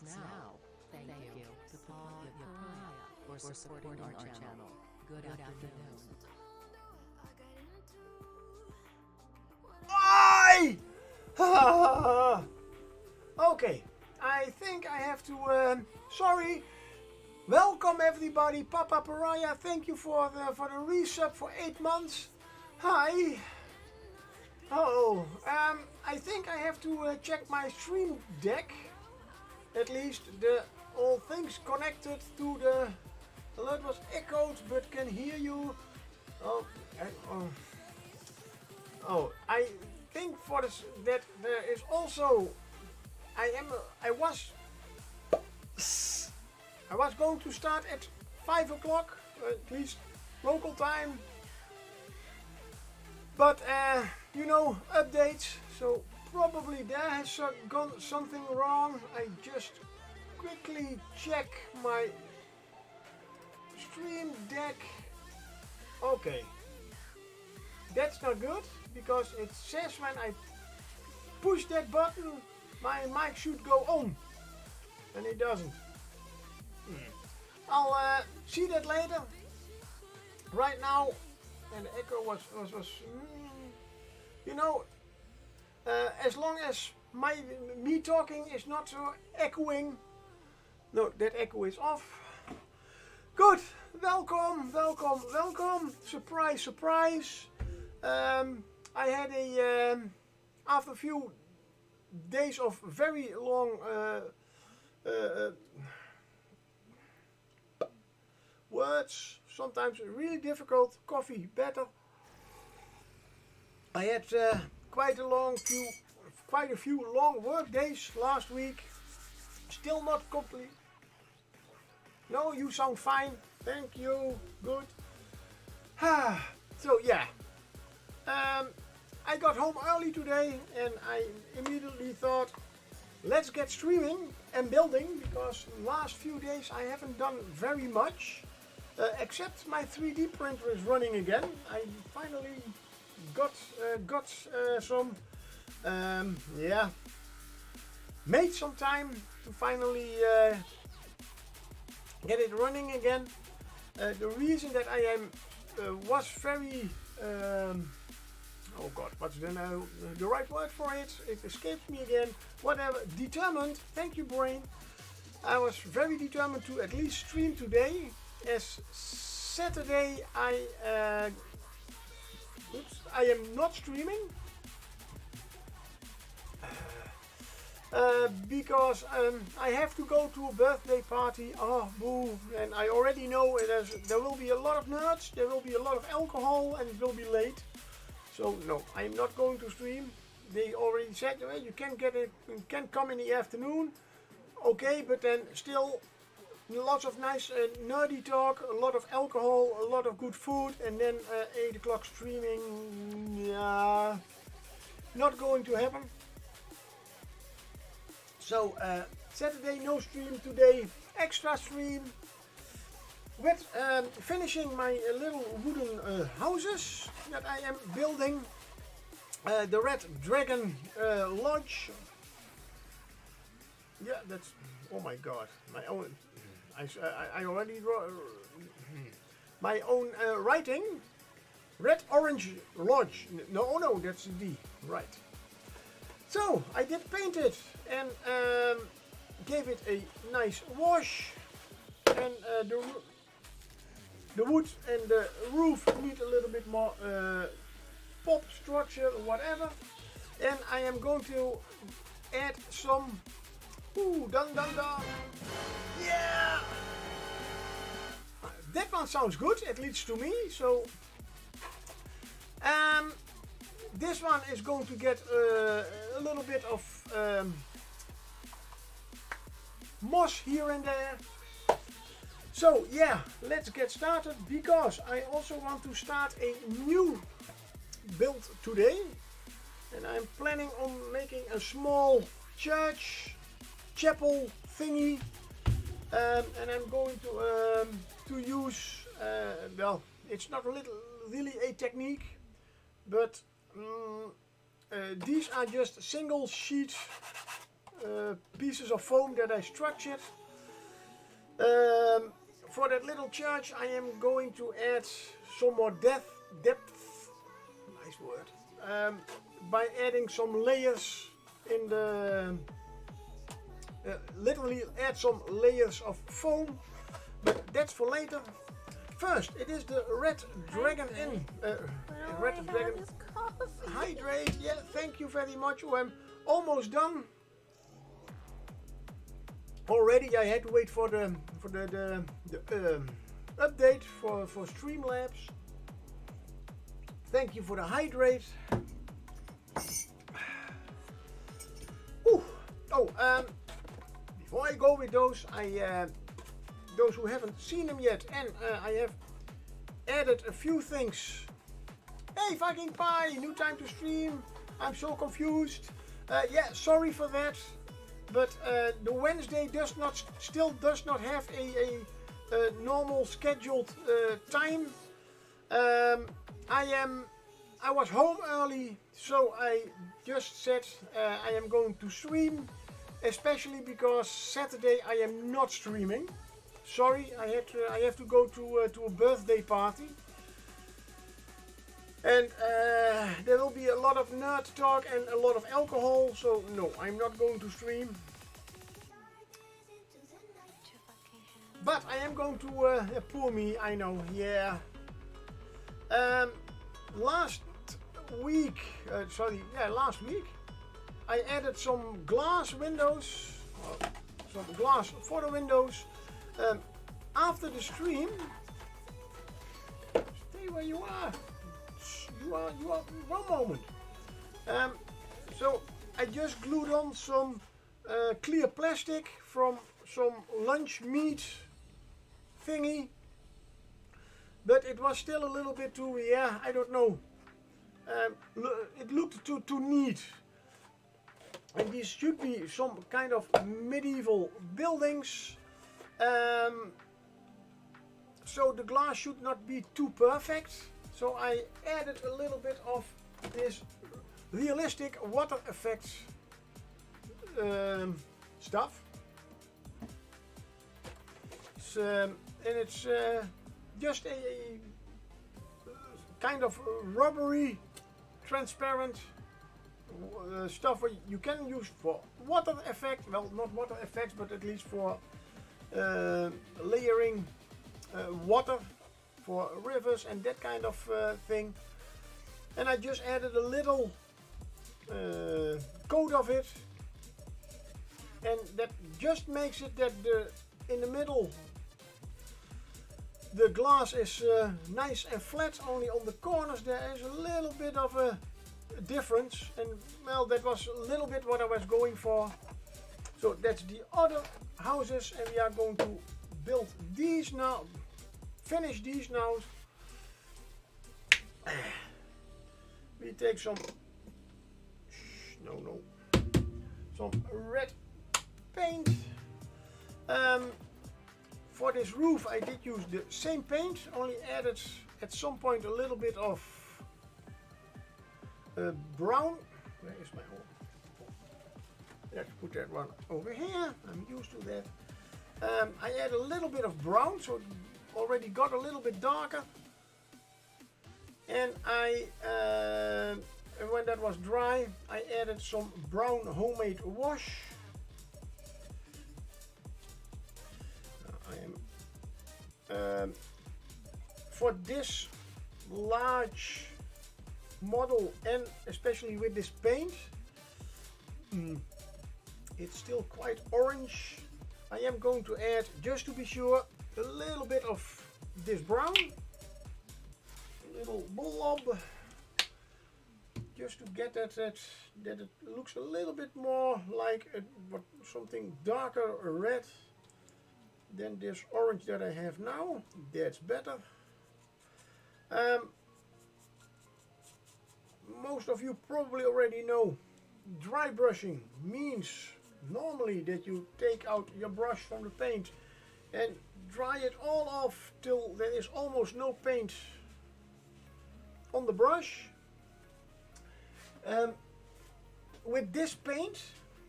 now. Thank you to Paul Yapaya for supporting our channel. Good afternoon. Why? Okay, I think I have to. Sorry. Welcome everybody, Papa Pariah. Thank you for the resub for 8 months. Hi. Oh, I think I have to check my stream deck. At least all things connected to the alert was echoed, but can hear you. Oh, I think for this that there is also. I was going to start at 5 o'clock, at least local time. But you know, updates. So probably there has gone something wrong. I just quickly check my stream deck. Okay, that's not good because it says when I push that button, my mic should go on, and it doesn't. I'll see that later. Right now, and the echo was you know, as long as me talking is not so echoing. No, that echo is off. Good. Welcome, welcome, welcome. Surprise, surprise. I had after a few days of very long words, sometimes really difficult, coffee better. I had quite a few long work days last week. Still not complete. No, you sound fine. Thank you. Good. So yeah. I got home early today and I immediately thought, let's get streaming and building, because last few days I haven't done very much, except my 3D printer is running again. I finally got some, yeah, made some time to finally get it running again. The reason that I was very oh god, what's the right word for it? It escapes me again. Whatever, determined. Thank you, brain. I was very determined to at least stream today, as Saturday I am not streaming because I have to go to a birthday party. Oh, boo! And I already know there will be a lot of nerds, there will be a lot of alcohol, and it will be late. So no, I am not going to stream. They already said you can come in the afternoon. Okay, but then still lots of nice nerdy talk, a lot of alcohol, a lot of good food, and then 8 o'clock streaming. Yeah, not going to happen. So Saturday no stream today, extra stream. With finishing my little wooden houses that I am building, the Red Dragon Lodge. Yeah, that's, oh my god, my own. I already wrote my own writing. Red Orange Lodge. No, that's a D. Right. So I did paint it and gave it a nice wash, and the wood and the roof need a little bit more pop structure or whatever. And I am going to add some. Ooh, dun dun dun. Yeah! That one sounds good, at least to me. So this one is going to get a little bit of moss here and there. So yeah, let's get started, because I also want to start a new build today, and I'm planning on making a small chapel thingy, and I'm going to use well, it's not really a technique, but these are just single sheet pieces of foam that I structured. For that little church I am going to add some more depth, nice word, by adding some layers in the, literally add some layers of foam, but that's for later. First, it is the Red Dragon Inn. Red Dragon Hydrate. Yeah, thank you very much. Oh, I'm almost done. Already, I had to wait for the update for Streamlabs. Thank you for the hydrate. Ooh. Oh, before I go with those, those who haven't seen them yet, and I have added a few things. Hey, fucking pie! New time to stream. I'm so confused. Yeah, sorry for that. But the Wednesday still does not have a normal scheduled time. I was home early, so I just said I am going to stream, especially because Saturday I am not streaming. Sorry, I have to go to a birthday party. And there will be a lot of nerd talk and a lot of alcohol, so no, I'm not going to stream. But I am going to, poor me, I know, yeah. Last week, I added some glass windows, some glass for the windows. After the stream, stay where you are. You are one moment. So I just glued on some clear plastic from some lunch meat thingy, but it was still a little bit too, yeah, I don't know. It looked too neat. And these should be some kind of medieval buildings. So the glass should not be too perfect. So I added a little bit of this realistic water effects stuff. And it's just a kind of rubbery, transparent stuff what you can use for water effect. Well, not water effects, but at least for layering water for rivers and that kind of thing. And I just added a little coat of it, and that just makes it that in the middle the glass is nice and flat. Only on the corners there is a little bit of a difference, and well, that was a little bit what I was going for. So that's the other houses, and we are going to build these now. Finish these now. We take some some red paint. For this roof I did use the same paint, only added at some point a little bit of brown. Where is my hole? Let's put that one over here. I'm used to that. I add a little bit of brown, so it already got a little bit darker. And when that was dry, I added some brown homemade wash. For this large model, and especially with this paint, it's still quite orange. I am going to add, just to be sure, a little bit of this brown, a little blob, just to get that it looks a little bit more like something darker red than this orange that I have now. That's better. Most of you probably already know dry brushing means normally that you take out your brush from the paint and dry it all off till there is almost no paint on the brush. With this paint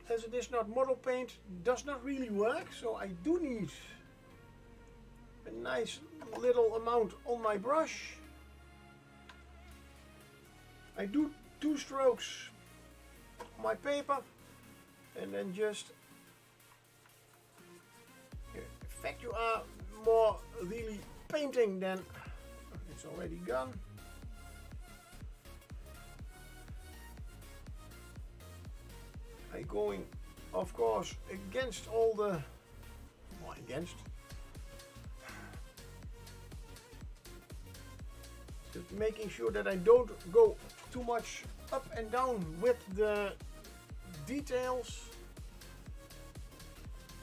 as it is not model paint, does not really work. So I do need a nice little amount on my brush. I do 2 strokes on my paper and then just, in fact you are more really painting than it's already gone. I'm going, of course, against all the, well, against, just making sure that I don't go too much up and down with the details,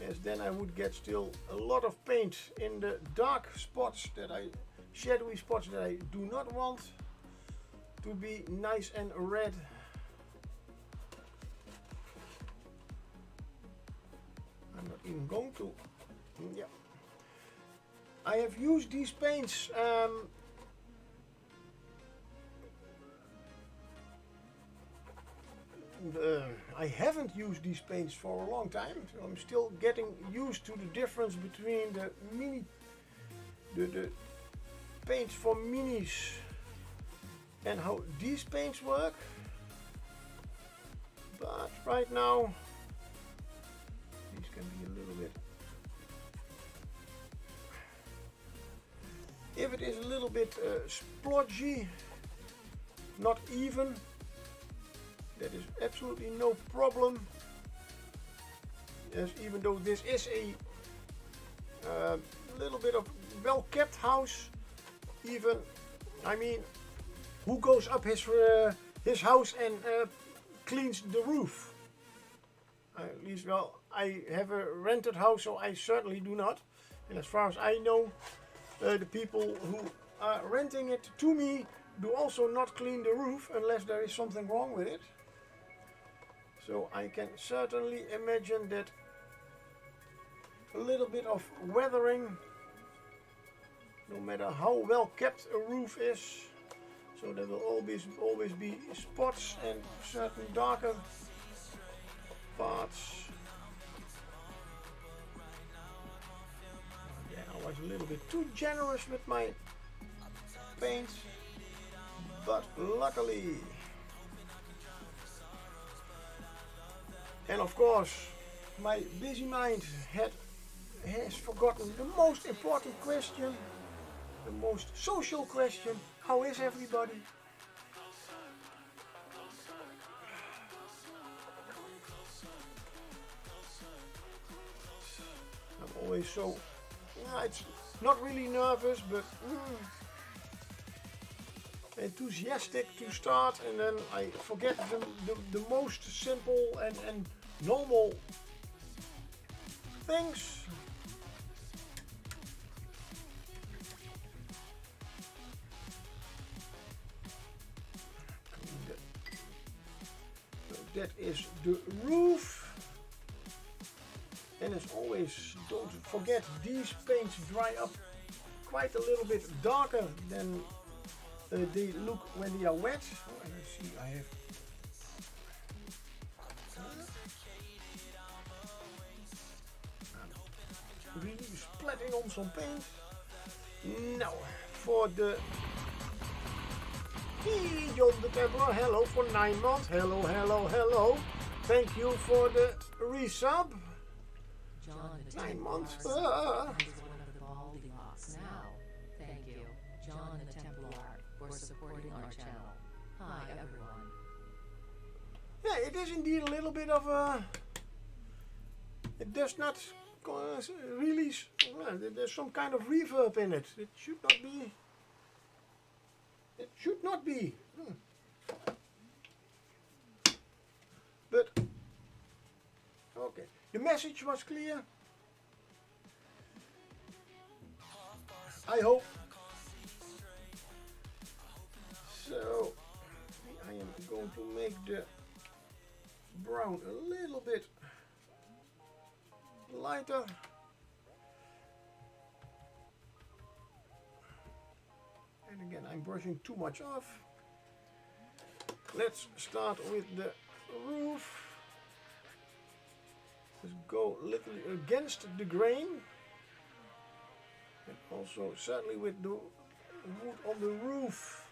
as then I would get still a lot of paint in the dark spots that shadowy spots that I do not want to be nice and red. I'm not even going to, yeah. I have used these paints I haven't used these paints for a long time, so I'm still getting used to the difference between the the paints for minis and how these paints work. But right now, these can be a little bit, if it is a little bit splodgy, not even, that is absolutely no problem. Yes, even though this is a little bit of well-kept house, even, I mean, who goes up his house and cleans the roof? At least, well, I have a rented house, so I certainly do not. And as far as I know, the people who are renting it to me do also not clean the roof unless there is something wrong with it. So I can certainly imagine that a little bit of weathering, no matter how well kept a roof is, so there will always be spots and certain darker parts. Yeah, I was a little bit too generous with my paint, but luckily. And of course, my busy mind has forgotten the most important question, the most social question: how is everybody? I'm always so, it's not really nervous, but enthusiastic to start, and then I forget the most simple and normal things. So that is the roof, and as always, don't forget these paints dry up quite a little bit darker than they look when they are wet. Oh, and let's see, I have really splatting on some paint. Now for the John the Templar, hello for 9 months. Hello, hello, hello. Thank you for the resub. John the 9 months. Templar is one of the Baldy Box now. Thank you, John the Templar, for supporting our channel. Hi everyone. Yeah, it is indeed a little bit of a. It does not release. There's some kind of reverb in it. It should not be. It should not be. But okay, the message was clear. I hope. So I am going to make the brown a little bit lighter. And again, I'm brushing too much off. Let's start with the roof. Just go a little against the grain. And also certainly with the wood on the roof.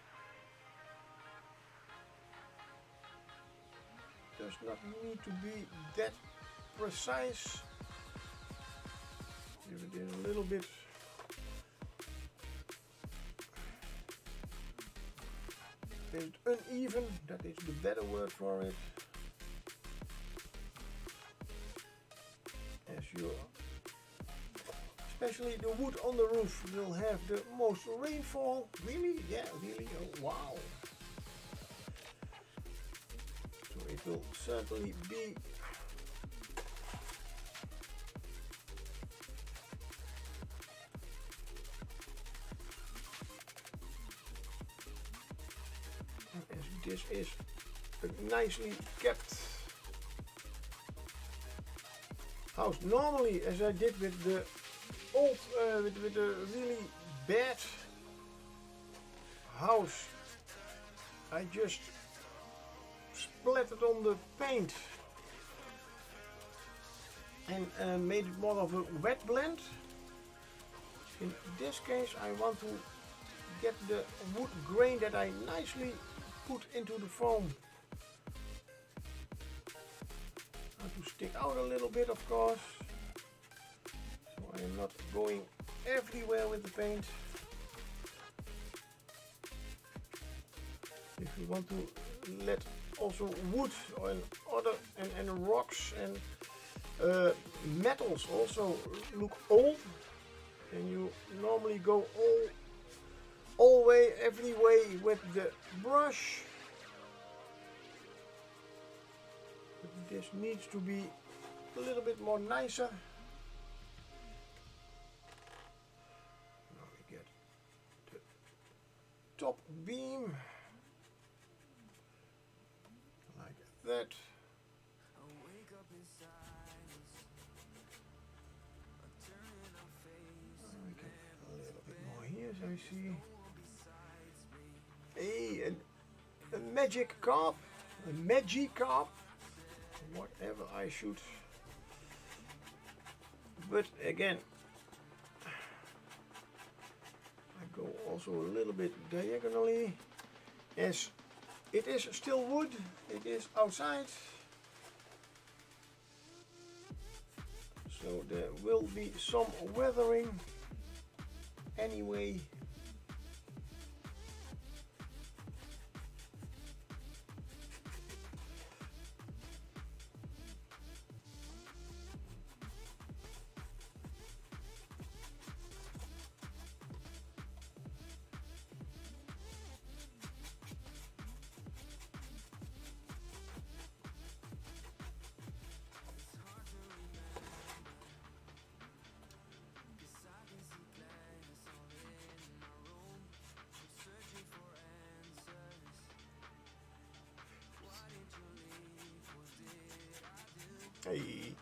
Does not need to be that precise. If it is a little bit uneven, that is the better word for it. As you, especially the wood on the roof will have the most rainfall. Really? Yeah, really? Oh, wow. So it will certainly be this is a nicely kept house. Normally, as I did with the old, with the really bad house, I just splattered on the paint and made it more of a wet blend. In this case, I want to get the wood grain that I nicely put into the foam. To stick out a little bit, of course, so I am not going everywhere with the paint. If you want to let also wood and other and rocks and metals also look old, and you normally go every way with the brush. This needs to be a little bit more nicer. Now we get the top beam like that. We get a little bit more here, as I see. A magic carp, a Magikarp. Whatever I should, but again I go also a little bit diagonally, as it is still wood, it is outside, so there will be some weathering anyway. Hey,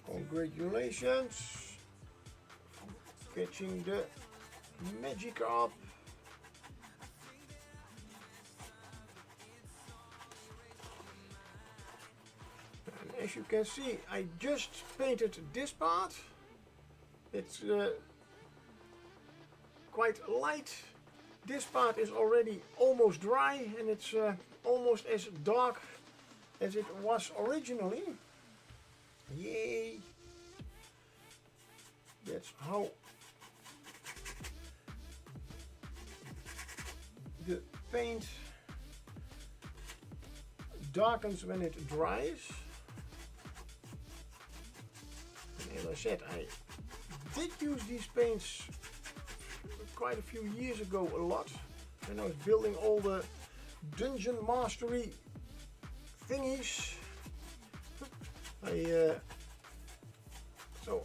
congratulations for catching the Magikarp. And as you can see, I just painted this part. It's quite light. This part is already almost dry, and it's almost as dark as it was originally. Yay! That's how the paint darkens when it dries. And as I said, I did use these paints quite a few years ago a lot when I was building all the dungeon mastery thingies. So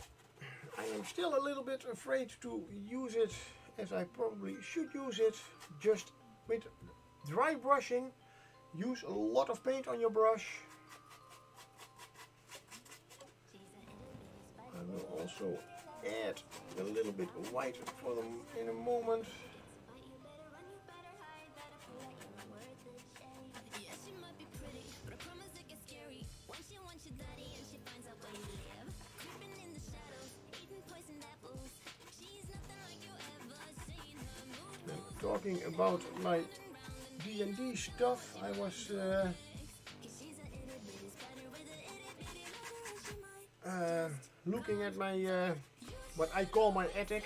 I am still a little bit afraid to use it, as I probably should use it just with dry brushing. Use a lot of paint on your brush. I will also add a little bit of white for them in a moment. talking about my D&D stuff, I was looking at my what I call my attic.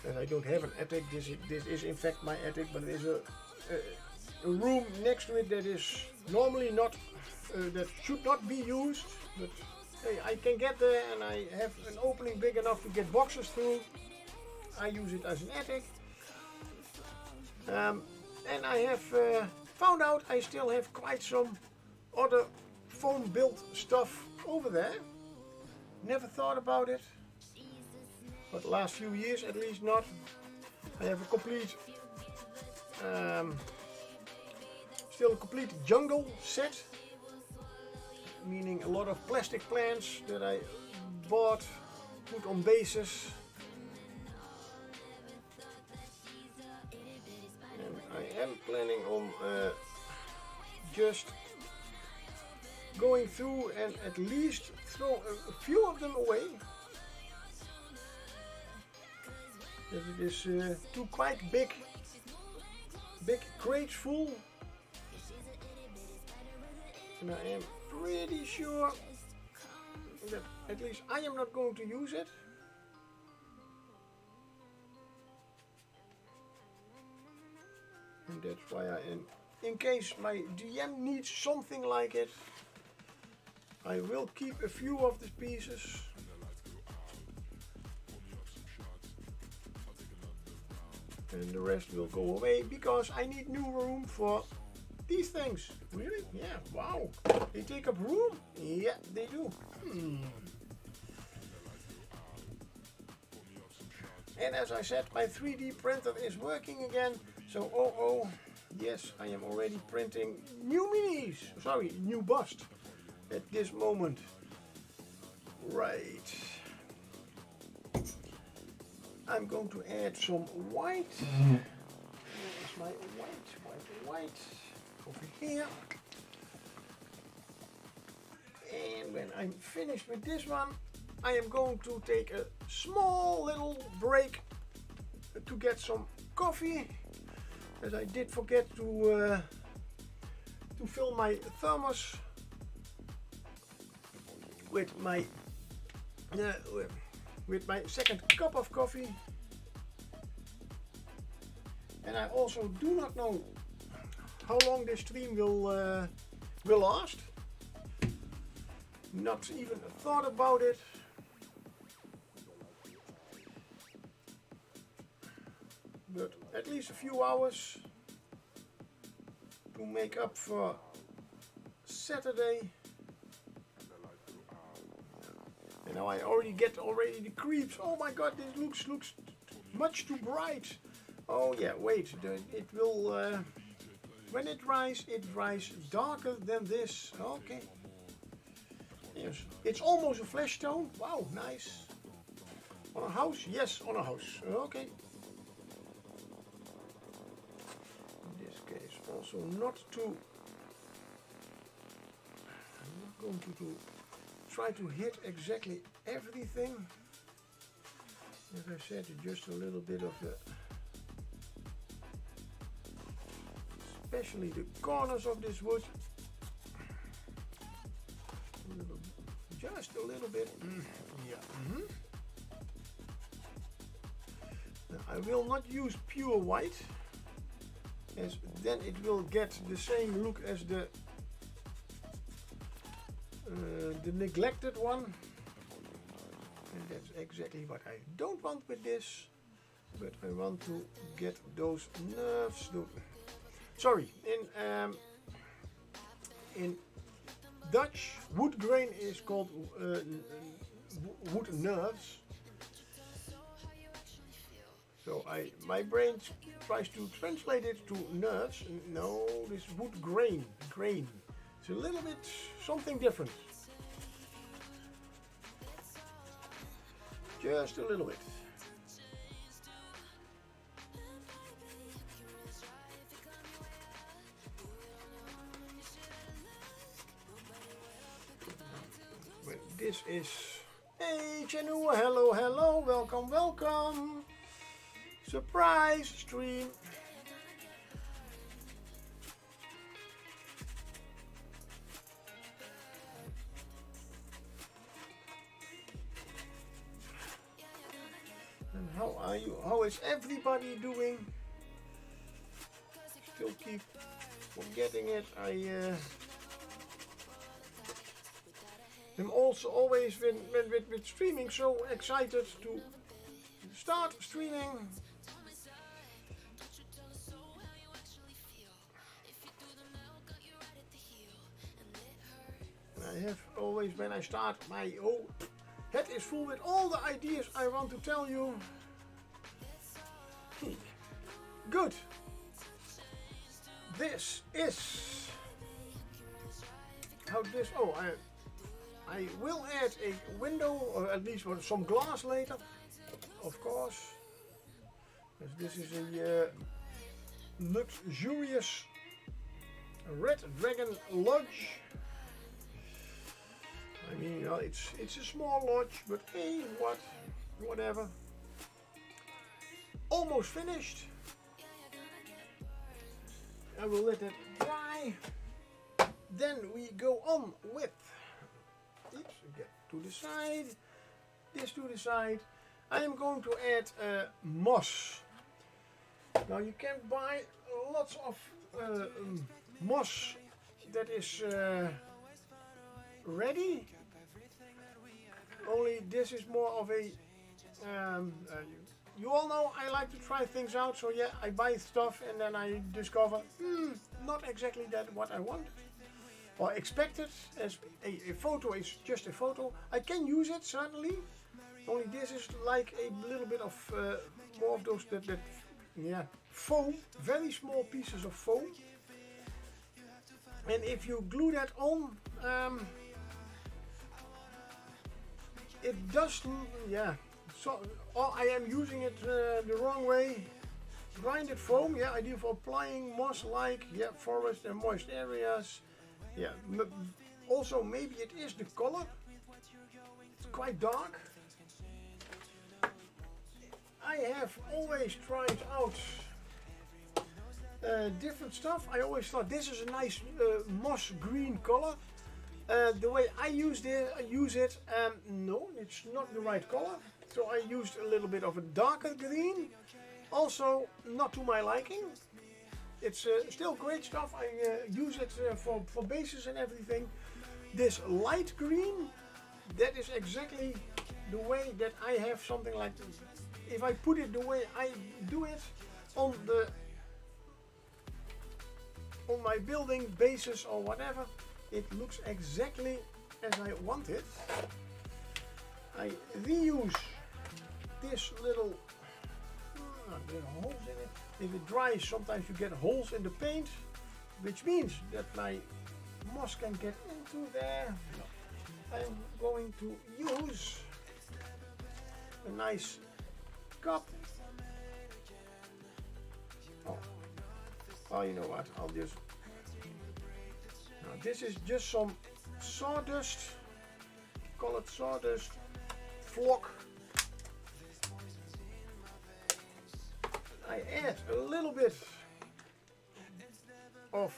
And I don't have an attic. This is in fact my attic, but it is a room next to it that is normally not that should not be used. But hey, I can get there, and I have an opening big enough to get boxes through. I use it as an attic. And I have found out I still have quite some other foam built stuff over there. Never thought about it, but the last few years at least not. I have a complete, still a complete jungle set, meaning a lot of plastic plants that I bought, put on bases. I am planning on just going through and at least throw a few of them away. As it is two quite big crates full. And I am pretty sure that at least I am not going to use it. And that's why I am, in case my DM needs something like it, I will keep a few of the pieces. And the rest will go away because I need new room for these things. Really? Yeah, wow. They take up room? Yeah, they do. And as I said, my 3D printer is working again. So, yes, I am already printing new minis. Sorry, new bust at this moment. Right. I'm going to add some white. There's my white over here. And when I'm finished with this one, I am going to take a small little break to get some coffee, as I did forget to fill my thermos with my second cup of coffee. And I also do not know how long this stream will last. Not even a thought about it. But at least a few hours to make up for Saturday. And now I already get the creeps. Oh my god, this looks much too bright. Oh yeah, wait, it will, when it dries darker than this. Okay. Yes, it's almost a flesh tone. Wow, nice. On a house? Yes, on a house. Okay. In this case, also not too. I'm not going to try to hit exactly everything. As I said, just a little bit of the, especially the corners of this wood. Just a little bit. Yeah. Now, I will not use pure white, as then it will get the same look as the neglected one. And that's exactly what I don't want with this. But I want to get those nerves. Sorry, in Dutch, wood grain is called wood nerves. So my brain tries to translate it to nerves. No, this is wood grain. It's a little bit something different. Just a little bit. But this is, hey Chenu, hello, welcome. Surprise stream. And how are you? How is everybody doing? Still keep forgetting it. I am also always with streaming so excited to start streaming. I have always, when I start, my whole head is full with all the ideas I want to tell you. Good. This is how this. Oh, I will add a window, or at least some glass later, of course. Because this is a luxurious Red Dragon Lodge. I mean, you know, it's a small lodge, but hey, whatever. Almost finished. I will let it dry. Then we go on with, oops, get to the side, this to the side. I am going to add moss. Now you can buy lots of moss that is ready. Only this is more of a, you all know I like to try things out, so yeah, I buy stuff and then I discover, not exactly that what I want or expected. As a photo is just a photo. I can use it certainly, only this is like a little bit of more of those that foam, very small pieces of foam. And if you glue that on, it doesn't, so I am using it the wrong way. Grinded foam, ideal for applying moss-like, forest and moist areas. Also maybe it is the color. It's quite dark. I have always tried out different stuff. I always thought this is a nice moss green color. The way I use it, no, it's not the right color. So I used a little bit of a darker green. Also not to my liking. It's still great stuff. I use it for bases and everything. This light green, that is exactly the way that I have something like this. If I put it the way I do it on my building bases or whatever, it looks exactly as I want it. I reuse this little, there are holes in it. If it dries, sometimes you get holes in the paint, which means that my moss can get into there. I'm going to use a nice cup. Oh, you know what? I'll just. Now this is just some sawdust, colored sawdust flock. I add a little bit of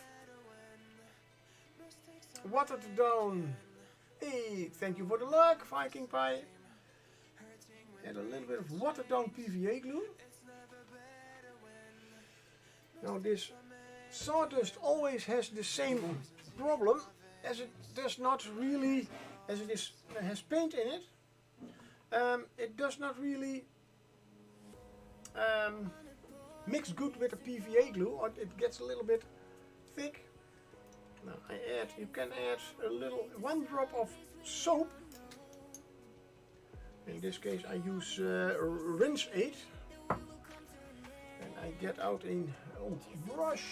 watered down. Hey, thank you for the luck, Viking Pie. Add a little bit of watered down PVA glue. Now this sawdust always has the same problem, as it does not really, as it has paint in it. It does not really mix good with the PVA glue, or it gets a little bit thick. Now you can add one drop of soap. In this case I use Rinse Aid. And I get out a old brush.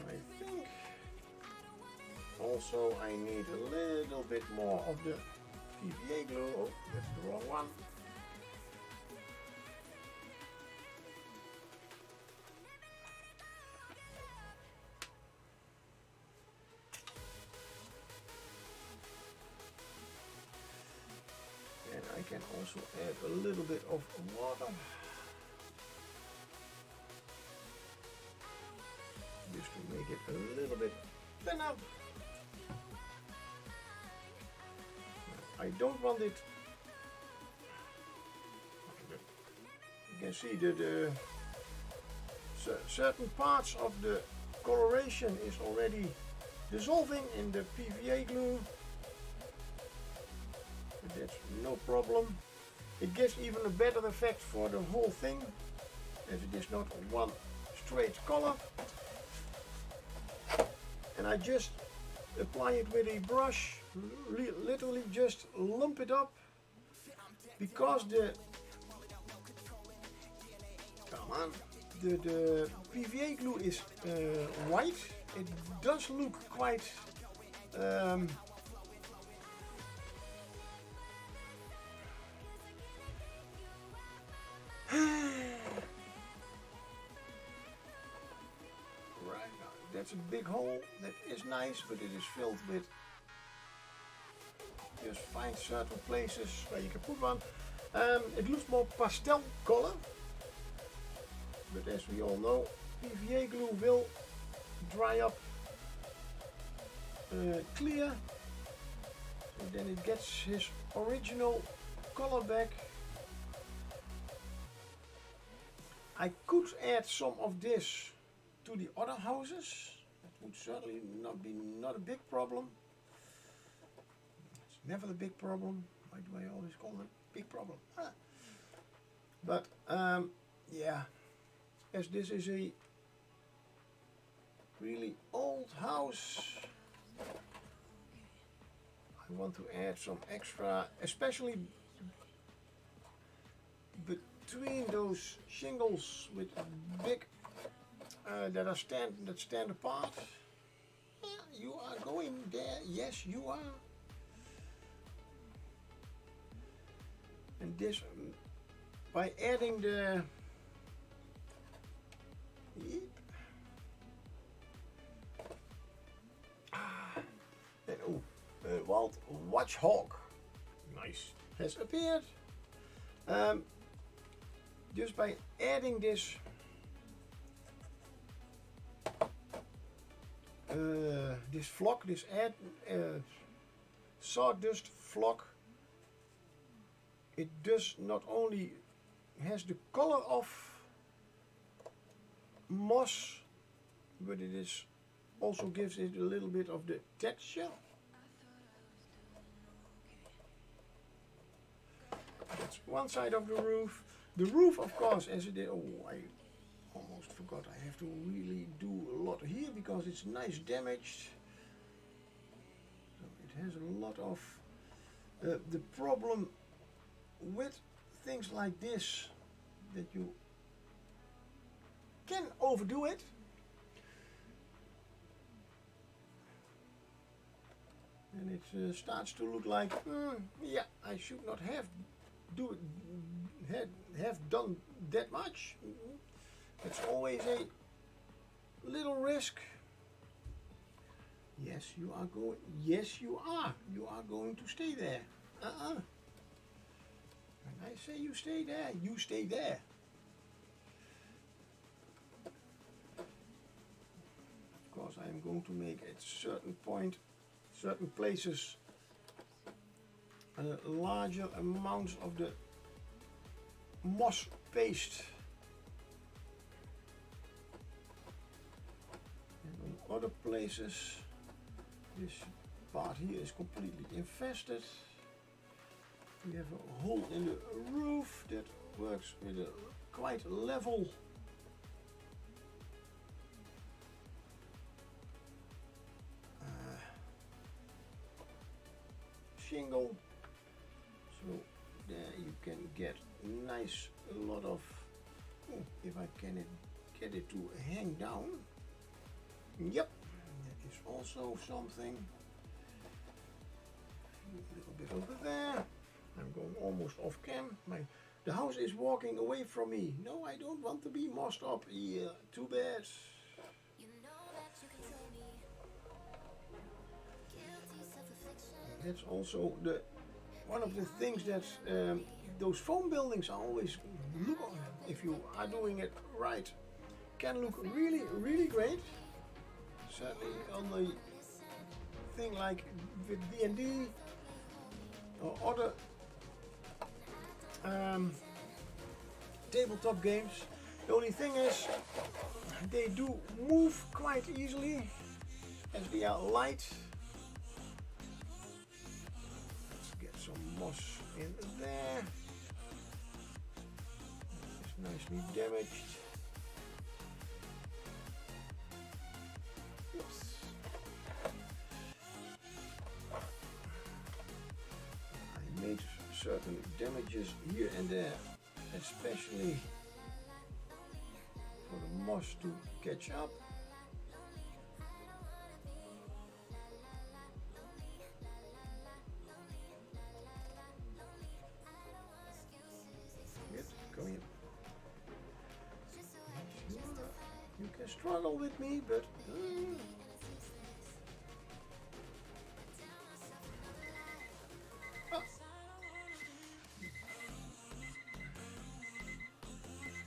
I think also I need a little bit more of the PVA glue. Oh, that's the wrong one. I I can also add a little bit of water. Just to make it a little bit thinner. I don't want it. You can see that certain parts of the coloration is already dissolving in the PVA glue. But that's no problem. It gives even a better effect for the whole thing, as it is not one straight color. And I just apply it with a brush, literally just lump it up, because the PVA glue is white. It does look quite right now, that's a big hole. That is nice, but it is filled with. Just find certain places where you can put one. It looks more pastel color, but as we all know, PVA glue will dry up clear, so then it gets his original color back. I could add some of this to the other houses. That would certainly not a big problem. It's never a big problem. Why do I always call it a big problem? But yeah, as this is a really old house, I want to add some extra, especially between those shingles with big that stand apart. Yeah, you are going there. Yes, you are. And this, by adding the wild watchhawk, nice, has appeared. Just by adding this this flock, this sawdust flock, it does not only has the color of moss, but it is also gives it a little bit of the texture. That's one side of the roof. The roof, of course, as it is. Oh, I almost forgot. I have to really do a lot here because it's nice damaged. So it has a lot of. The problem with things like this, that you can overdo it. And it starts to look like, yeah, I should not have done that much. It's always a little risk. Yes, you are going. Yes, you are. You are going to stay there. When I say you stay there, you stay there. Of course, I am going to make at certain point, certain places, larger amounts of the moss paste. And on other places, this part here is completely infested. We have a hole in the roof that works with a quite level shingle, so there you can get nice a lot of, if I can get it to hang down. Yep, that is also something. A little bit over there. I'm going almost off cam. The house is walking away from me. No, I don't want to be mossed up here. Too bad. That's also the one of the things that those foam buildings are always look, if you are doing it right, can look really, really great. Certainly on the thing like with D&D or other tabletop games. The only thing is they do move quite easily as they are light. Let's get some moss in there. It's nicely damaged. Oops. I made certain damages here and there, especially for the moss to catch up. Good, go in. Sure, you can struggle with me, but ah.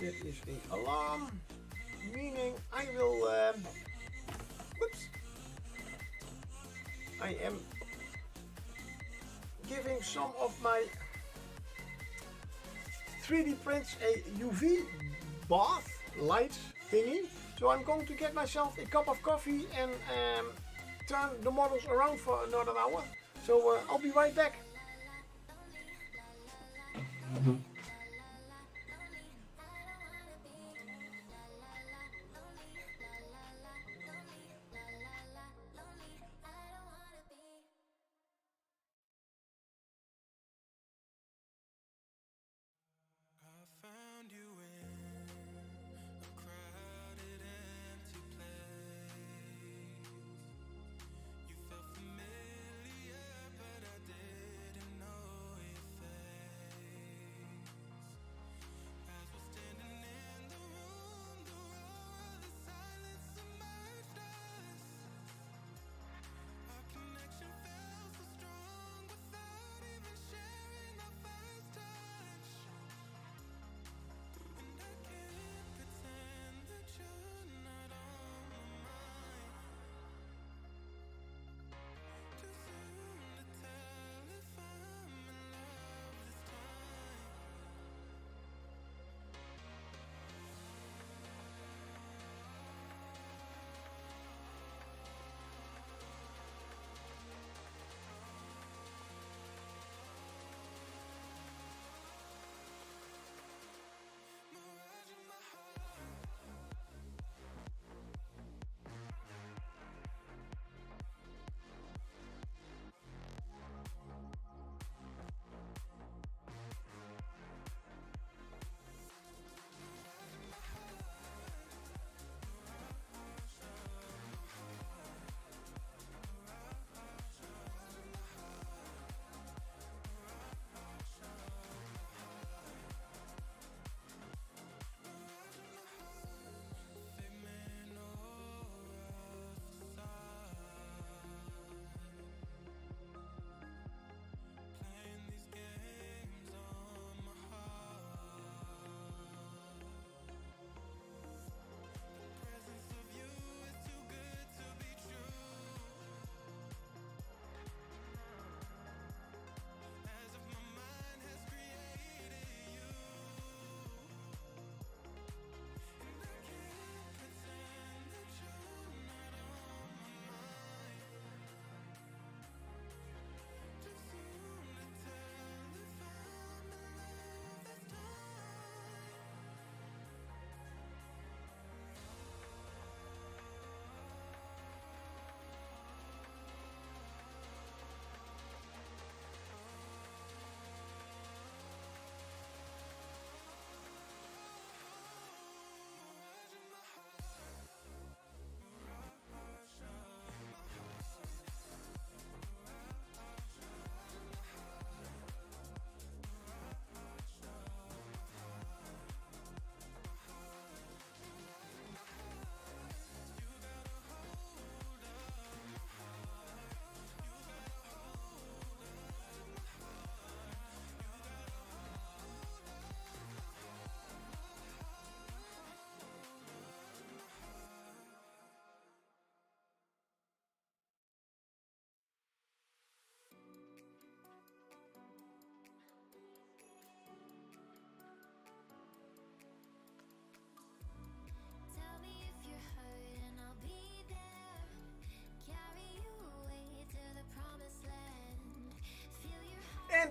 That is an alarm, meaning I will. Whoops! I am giving some of my 3D prints a UV bath light thingy. So I'm going to get myself a cup of coffee and turn the models around for another hour. So I'll be right back. Found you in a crowded, empty place. You felt familiar, but I didn't know your face.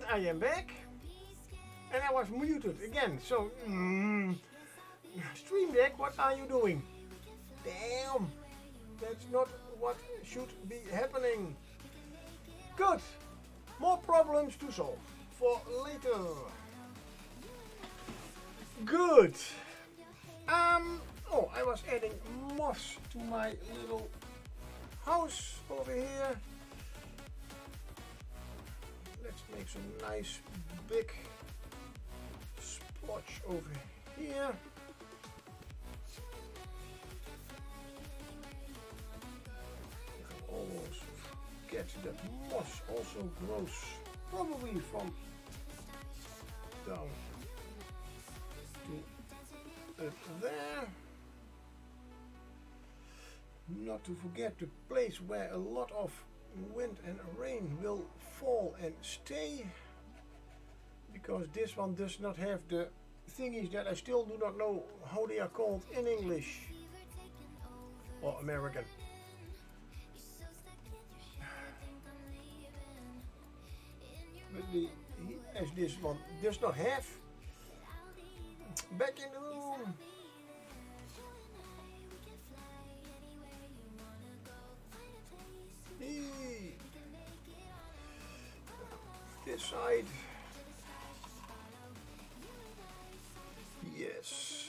And I am back. And I was muted again. So, Stream Deck, what are you doing? Damn. That's not what should be happening. Good. More problems to solve for later. Good. Oh, I was adding moss to my little house over here. Let's make some nice big splotch over here. You can almost get that moss also grows probably from down to there. Not to forget the place where a lot of wind and rain will fall and stay, because this one does not have the thingies that I still do not know how they are called in English or American. But as this one does not have, back in the room. This side. Yes.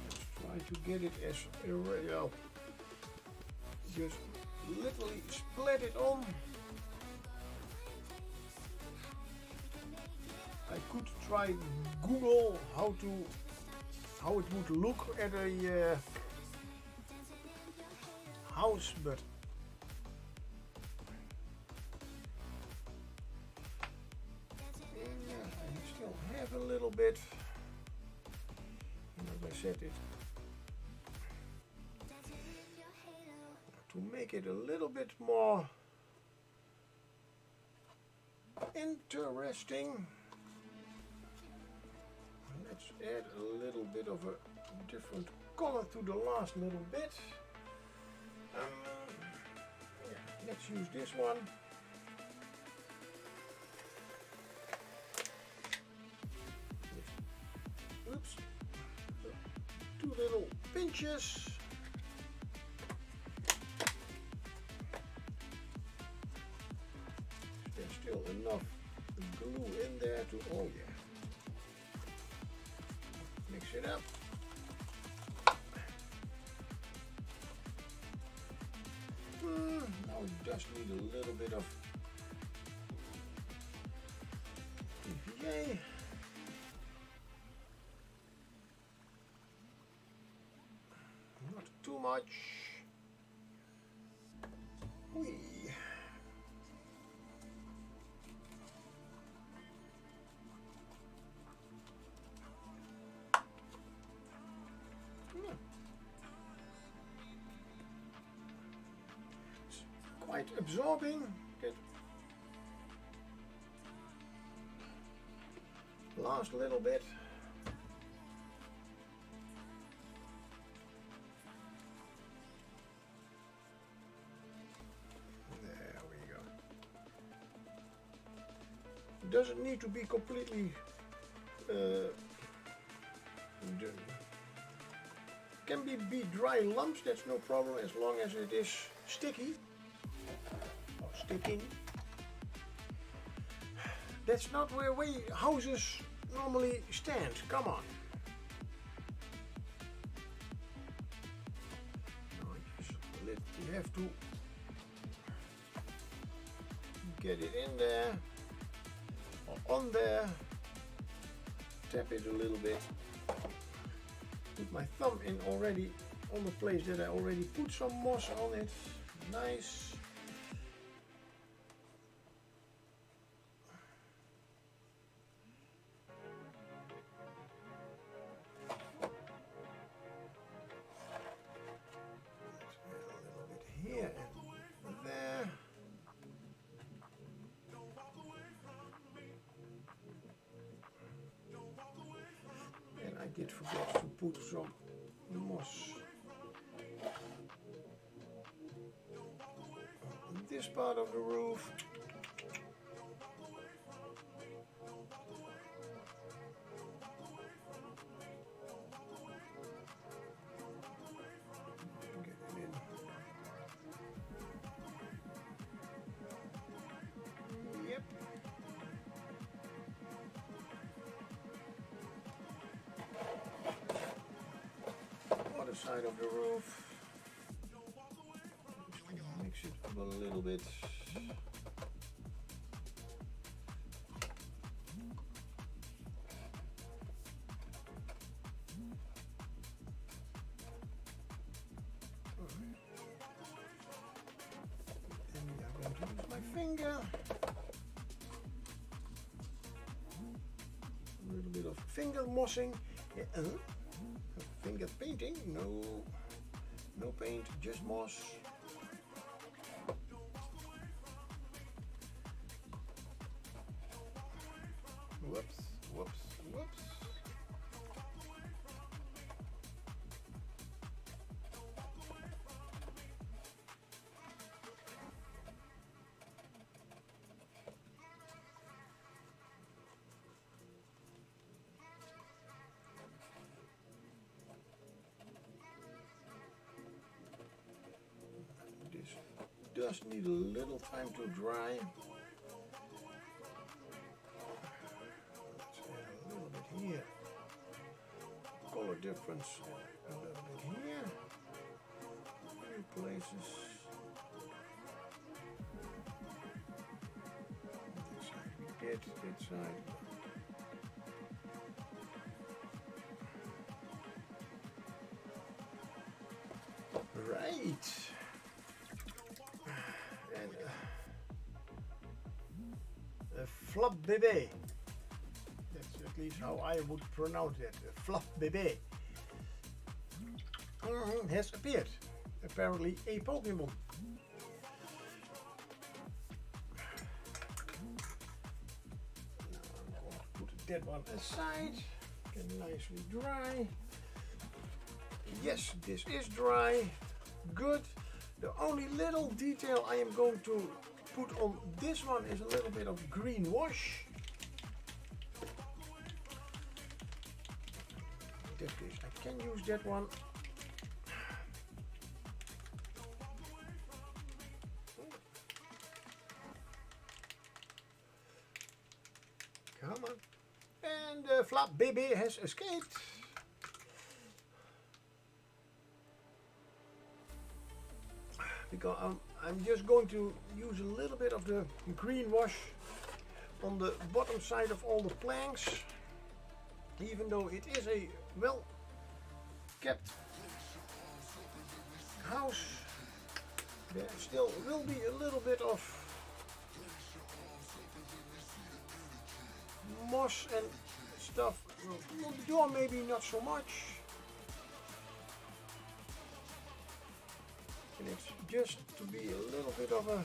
Let's try to get it as real. Just literally split it on. I could try Google how it would look at a house, but yeah, I still have a little bit. And as I said, it to make it a little bit more interesting. Let's add a little bit of a different color to the last little bit. Yeah, let's use this one. Oops. Two little pinches. There's still enough glue in there to, oh yeah. Mix it up. Now we just need a little bit of EVA. Not too much. Whee. Quite absorbing. That last little bit. There we go. Doesn't need to be completely can be dry lumps, that's no problem, as long as it is sticky. Sticking. That's not where houses normally stand. Come on. No, you have to get it in there or on there. Tap it a little bit. Put my thumb in already on the place that I already put some moss on it. Nice. did forget to put some moss on this part of the roof. Get it in. Yep. Other side of the roof. Mix it up a little bit. And we are going to use my finger. A little bit of finger mossing. Yeah, finger painting? No paint, just moss. Whoops, whoops, whoops. This does need a little time to dry. Here, color difference a little bit here, a few places. This side we did, that side. Right. And a flop bébé. At least how I would pronounce it. Flop bébé has appeared. Apparently a Pokemon. Now I'm going to put that one aside. Get nicely dry. Yes, this is dry. Good. The only little detail I am going to put on this one is a little bit of green wash. In that case, I can use that one. Come on. And the flop baby has escaped. Because I'm just going to use a little bit of the green wash on the bottom side of all the planks. Even though it is a well kept house, there still will be a little bit of moss and stuff. On the door maybe not so much. And it's just to be a little bit of a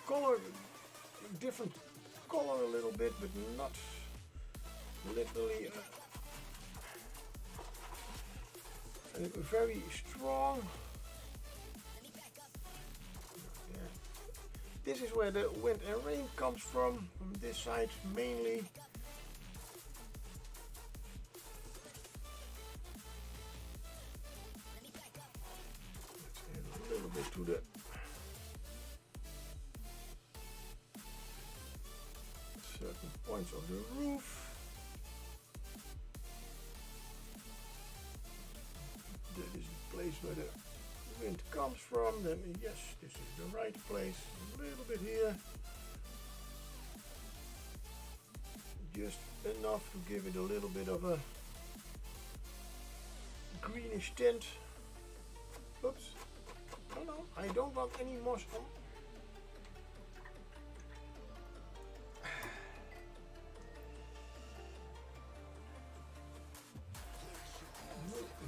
color, different color a little bit, but not literally very strong. Yeah. This is where the wind and rain comes from this side mainly. Let's add a little bit to the certain points of the roof. That is the place where the wind comes from. Then yes, this is the right place. A little bit here. Just enough to give it a little bit of a greenish tint. Oops. No, I don't want any moss on.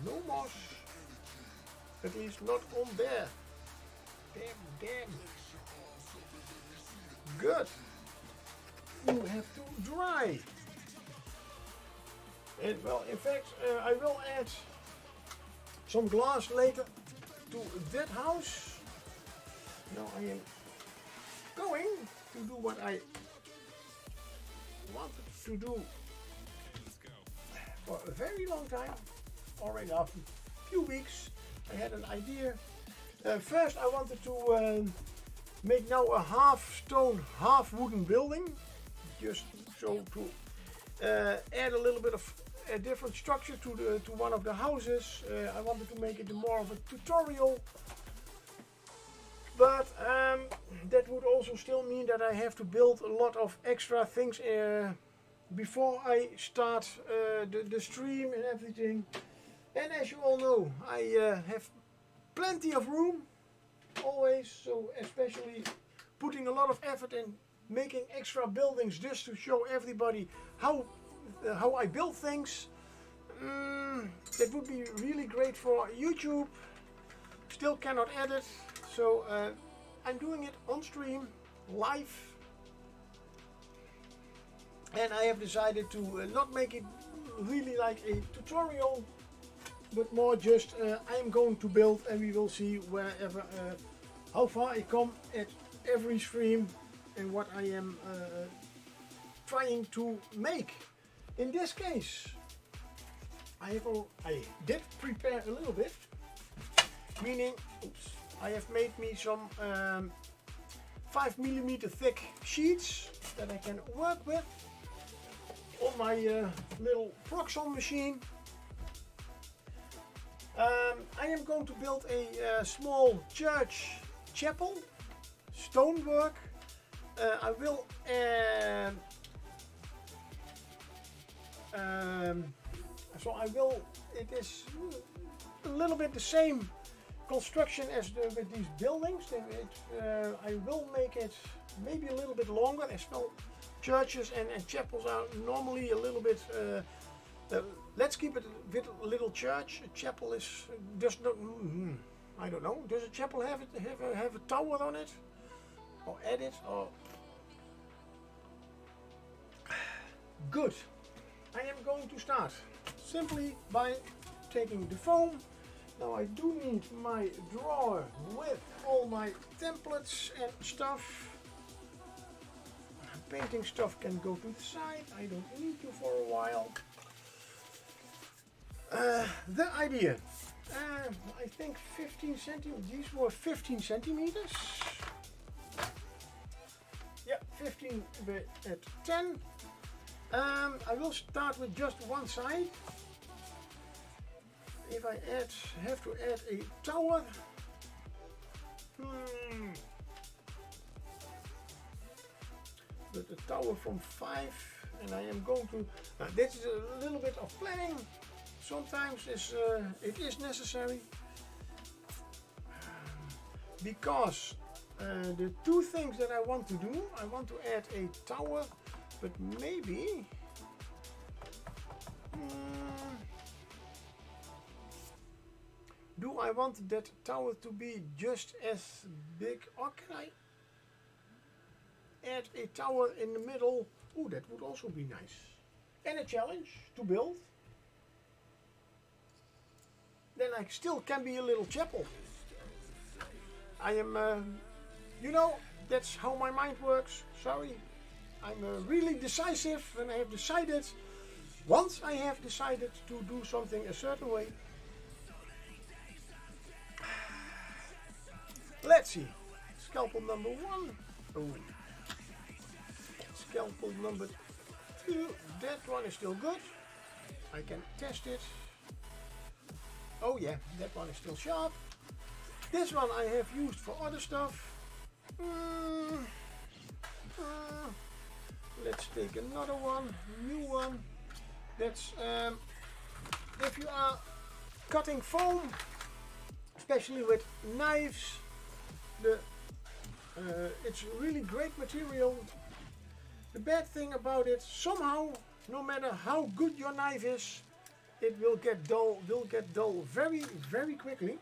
No moss. At least not on there. Damn. Good. You have to dry. And well, in fact, I will add some glass later to that house. Now I am going to do what I wanted to do for a very long time. Already after a few weeks, I had an idea. First, I wanted to make now a half stone, half wooden building, just so to add a little bit of a different structure to one of the houses. I wanted to make it more of a tutorial, but that would also still mean that I have to build a lot of extra things before I start the stream and everything. And as you all know, I have plenty of room always, so especially putting a lot of effort in making extra buildings just to show everybody how I build things. That would be really great for YouTube. Still cannot edit, so I'm doing it on stream, live. And I have decided to not make it really like a tutorial, but more just I'm going to build, and we will see wherever how far I come at every stream and what I am trying to make. In this case, I did prepare a little bit, meaning I have made me some 5mm thick sheets that I can work with on my little Proxon machine. I am going to build a small church chapel, stonework. I will it is a little bit the same construction as with these buildings. I will make it maybe a little bit longer, as well. Churches and chapels are normally a little bit let's keep it with a little church. A chapel is just not. I don't know. Does a chapel have a tower on it, or add it, or? Good. I am going to start simply by taking the foam. Now I do need my drawer with all my templates and stuff. Painting stuff can go to the side. I don't need to for a while. The idea. I think 15 centimeters. These were 15 centimeters. Yeah, 15 at 10. I will start with just one side. If I have to add a tower. But a tower from 5, and I am going to. This is a little bit of planning. Sometimes it is necessary because the two things that I want to do, I want to add a tower, but maybe do I want that tower to be just as big, or can I add a tower in the middle? Oh, that would also be nice. And a challenge to build. Then I still can be a little chapel. I am, you know, that's how my mind works. Sorry. I'm really decisive, and I have decided, once I have decided to do something a certain way. Let's see. Scalpel number 1. Oh. Scalpel number 2. That one is still good. I can test it. Oh yeah, that one is still sharp. This one I have used for other stuff. Let's take another one, new one. That's if you are cutting foam, especially with knives, it's a really great material. The bad thing about it, somehow, no matter how good your knife is, it will get dull very, very quickly.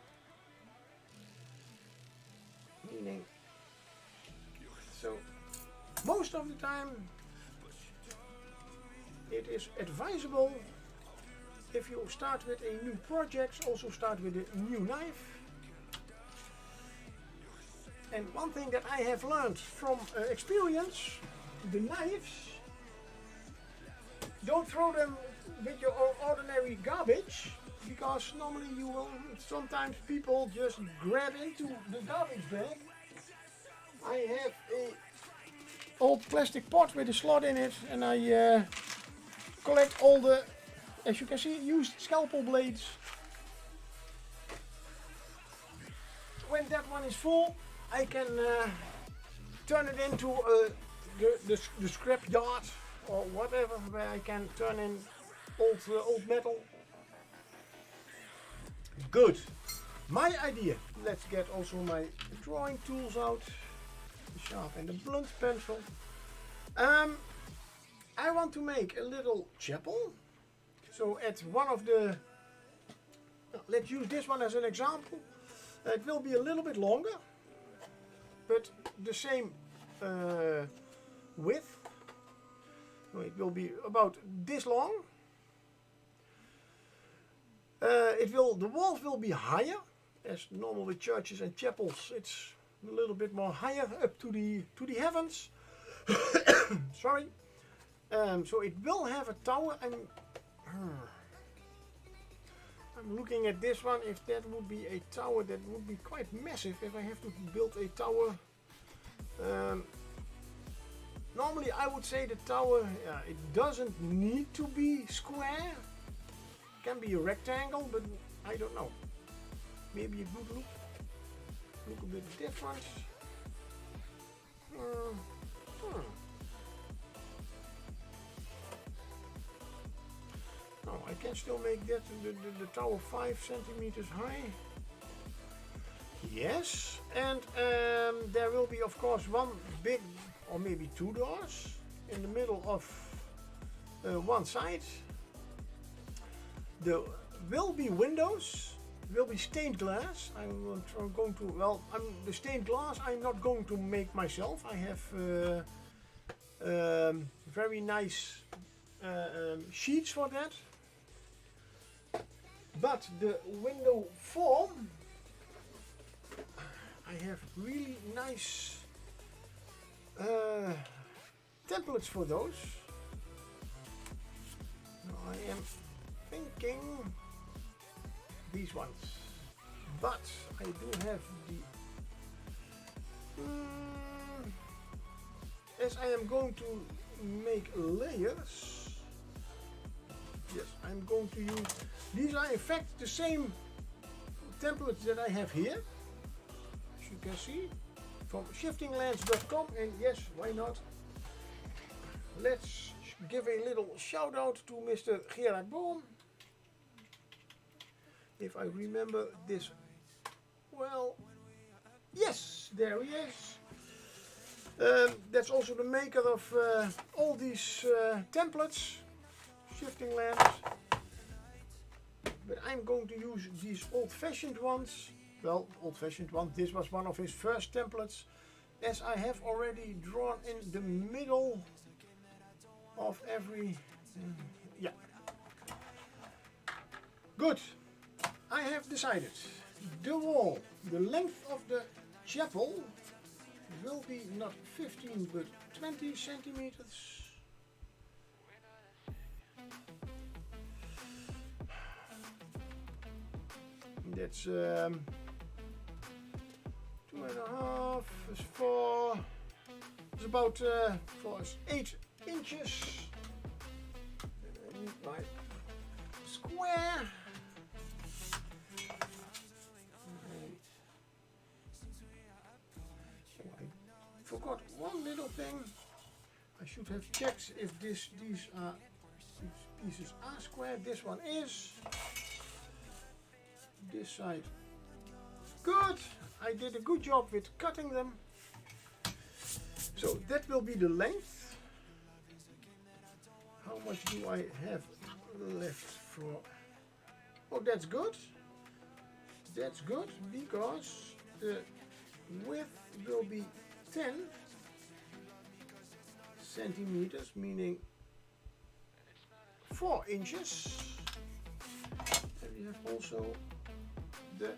Meaning, so most of the time it is advisable if you start with a new project, also start with a new knife. And one thing that I have learned from experience, the knives, don't throw them with your ordinary garbage, because normally you will, sometimes people just grab into the garbage bag. I have a old plastic pot with a slot in it, and I collect all the, as you can see, used scalpel blades. When that one is full, I can turn it into the scrap yard or whatever, where I can turn in old metal. Good. My idea. Let's get also my drawing tools out, the sharp and the blunt pencil. I want to make a little chapel. So at one of the, let's use this one as an example. It will be a little bit longer, but the same width. So it will be about this long. The walls will be higher, as normal with churches and chapels. It's a little bit more higher, up to the heavens. Sorry. So it will have a tower. I'm looking at this one. If that would be a tower, that would be quite massive. If I have to build a tower, normally I would say the tower, it doesn't need to be square. It can be a rectangle, but I don't know. Maybe it would look a bit different. No, I can still make that the tower 5 centimeters high. Yes, and there will be of course one big, or maybe two doors in the middle of one side. There will be windows, will be stained glass. I'm going to, well, the stained glass I'm not going to make myself. I have very nice sheets for that. But the window form, I have really nice templates for those. Now I am thinking these ones, but I do have the as I am going to make layers. Yes, I'm going to use, these are in fact the same templates that I have here, as you can see, from shiftinglands.com, and yes, why not? Let's give a little shout out to Mr. Gerard Boom. If I remember this well, yes, there he is. That's also the maker of all these templates. Shifting Lands, but I'm going to use these old-fashioned ones. Well, old-fashioned one, this was one of his first templates, as I have already drawn in the middle of every, yeah. Good, I have decided the wall, the length of the chapel will be not 15 but 20 centimeters. That's 2.5 is 4. It's about 8 inches. And I need my square. I forgot one little thing. I should have checked if these pieces are square. This one is. This side. Good! I did a good job with cutting them. So that will be the length. How much do I have left for? Oh, that's good. That's good because the width will be 10 centimeters, meaning 4 inches. have also the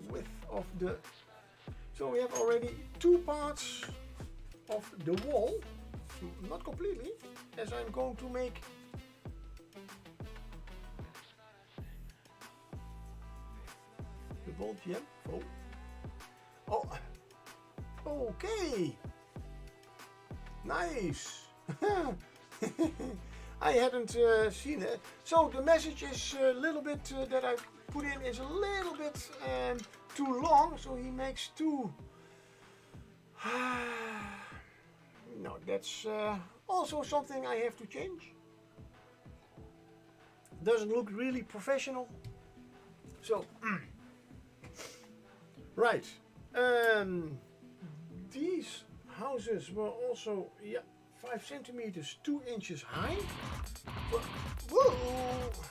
width of the, so we have already two parts of the wall, not completely, as I'm going to make the bolt, yeah, oh, okay, nice. I hadn't seen it. So the message is a little bit that I put in is a little bit too long. So he makes two. No, that's also something I have to change. Doesn't look really professional. So, right. These houses were also, yeah, 5 centimeters, 2 inches high. Whoa.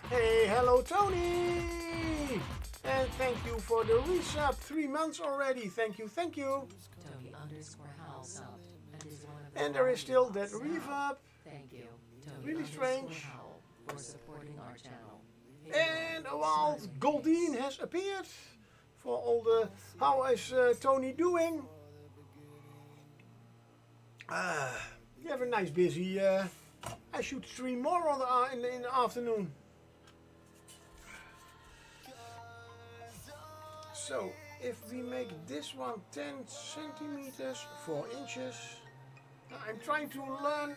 Hey, hello Tony! And thank you for the resub. 3 months already. Thank you, thank you. Tony_Howell And there is still that reverb. Thank you. Tony Really strange. Howell for supporting our channel. And a wild Goldine has appeared for all the. How is Tony doing? You have a nice busy. I should stream more on in the afternoon. So if we make this one 10 centimeters, 4 inches. I'm trying to learn.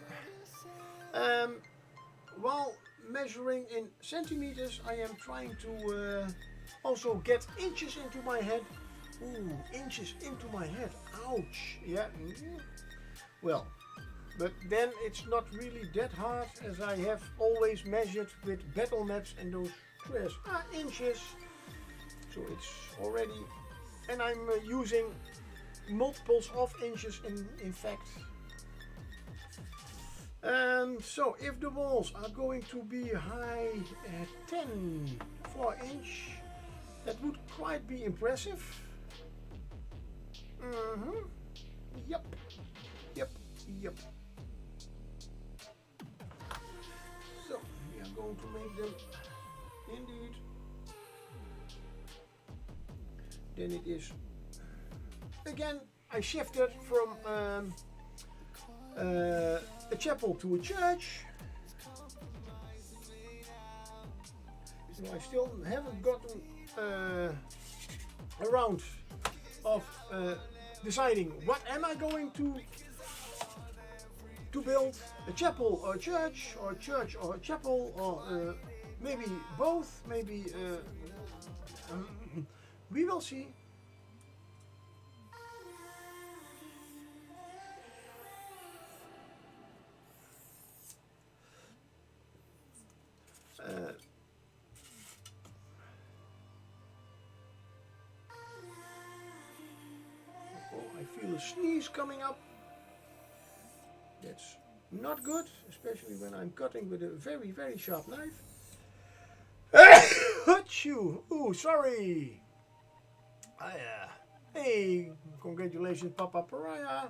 While measuring in centimeters, I am trying to also get inches into my head. Ooh, inches into my head. Ouch. Yeah. Well, but then it's not really that hard, as I have always measured with battle maps and those squares are inches. So it's already, and I'm using multiples of inches in fact. So if the walls are going to be high at 10, 4 inch, that would quite be impressive. Yep. So we are going to make them indeed. Then it is again. I shifted from a chapel to a church. So I still haven't gotten around of deciding what am I going to build, a chapel or a church or a chapel, or maybe both, maybe we will see. I feel a sneeze coming up. That's not good, especially when I'm cutting with a very, very sharp knife. Achoo! Ooh, sorry. Hey, congratulations, Papa Pariah.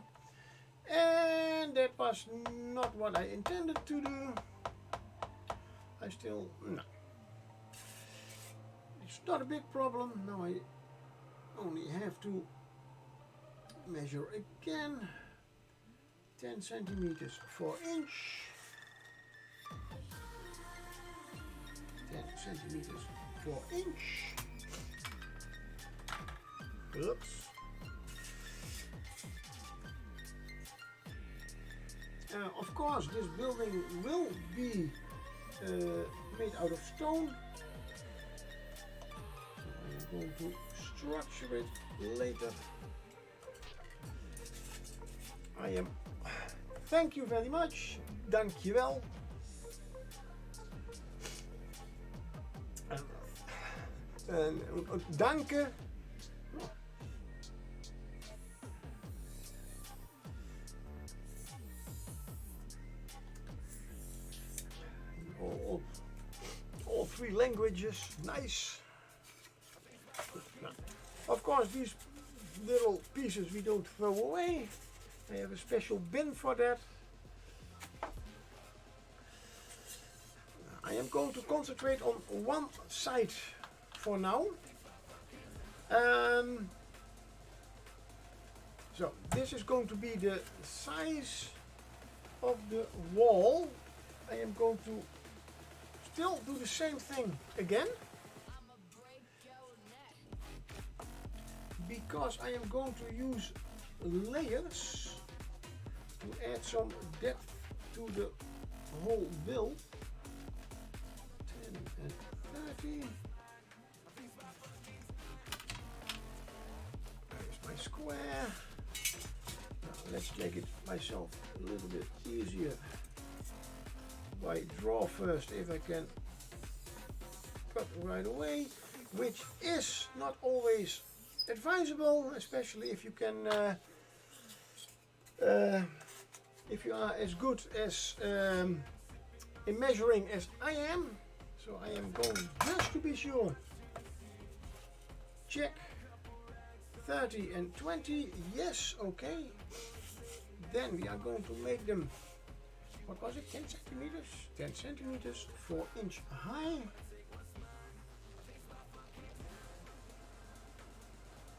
And that was not what I intended to do. I still, no. It's not a big problem. Now I only have to measure again. 10 centimeters, 4 inch. 10 centimeters, 4 inch. Oops. Of course, this building will be made out of stone. So I'm going to structure it later. I am. Thank you very much. Dankjewel. Danke. All 3 languages. Nice. Of course, these little pieces we don't throw away. I have a special bin for that. I am going to concentrate on one side for now. So this is going to be the size of the wall. I am going to still do the same thing again, because I am going to use layers to add some depth to the whole build. 10 and 30. There's my square. Now let's make it myself a little bit easier by draw first if I can cut right away, which is not always advisable, especially if you can if you are as good as in measuring as I am. So I am going just to be sure. Check 30 and 20. Yes, okay. Then we are going to make them, what was it, 10 centimeters? 10 centimeters, 4-inch high.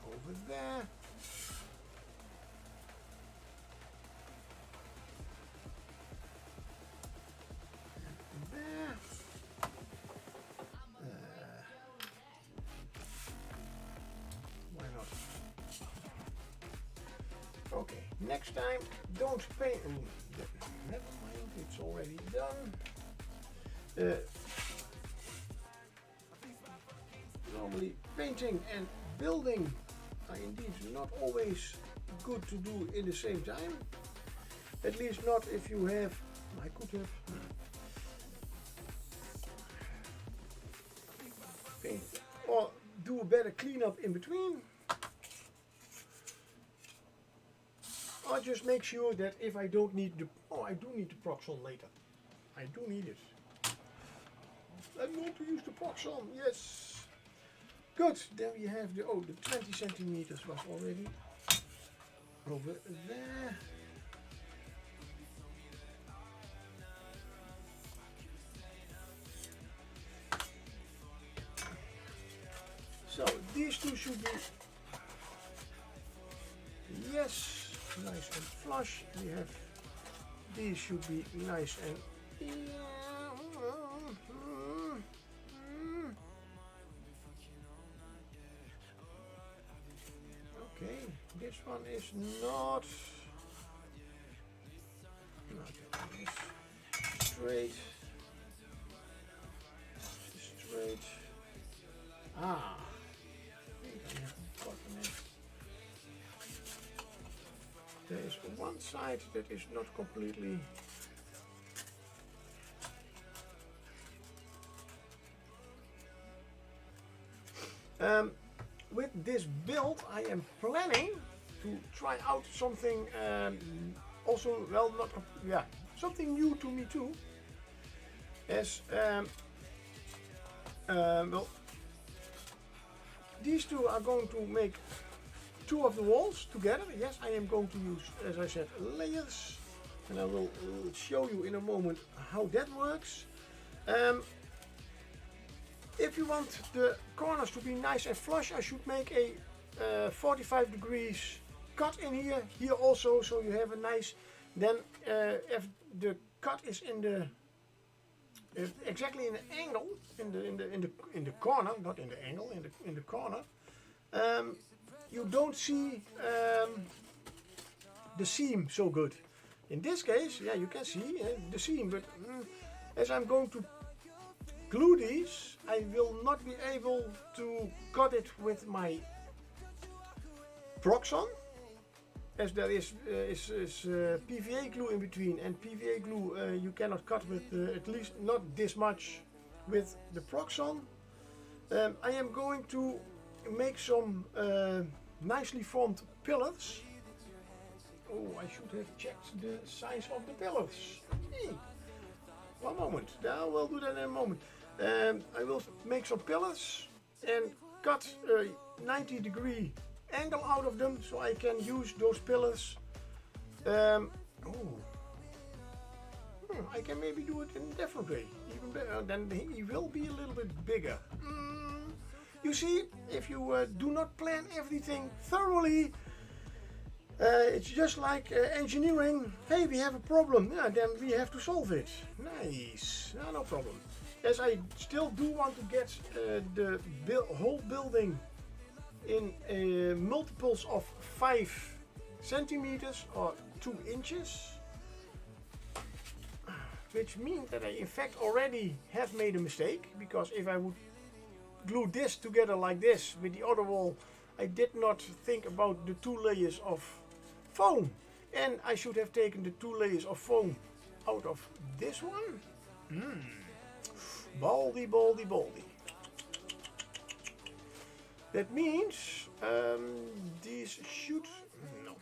Over there. And there. Why not? Okay, next time don't paint. Never mind, it's already done. Normally painting and building are indeed not always good to do in the same time. At least not if you have, I could have paint or do a better cleanup in between. Or just make sure that if I don't need the, oh, I do need the Proxon later. I do need it. I'm going to use the Proxon, yes. Good, then we have the, oh, the 20 centimeters was already over there. So these two should be, yes, nice and flush. We have, these should be nice and, okay, this one is not straight. Straight. Ah, I think I have gotten it. There is one side that is not completely. With this build, I am planning to try out something also, well, not, yeah, something new to me too. As well, these two are going to make two of the walls together. Yes, I am going to use, as I said, layers, and I will show you in a moment how that works. If you want the corners to be nice and flush, I should make a 45 degrees cut in here. Here also, so you have a nice. Then, if the cut is in the exactly in the angle, in the corner, not in the angle, in the corner, you don't see the seam so good. In this case, yeah, you can see the seam, but as I'm going to glue these, I will not be able to cut it with my Proxon, as there is PVA glue in between, and PVA glue you cannot cut with, at least not this much, with the Proxon. I am going to make some nicely formed pillars. Oh, I should have checked the size of the pillars. Hey. One moment, I will do that in a moment. I will make some pillars and cut a 90-degree angle out of them, so I can use those pillars. I I can maybe do it in a different way. Even better, then he will be a little bit bigger. You see, if you do not plan everything thoroughly, it's just like engineering. Hey, we have a problem. Yeah, then we have to solve it. Nice. No problem. As I still do want to get the whole building in multiples of 5 centimeters or 2 inches. Which means that I in fact already have made a mistake, because if I would glue this together like this with the other wall, I did not think about the 2 layers of foam, and I should have taken the 2 layers of foam out of this one. Baldy. That means these should no.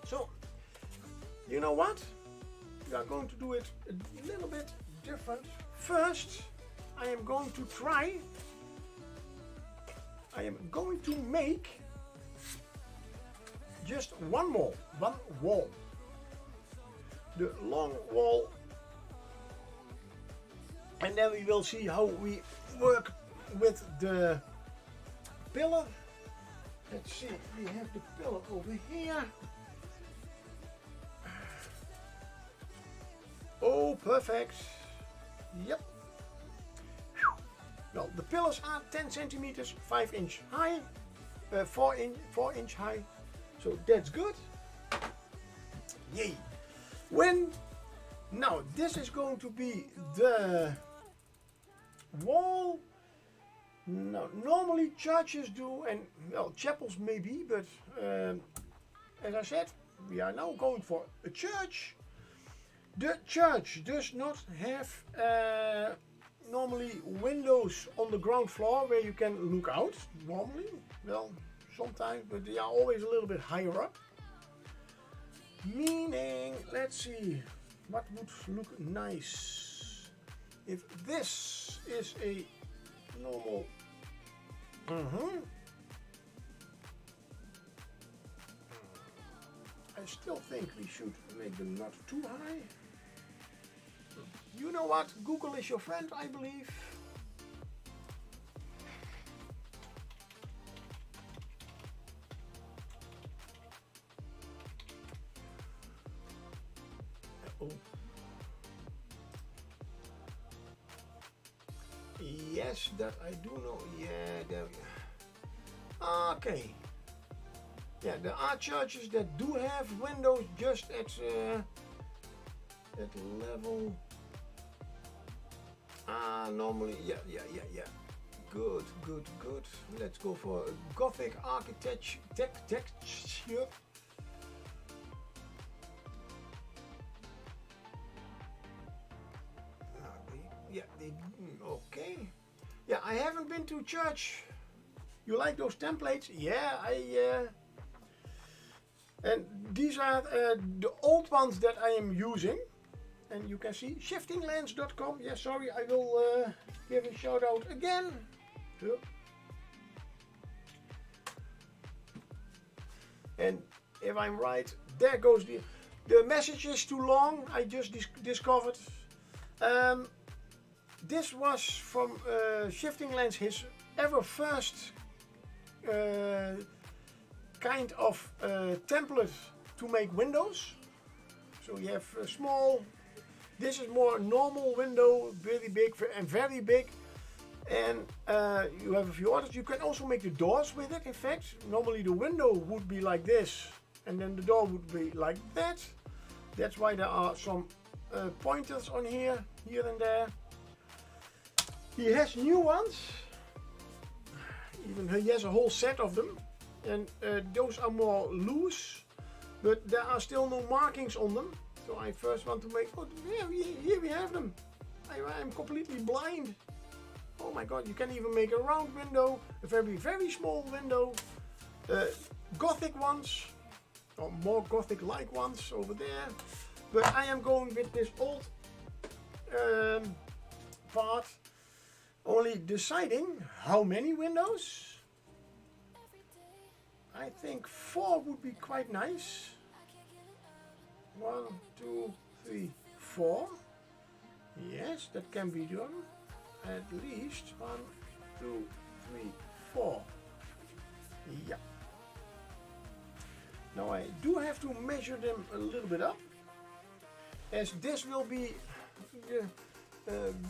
So you know what? We are going to do it a little bit different. First, I am going to make just one wall. The long wall, and then we will see how we work with the pillar. Let's see, we have the pillar over here. Oh, perfect. Yep. Well, the pillars are 10 centimeters, 5 inch high, 4 inch high. So that's good. Yay. Now this is going to be the wall. Now, normally churches do, and well, chapels maybe, but as I said, we are now going for a church. The church does not have normally windows on the ground floor where you can look out. Normally, well, sometimes, but they are always a little bit higher up. Meaning, let's see, what would look nice if this is a normal. I still think we should make them not too high. You know what? Google is your friend, I believe. Oh. Yes, that I do know. Yeah, there we go. Okay. Yeah, there are churches that do have windows just at level. Normally, yeah. Good. Let's go for Gothic architecture. Okay. Yeah, I haven't been to church. You like those templates? Yeah, and these are the old ones that I am using. And you can see shiftinglands.com. Yeah, sorry, I will give a shout out again. And if I'm right, there goes the message is too long. I just discovered. This was from Shifting Lands, his ever first kind of template to make windows. So you have small. This is more normal window, really big and very big. And you have a few others. You can also make the doors with it. In fact, normally the window would be like this, and then the door would be like that. That's why there are some pointers on here and there. He has new ones. Even he has a whole set of them, and those are more loose, but there are still no markings on them. So I first want to make. Oh, yeah, here we have them. I'm completely blind. Oh my god! You can even make a round window, a very small window, Gothic ones, or more Gothic-like ones over there. But I am going with this old part. Only deciding how many windows. I think 4 would be quite nice. 1, 2, 3, 4. Yes, that can be done. At least 1, 2, 3, 4. Yeah. Now I do have to measure them a little bit up, as this will be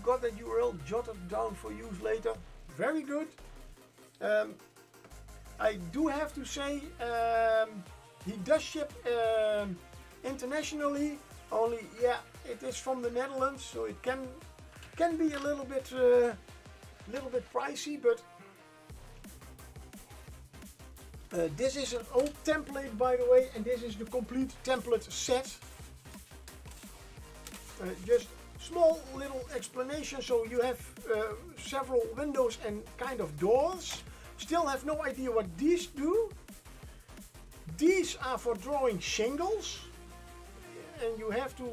got that URL jotted down for use later. Very good. I do have to say he does ship internationally. Only, yeah, it is from the Netherlands, so it can be a little bit pricey, but this is an old template, by the way, and this is the complete template set. Just small little explanation. So you have several windows and kind of doors. Still have no idea what these do. These are for drawing shingles, and you have to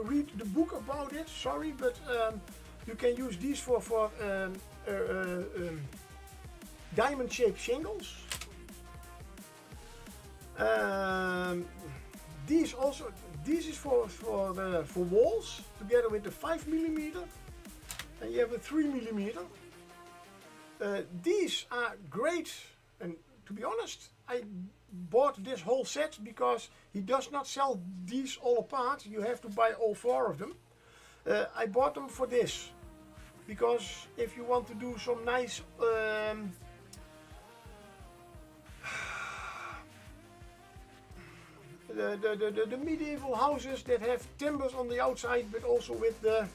read the book about it. Sorry, but you can use these for diamond-shaped shingles. This is for walls, together with the 5mm, and you have a 3mm. These are great, and to be honest, I bought this whole set because he does not sell these all apart. You have to buy all 4 of them. I bought them for this because if you want to do some nice the medieval houses that have timbers on the outside, but also with the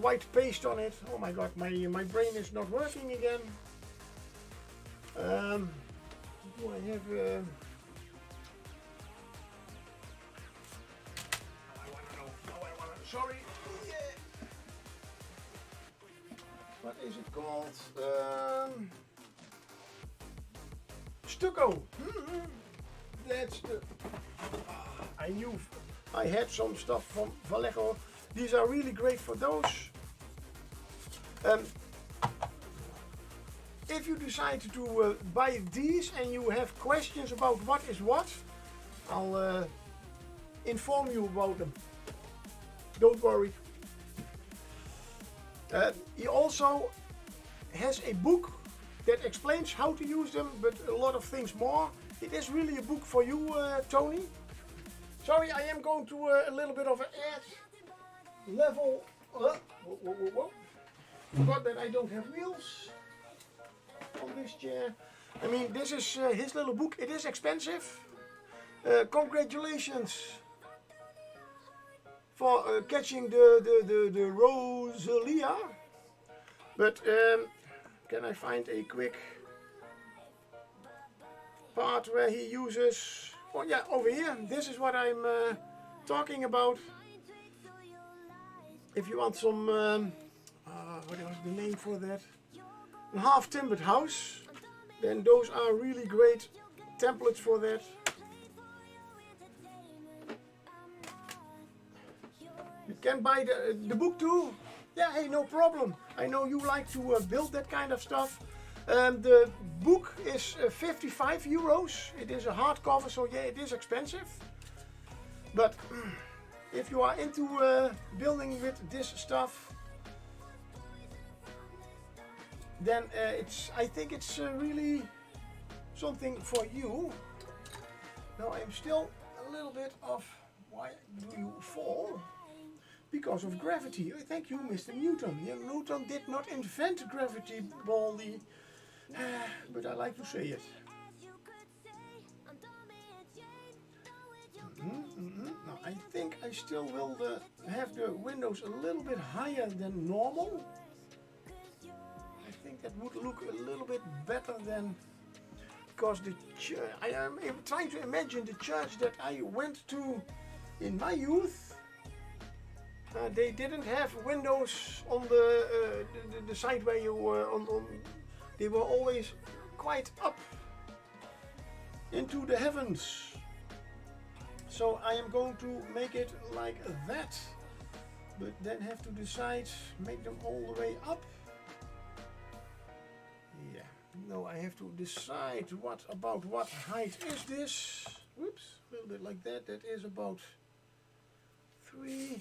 white paste on it. Oh my god, my brain is not working again. Do I have I wanna know. Sorry. Yeah. What is it called? Stucco. That's the. I knew I had some stuff from Vallejo. These are really great for those. If you decide to buy these and you have questions about what is what, I'll inform you about them. Don't worry. He also has a book that explains how to use them, but a lot of things more. It is really a book for you, Tony. Sorry, I am going to a little bit of an ad level. Whoa. Forgot that I don't have wheels on this chair. I mean, this is his little book. It is expensive. Congratulations for catching the Rosalia. But can I find a quick part where he uses? Oh yeah, over here. This is what I'm talking about. If you want some, what was the name for that? A half timbered house. Then those are really great templates for that. You can buy the book too. Yeah, hey, no problem. I know you like to build that kind of stuff. The book is 55 euros. It is a hardcover, so yeah, it is expensive. But if you are into building with this stuff, then I think it's really something for you. Now I'm still a little bit of why do you fall? Because of gravity. Thank you, Mr. Newton. Yeah, Newton did not invent gravity, Baldy. But I like to say it. Now I think I still will have the windows a little bit higher than normal. I think that would look a little bit better than, because I am trying to imagine the church that I went to in my youth. They didn't have windows on the side where you were on. They were always quite up into the heavens. So I am going to make it like that, but then have to decide, make them all the way up. Yeah, no, I have to decide what height is this. Whoops, a little bit like that. That is about 3.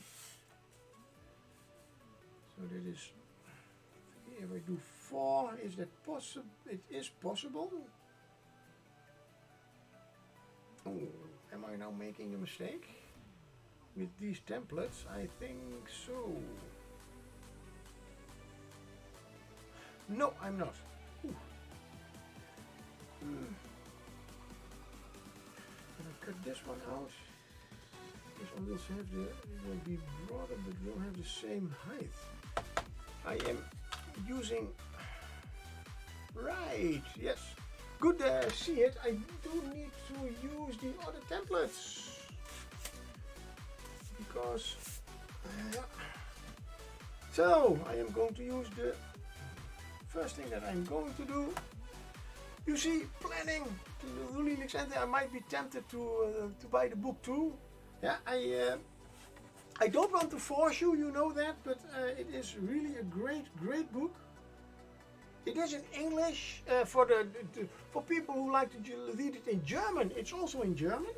is, if I do 4, is that possible? It is possible. Oh, am I now making a mistake with these templates? I think so. No, I'm not. Ooh. Can I cut this one out? This one will have the, it will be broader, but will have the same height. I am using, right, yes. Good, see it. I do need to use the other templates because, so I am going to use the first thing that I'm going to do. You see, planning to the Helix Ente. I might be tempted to buy the book too. Yeah, I don't want to force you, you know that, but it is really a great book. It is in English for for people who like to read it in German. It's also in German.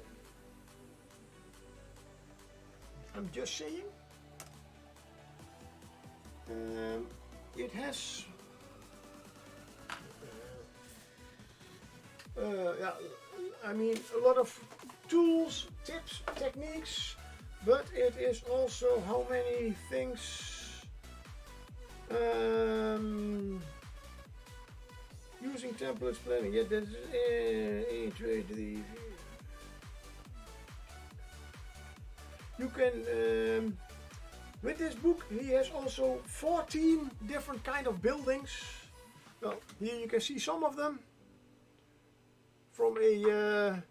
I'm just saying. It has. Yeah, I mean a lot of tools, tips, techniques, but it is also how many things. Using templates planning, yeah, that's 1, 2, 3. You can, with this book, he has also 14 different kind of buildings. Well, here you can see some of them from a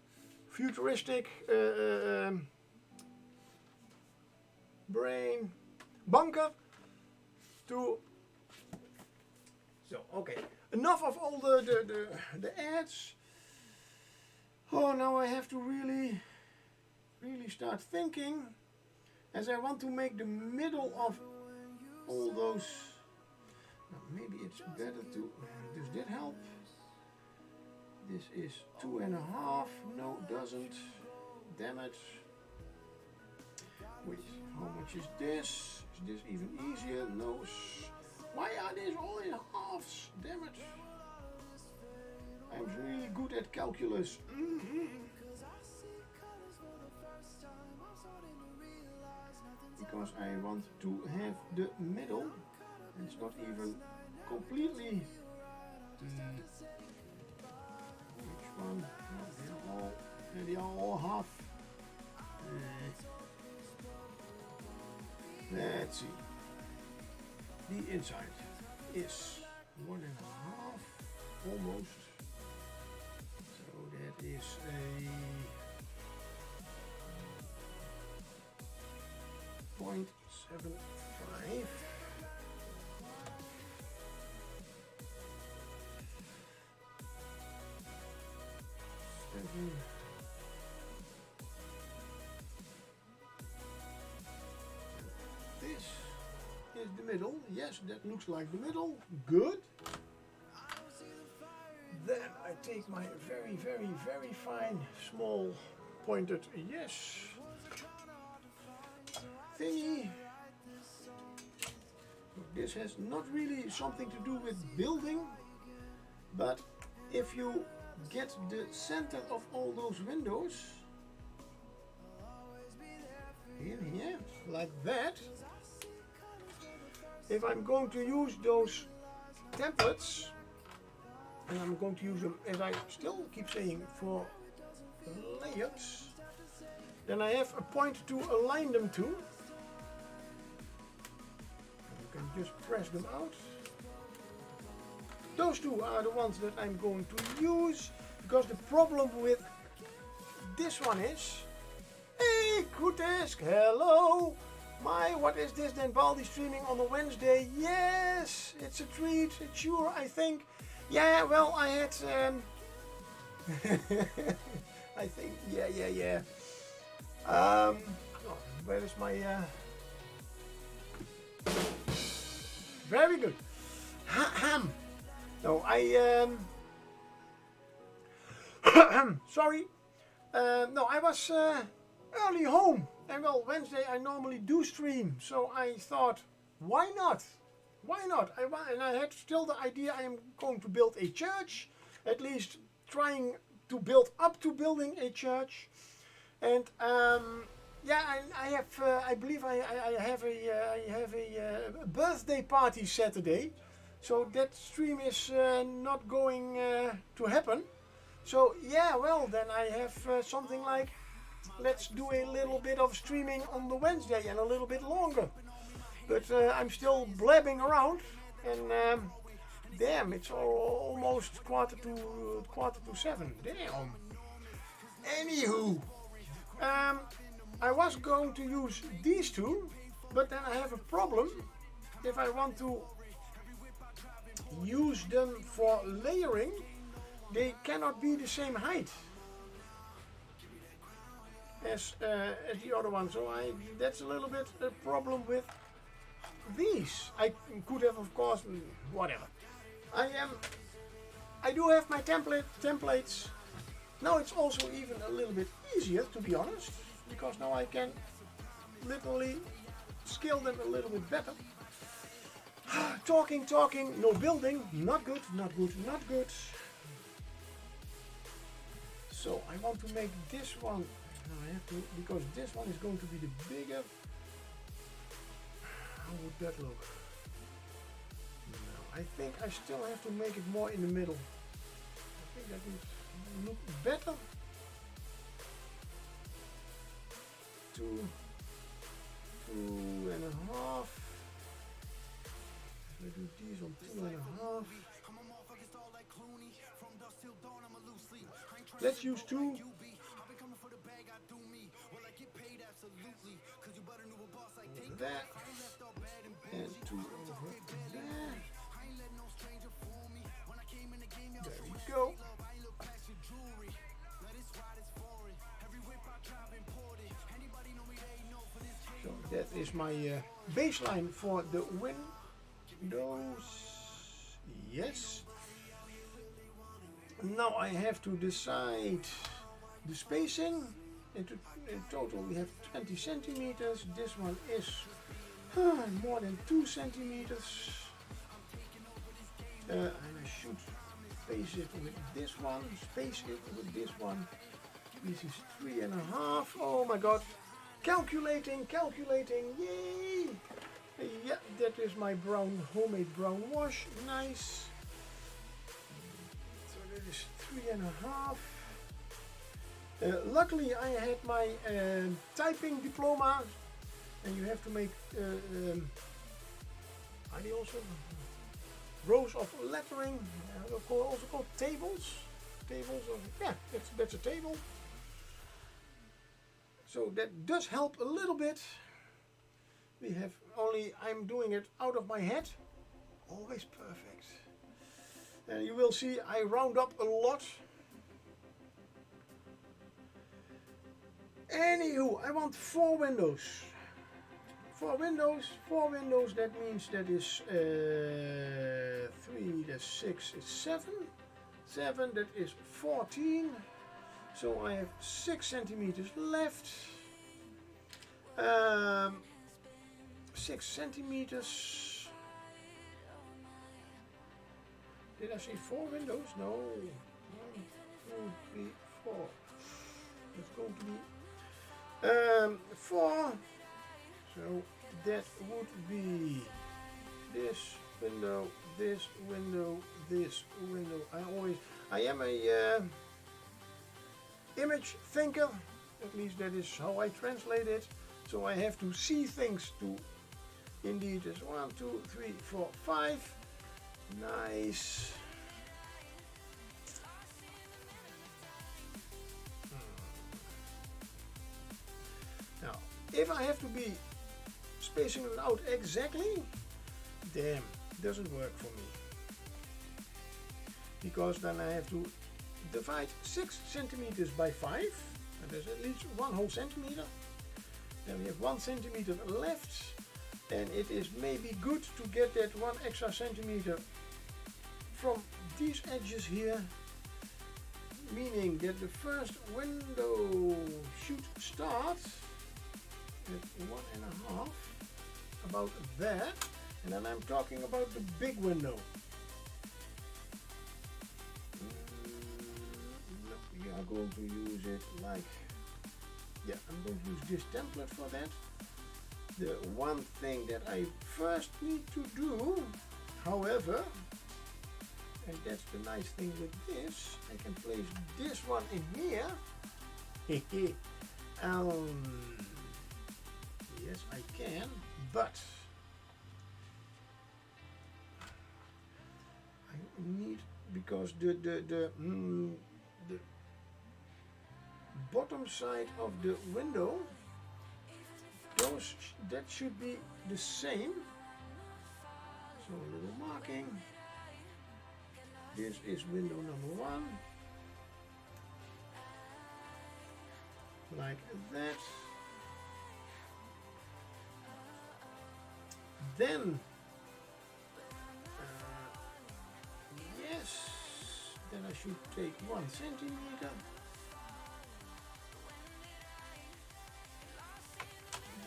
futuristic brain bunker to. So okay. Enough of all the ads. Oh, now I have to really start thinking, as I want to make the middle of all those. Now maybe it's better to. Does that help? This is 2.5. No, doesn't. Damn it. Wait, how much is this? Is this even easier? No. Why are these all in halves? Damn it. I'm really good at calculus. Because I want to have the middle. It's not even completely. Which one? No, they are all half. Let's see. The inside is 1.5, almost. So that is a 0.75. 7. This is the middle. Yes, that looks like the middle. Good. Then I take my very fine, small, pointed yes thingy. This has not really something to do with building, but if you get the center of all those windows in here, like that, if I'm going to use those templates, and I'm going to use them, as I still keep saying, for layups, then I have a point to align them to. You can just press them out. Those two are the ones that I'm going to use, because the problem with this one is, hey Krutesk, hello! What is this then? Baldi streaming on a Wednesday? Yes, it's a treat, it's sure, I think. Yeah, well, I had, I think, yeah. Oh, where is my, very good. No, sorry. No, I was early home. And well, Wednesday I normally do stream. So I thought, why not? why not? And I had still the idea I am going to build a church, at least trying to build up to building a church. And yeah, I have. I believe I have a birthday party Saturday, so that stream is not going to happen. So yeah, well then I have something like, let's do a little bit of streaming on the Wednesday and a little bit longer. But I'm still blabbing around, and damn, it's almost quarter to 7. Damn. Anywho, I was going to use these two, but then I have a problem. If I want to use them for layering, they cannot be the same height as the other one. So that's a little bit a problem with these. I could have, of course, whatever. I do have my templates. Now it's also even a little bit easier, to be honest, because now I can literally scale them a little bit better. Talking, no building, not good. So I want to make this one, I have to, because this one is going to be the bigger. How would that look? No, I think I still have to make it more in the middle. I think that would look better. 2.5. I do these on 2.5. Let's use 2. Over there. And 2 over there. There we go. So that is my baseline for the windows. Yes. Now I have to decide the spacing. In total we have 20 centimeters. This one is more than 2 centimeters. And I should space it with this one. This is 3.5. Oh my god. Calculating. Yay! Yeah, that is my homemade brown wash. Nice. So that is 3.5. Luckily I had my typing diploma, and you have to make are they also rows of lettering, also called tables. Yeah, that's a table. So that does help a little bit. We have I'm doing it out of my head. Always perfect. And you will see I round up a lot. Anywho, I want 4 windows. 4 windows, that means that is 3, that's 6, it's 7. 7, that is 14. So I have 6 centimeters left. 6 centimeters. Did I say 4 windows? No. 1, 2, 3, 4. It's going to be 4. So that would be this window, this window, this window. I am a image thinker, at least that is how I translate it. So I have to see things to indeed is 1, 2, 3, 4, 5. Nice. Now, if I have to be spacing it out exactly, damn, doesn't work for me. Because then I have to divide 6 centimeters by 5, and there's at least 1 whole centimeter. Then we have 1 centimeter left, and it is maybe good to get that 1 extra centimeter from these edges here, meaning that the first window should start at 1.5, about there, And then I'm talking about the big window. No, we are going to use it like, yeah, I'm going to use this template for that. The one thing that I first need to do, however, and that's the nice thing with this, I can place this one in here. Yes, I can, but I need, because the bottom side of the window, that should be the same. So a little marking. This is window number 1. Like that. Then, yes, then I should take 1 centimeter.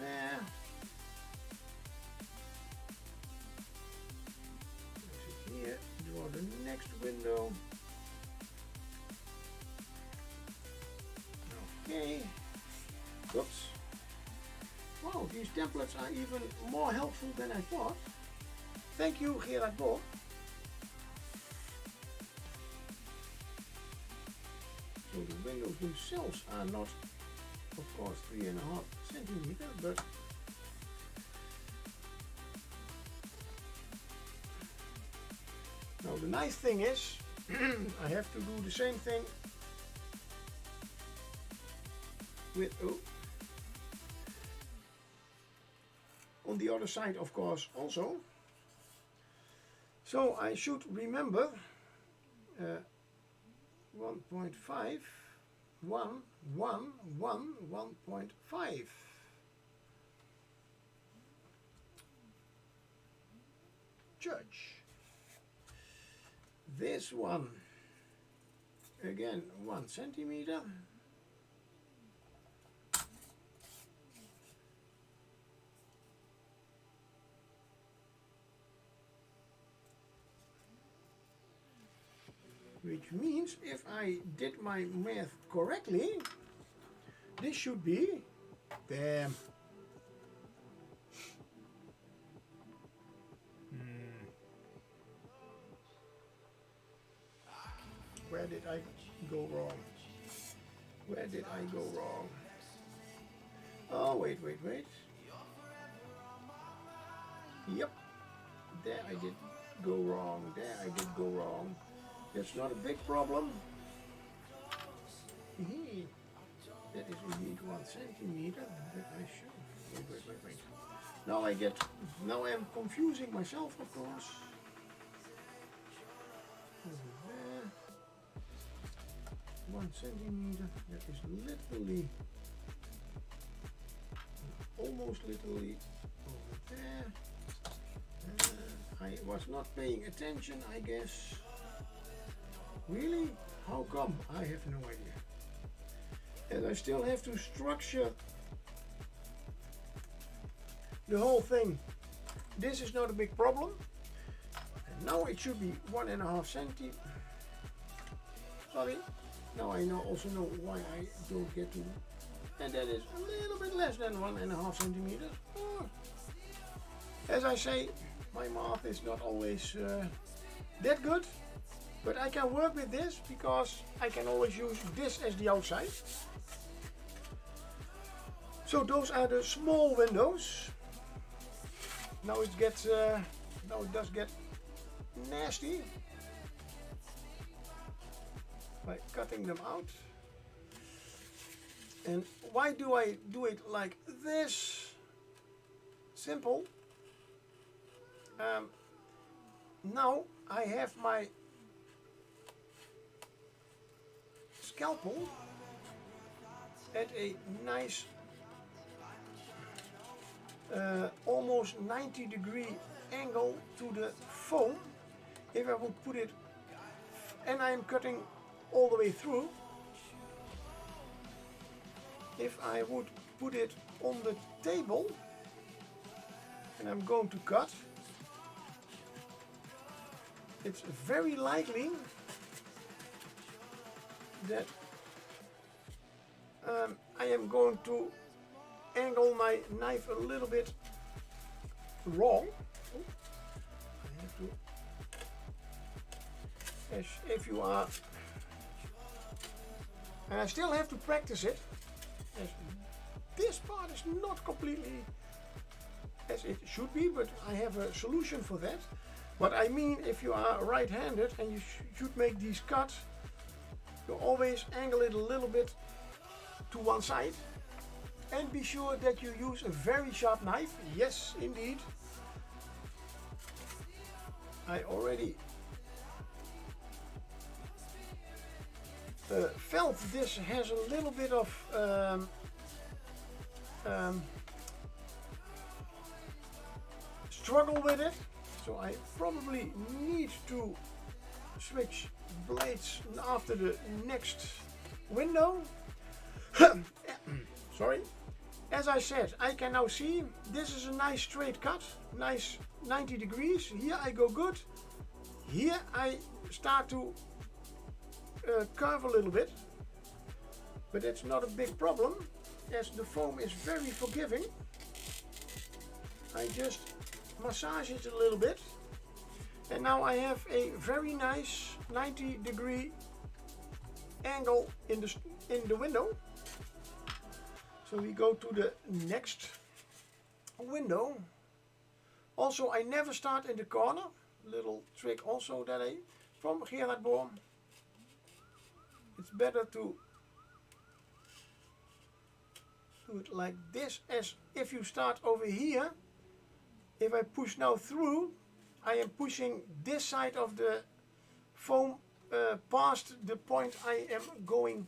There. Place it here. Draw the next window. Okay. Oops. Wow, these templates are even more helpful than I thought. Thank you, Gerard Bock. So the windows themselves are not, of course, 3.5 centimeters, but now the nice thing is, I have to do the same thing with on the other side, of course, also. So I should remember 1.5, 1, 1, 1, 1.5. Judge. This one, again, 1 centimeter. Which means, if I did my math correctly, this should be, bam. Where did I go wrong? Where did I go wrong? Oh, wait. Yep, there I did go wrong. There I did go wrong. That's not a big problem. That is indeed 1 centimeter, but I should. Wait. Now I'm confusing myself, of course. Over there. 1 centimeter, that is literally, almost literally over there. I was not paying attention, I guess. Really? How come? I have no idea. And I still have to structure the whole thing. This is not a big problem. And now it should be 1.5 centimeters. Sorry. Now I also know why I don't get to. And that is a little bit less than 1.5 centimeters. As I say, my math is not always that good. But I can work with this because I can always use this as the outside. So those are the small windows. Now it does get nasty by cutting them out. And why do I do it like this? Simple. Now I have my scalpel at a nice almost 90-degree angle to the foam. If I would put it, and I'm cutting all the way through, if I would put it on the table and I'm going to cut, it's very likely that I am going to angle my knife a little bit wrong. Oh, I have to, as if you are, and I still have to practice it, as this part is not completely as it should be, but I have a solution for that. But I mean, if you are right-handed and you should make these cuts, you always angle it a little bit to one side, and be sure that you use a very sharp knife. Yes, indeed. I already felt this has a little bit of struggle with it, so I probably need to switch blades after the next window. Sorry. As I said, I can now see this is a nice straight cut, nice 90 degrees. Here I go good. Here I start to curve a little bit, but it's not a big problem as the foam is very forgiving. I just massage it a little bit, and now I have a very nice 90-degree angle in the window. So we go to the next window. Also, I never start in the corner. Little trick also that I from Gerard Boom. It's better to do it like this, as if you start over here. If I push now through, I am pushing this side of the foam past the point I am going,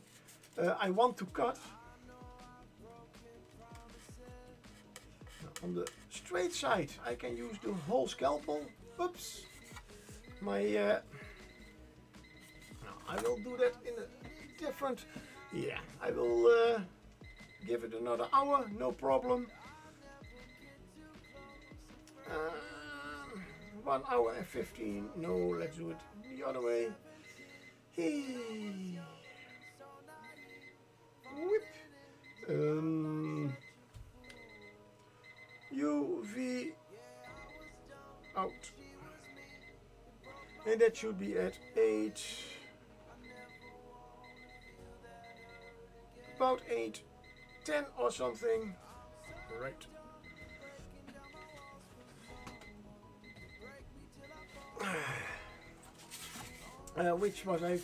I want to cut. On the straight side, I can use the whole scalpel. Oops, my. I will do that in a different. Yeah, I will give it another hour, no problem. 1 hour and 15. No, let's do it the other way. Hey. Whip. UV out, and that should be at 8, about 8:10 or something, right? Which was I?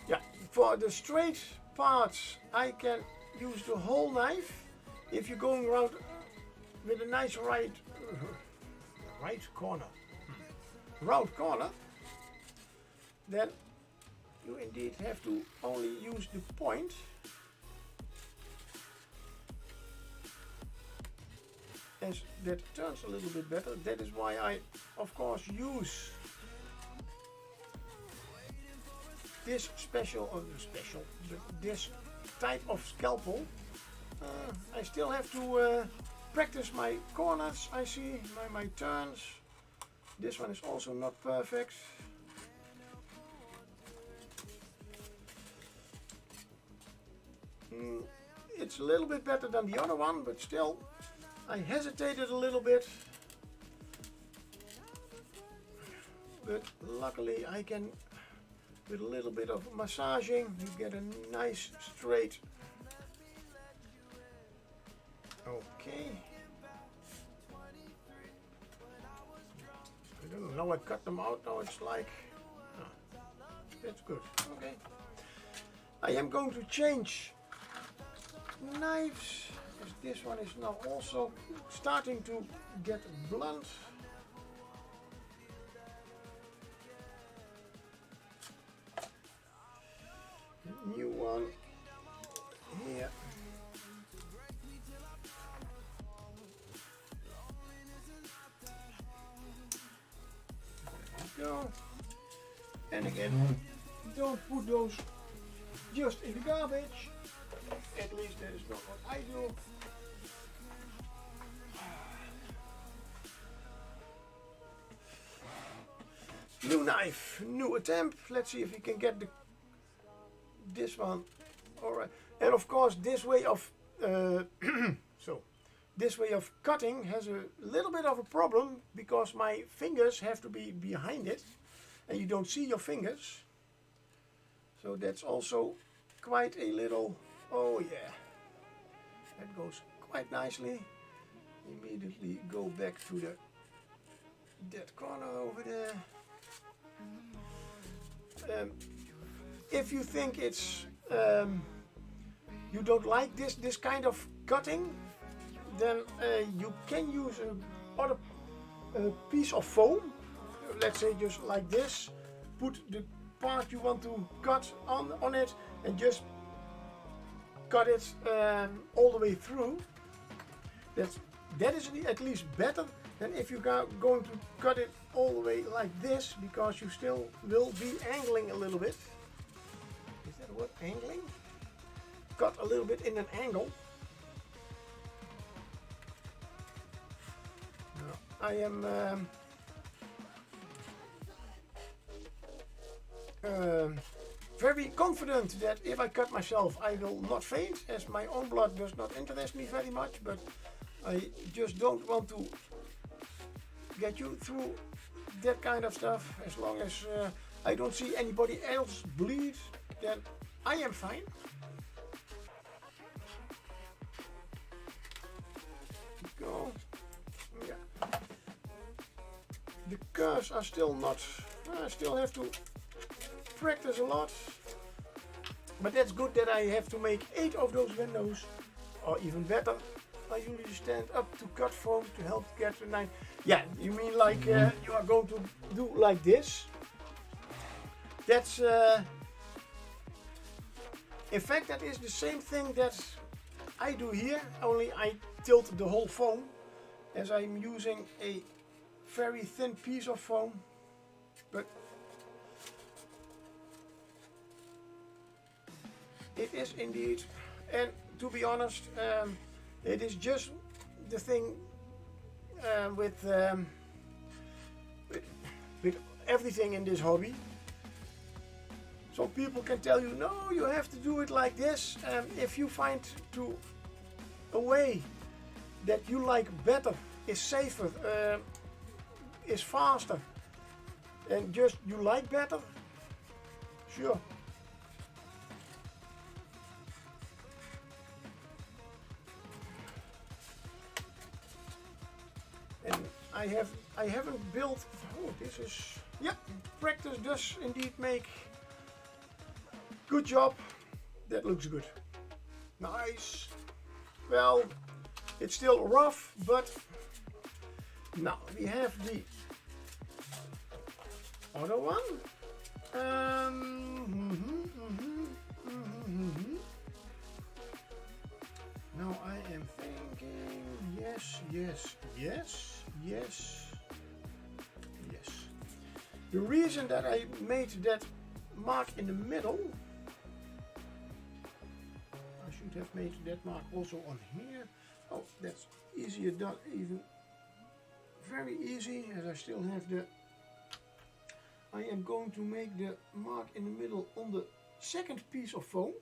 Yeah, for the straight parts I can use the whole knife. If you're going around with a nice round corner, then you indeed have to only use the point. As that turns a little bit better. That is why I, of course, use this this type of scalpel. I still have to practice my corners, I see, my turns. This one is also not perfect. It's a little bit better than the other one, but still, I hesitated a little bit. But luckily I can, with a little bit of massaging, you get a nice straight. Okay. I don't know, I cut them out, now it's like, that's good, okay. I am going to change knives, because this one is now also starting to get blunt. New one here. Go. And again, don't put those just in the garbage. At least that is not what I do. new knife, new attempt. Let's see if we can get this one. All right, and of course this way of this way of cutting has a little bit of a problem because my fingers have to be behind it, and you don't see your fingers. So that's also quite a little. Oh yeah, that goes quite nicely. Immediately go back to that corner over there. If you think it's you don't like this kind of cutting, then you can use another piece of foam. Let's say just like this. Put the part you want to cut on it and just cut it all the way through. That is at least better than if you are going to cut it all the way like this, because you still will be angling a little bit. Is that a word, angling? Cut a little bit in an angle. Now, I am very confident that if I cut myself I will not faint, as my own blood does not interest me very much, but I just don't want to get you through that kind of stuff. As long as I don't see anybody else bleed, then I am fine. Go. Yeah. The curves are still not. I still have to practice a lot. But that's good that I have to make 8 of those windows, or even better. I usually stand up to cut foam to help get the knife. Yeah, you mean like you are going to do like this? That's in fact that is the same thing that I do here, only I tilt the whole foam, as I'm using a very thin piece of foam. But it is indeed, and to be honest, it is just the thing with everything in this hobby. Some people can tell you, no, you have to do it like this. If you find a way that you like better, is safer, is faster, and just you like better, sure. And I haven't built. Oh, this is, yeah. Practice does indeed make. Good job. That looks good. Nice. Well, it's still rough, but now we have the other one. Now I am thinking, yes. The reason that I made that mark in the middle, I should have made that mark also on here. Oh, that's easier done, even very easy, as I still have the, I am going to make the mark in the middle on the second piece of foam.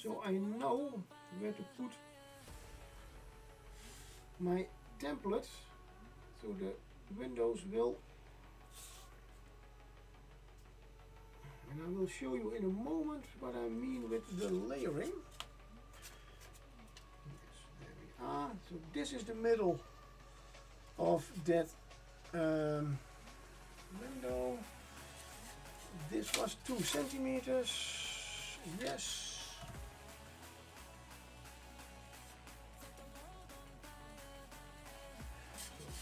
So I know where to put my template, so the windows will, and I will show you in a moment what I mean with the layering. Yes, there we are. So this is the middle of that window. This was 2 centimeters. Yes.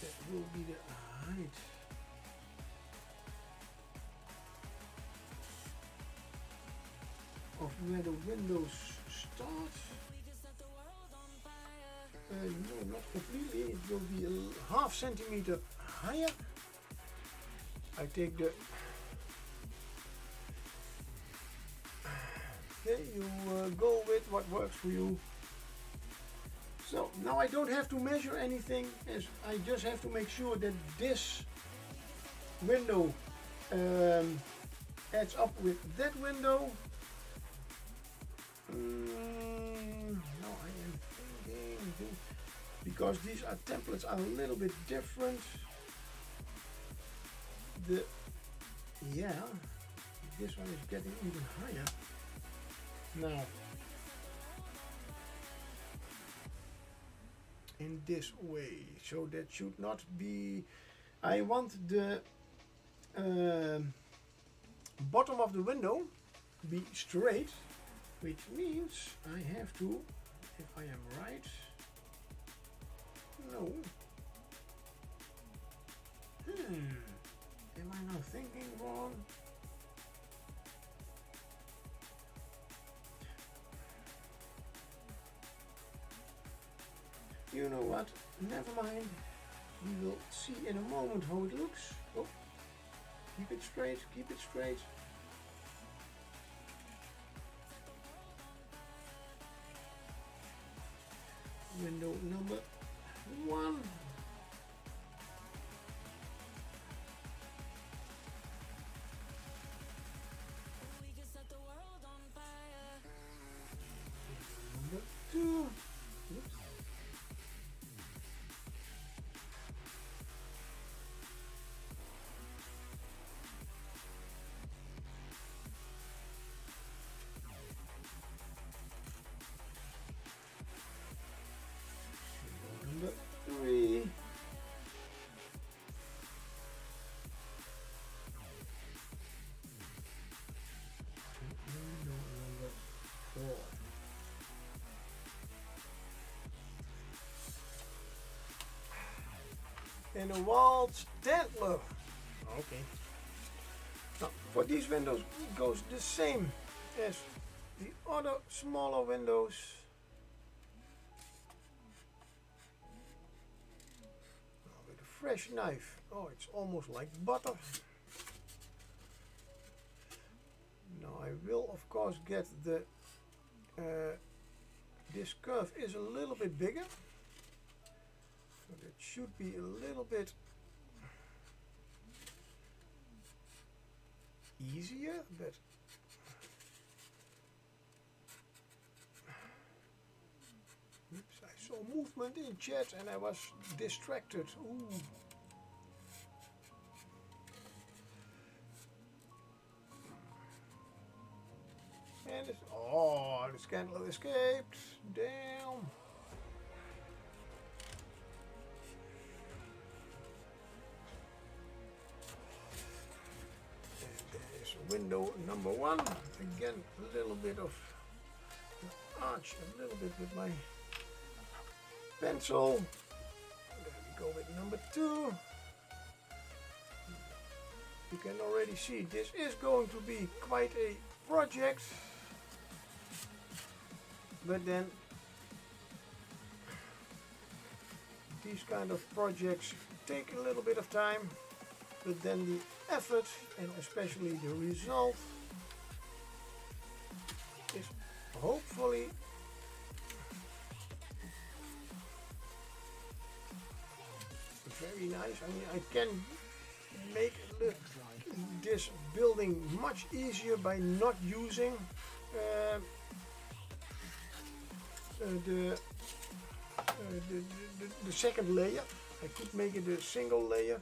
That will be the height. Of where the windows start. No, not completely. It will be a half centimeter higher. I take the. Okay, you go with what works for you. So Now I don't have to measure anything, as I just have to make sure that this window adds up with that window. Now I am thinking, because these are templates are a little bit different. This one is getting even higher now. In this way, so that should not be. I want the bottom of the window to be straight, which means I have to, if I am right, no. Am I now thinking wrong? You know what? Never mind. We will see in a moment how it looks. Oh, keep it straight, keep it straight. Window number 1. Number 2. Oops. Number 3. Number 4. And a walled Stantler. Okay. Now, for these windows it goes the same as the other smaller windows. Now, with a fresh knife. Oh, it's almost like butter. Now I will of course get the this curve is a little bit bigger. So that should be a little bit easier, but oops, I saw movement in chat and I was distracted. Ooh. And it's, oh, the scandal escaped. Damn. Window number 1, again a little bit of arch, a little bit with my pencil. There we go with number 2. You can already see this is going to be quite a project, but then these kind of projects take a little bit of time. But then the effort and especially the result is hopefully very nice. I mean, I can make this building much easier by not using the second layer. I could make it a single layer.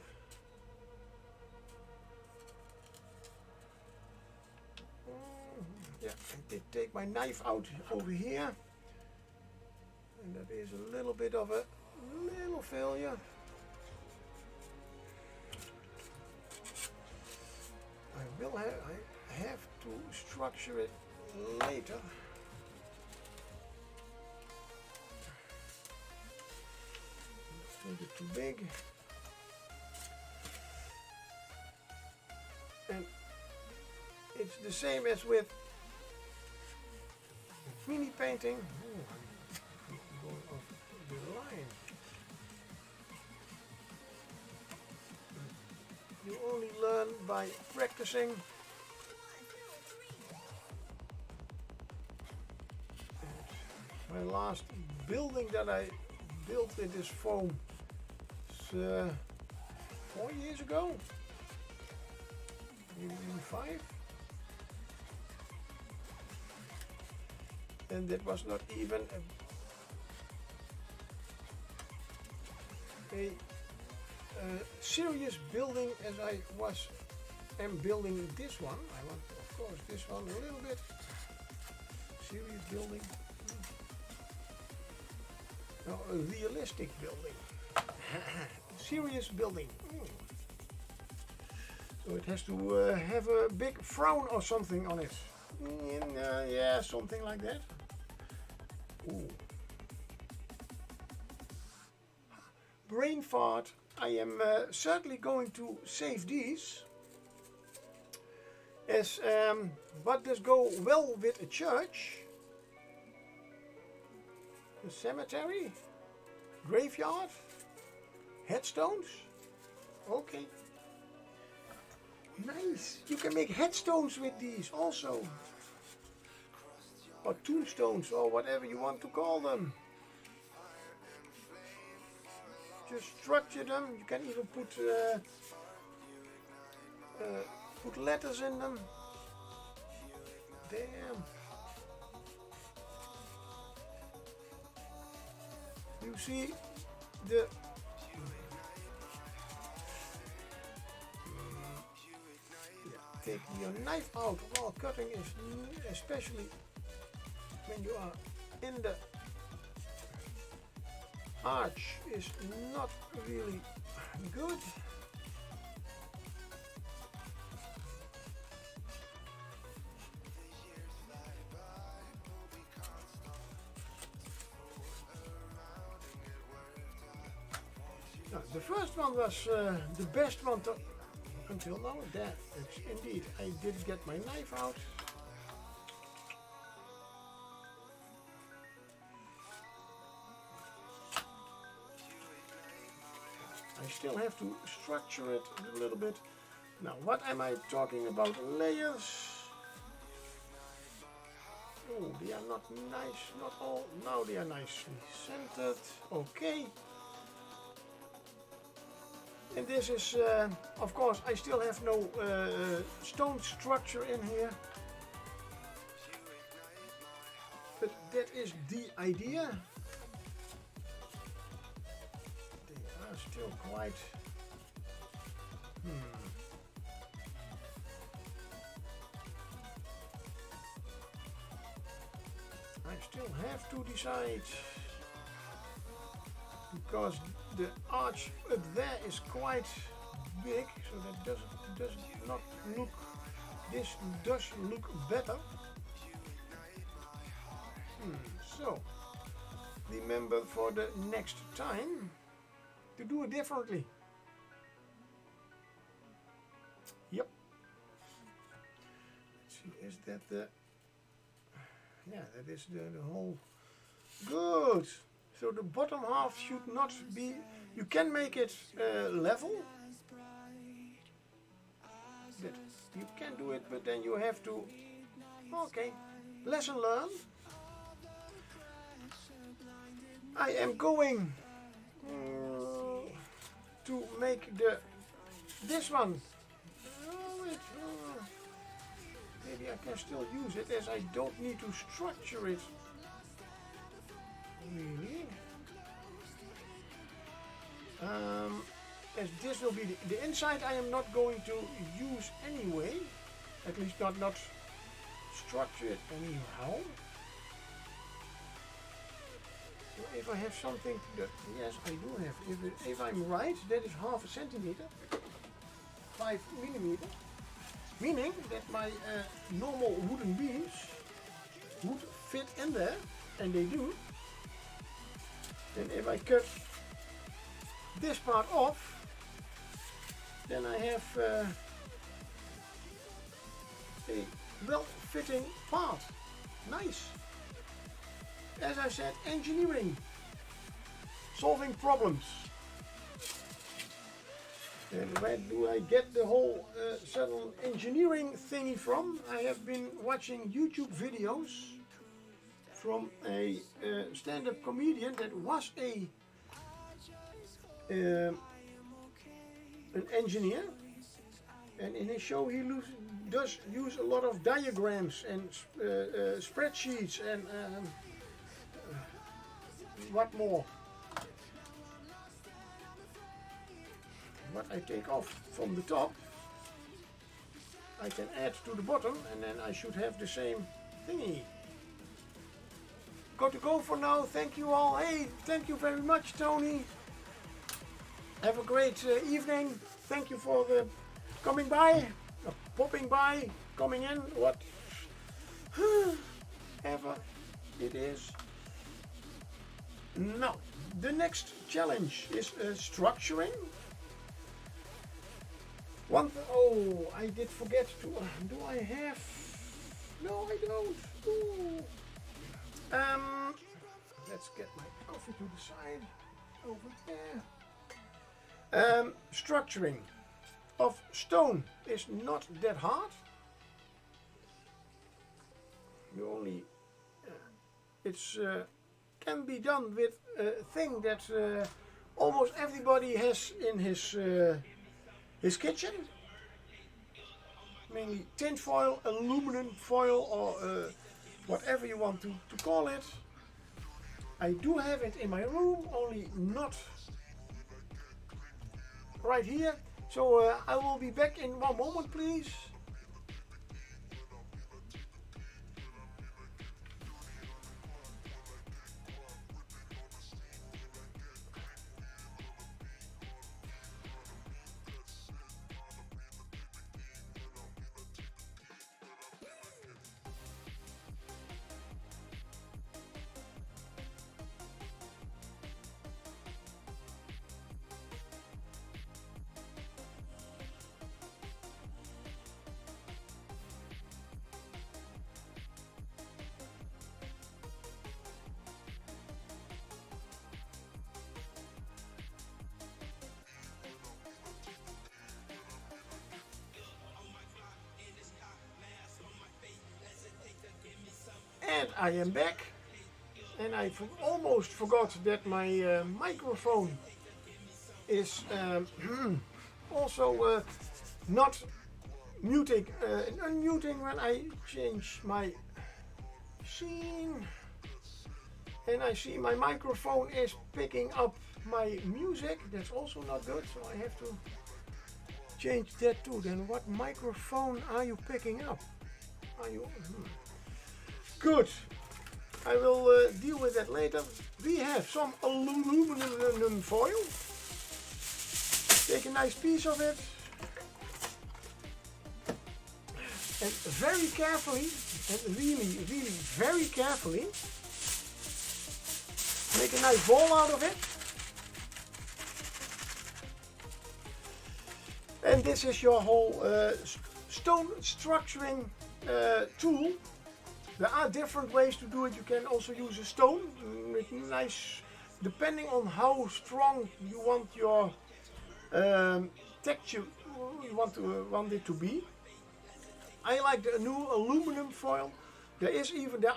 Yeah, I did take my knife out over here, and that is a little bit of a little failure. I have to structure it later. A little bit too big. And it's the same as with mini painting. Ooh, I'm going off the line. You only learn by practicing. My last building that I built with this foam? It's 4 years ago? Maybe even 5? And that was not even a serious building as I am building this one. I want, of course, this one a little bit serious building. No, a realistic building. Serious building. So it has to have a big frown or something on it. Yeah, something like that. Ooh. Brain fart. I am certainly going to save these, as what does go well with a church? A cemetery, graveyard, headstones. Okay, nice. You can make headstones with these also, or tombstones, or whatever you want to call them. Just structure them. You can even put letters in them. Damn. You see the take your knife out while cutting is especially when you are in the arch is not really good. Now, the first one was the best one until now. That indeed, I did get my knife out. I still have to structure it a little bit. Now, what am I talking about? Layers. Oh, they are not nice, not all. Now they are nicely centered. Okay. And this is, of course, I still have no stone structure in here. But that is the idea. Still quite I still have to decide, because the arch up there is quite big, so that does not look, this does look better. So remember for the next time to do it differently. Yep. Let's see, is that the... Yeah, that is the whole... Good. So the bottom half should not be... You can make it level. But you can do it, but then you have to... Okay. Lesson learned. I am going... to make this one. Maybe I can still use it, as I don't need to structure it. Really? As this will be the inside, I am not going to use anyway. At least not structure it anyhow. If I have something that, yes, I do have. If I'm right, that is 0.5 centimeter, 5 millimeter, meaning that my normal wooden beams would fit in there, and they do. Then if I cut this part off, then I have a well-fitting part. Nice. As I said, engineering, solving problems. And where do I get the whole sudden engineering thingy from? I have been watching YouTube videos from a stand-up comedian that was a an engineer, and in his show he does use a lot of diagrams and spreadsheets and what more. What I take off from the top, I can add to the bottom, and then I should have the same thingy. Got to go for now. Thank you all. Hey, thank you very much, Tony. Have a great evening. Thank you for the coming by, popping by, coming in, what ever it is. Now, the next challenge is structuring. Oh, I did forget to. Do I have? No, I don't. Ooh. Let's get my coffee to the side over there. Structuring of stone is not that hard. You only it's can be done with a thing that almost everybody has in his kitchen. Mainly tin foil, aluminum foil, or whatever you want to call it. I do have it in my room, only not right here. So I will be back in one moment, please. And I am back, and I almost forgot that my microphone is also not muting, unmuting when I change my scene. And I see my microphone is picking up my music. That's also not good, so I have to change that too. Then what microphone are you picking up? Are you? Good. I will deal with that later. We have some aluminum foil. Take a nice piece of it. And very carefully, and really very carefully, make a nice ball out of it. And this is your whole stone structuring tool. There are different ways to do it. You can also use a stone, make nice, depending on how strong you want your texture, you want it to be. I like the new aluminum foil. There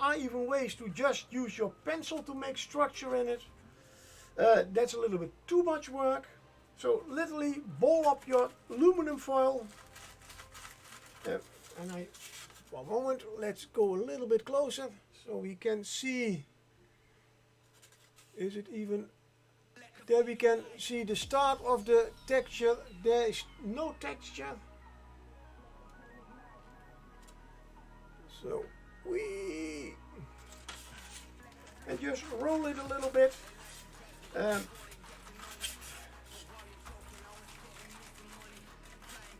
are even ways to just use your pencil to make structure in it. That's a little bit too much work. So literally ball up your aluminum foil. One moment, let's go a little bit closer so we can see. Is it even? There we can see the start of the texture. There is no texture. So and just roll it a little bit.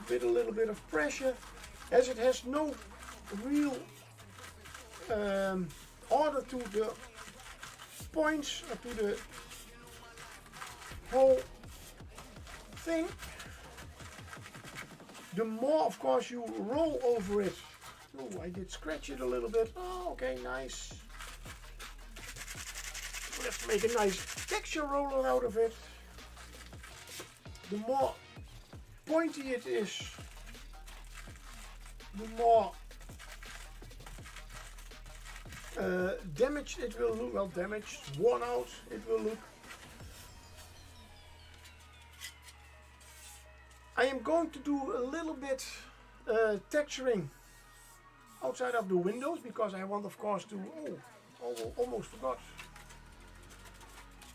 With a little bit of pressure, as it has no real order to the points or to the whole thing. The more, of course, you roll over it. Oh, I did scratch it a little bit. Oh, okay, nice. Let's make a nice texture roller out of it. The more pointy it is, the more damaged it will look. Well, damaged, worn out it will look. I am going to do a little bit texturing outside of the windows, because I want, of course, to, almost forgot,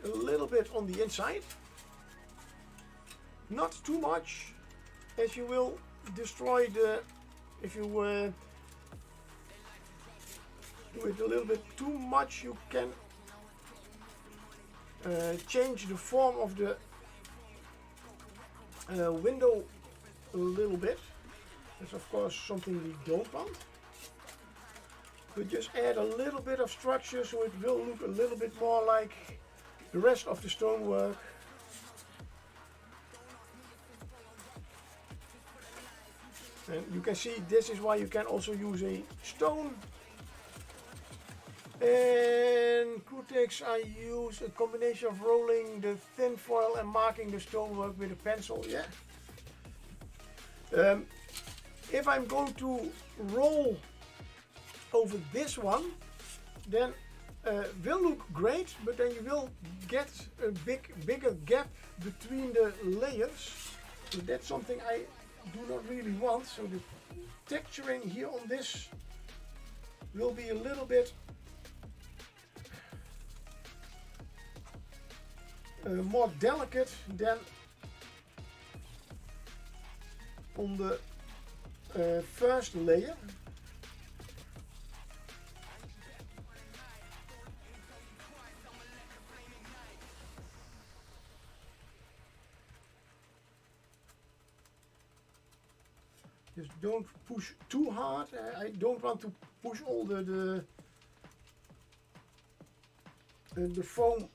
a little bit on the inside. Not too much, as you will destroy the, if you do it a little bit too much, you can change the form of the window a little bit. That's of course something we don't want. But just add a little bit of structure so it will look a little bit more like the rest of the stonework. And you can see this is why you can also use a stone. And Crutex, I use a combination of rolling the thin foil and marking the stonework with a pencil. Yeah. If I'm going to roll over this one, then will look great, but then you will get a bigger gap between the layers. So that's something I do not really want. So the texturing here on this will be a little bit more delicate than on the first layer. Just don't push too hard. I don't want to push all the foam,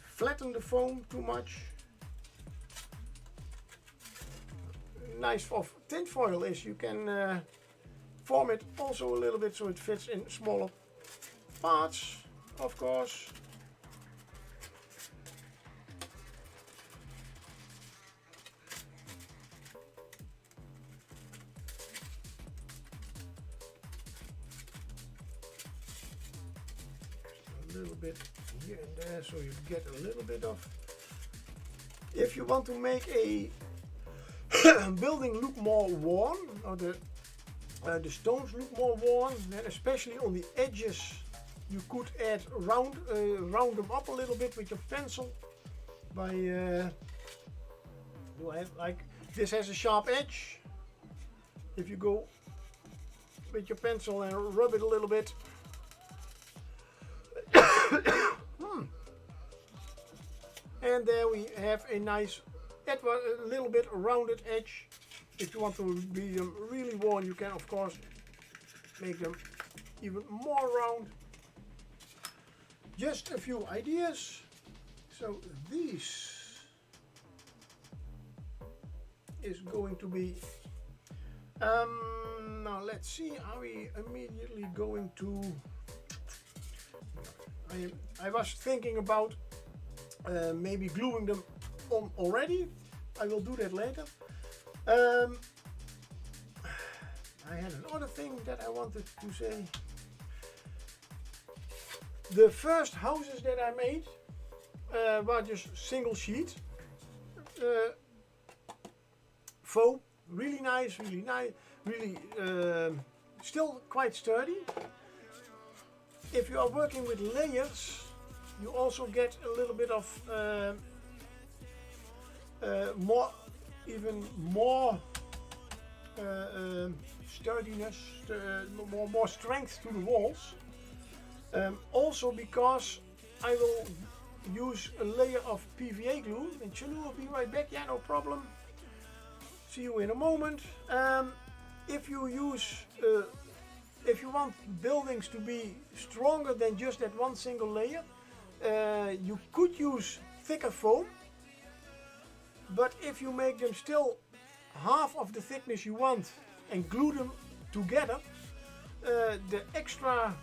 flatten the foam too much. Nice of tinfoil is you can form it also a little bit so it fits in smaller parts, of course. A little bit here and there so you get a little bit of. If you want to make a building look more worn, or the stones look more worn, then especially on the edges you could add round them up a little bit with your pencil by like this has a sharp edge. If you go with your pencil and rub it a little bit, and there we have a nice, a little bit rounded edge. If you want to be really worn, you can of course make them even more round. Just a few ideas. So this is going to be, now let's see, are we immediately going to, I was thinking about maybe gluing them on already. I will do that later. I had another thing that I wanted to say. The first houses that I made were just single sheet foam, really nice, really still quite sturdy. If you are working with layers, you also get a little bit of even more sturdiness, more strength to the walls. Also because I will use a layer of PVA glue, and Chalu will be right back. Yeah, no problem. See you in a moment. If you want buildings to be stronger than just that one single layer, you could use thicker foam. But if you make them still half of the thickness you want and glue them together, the extra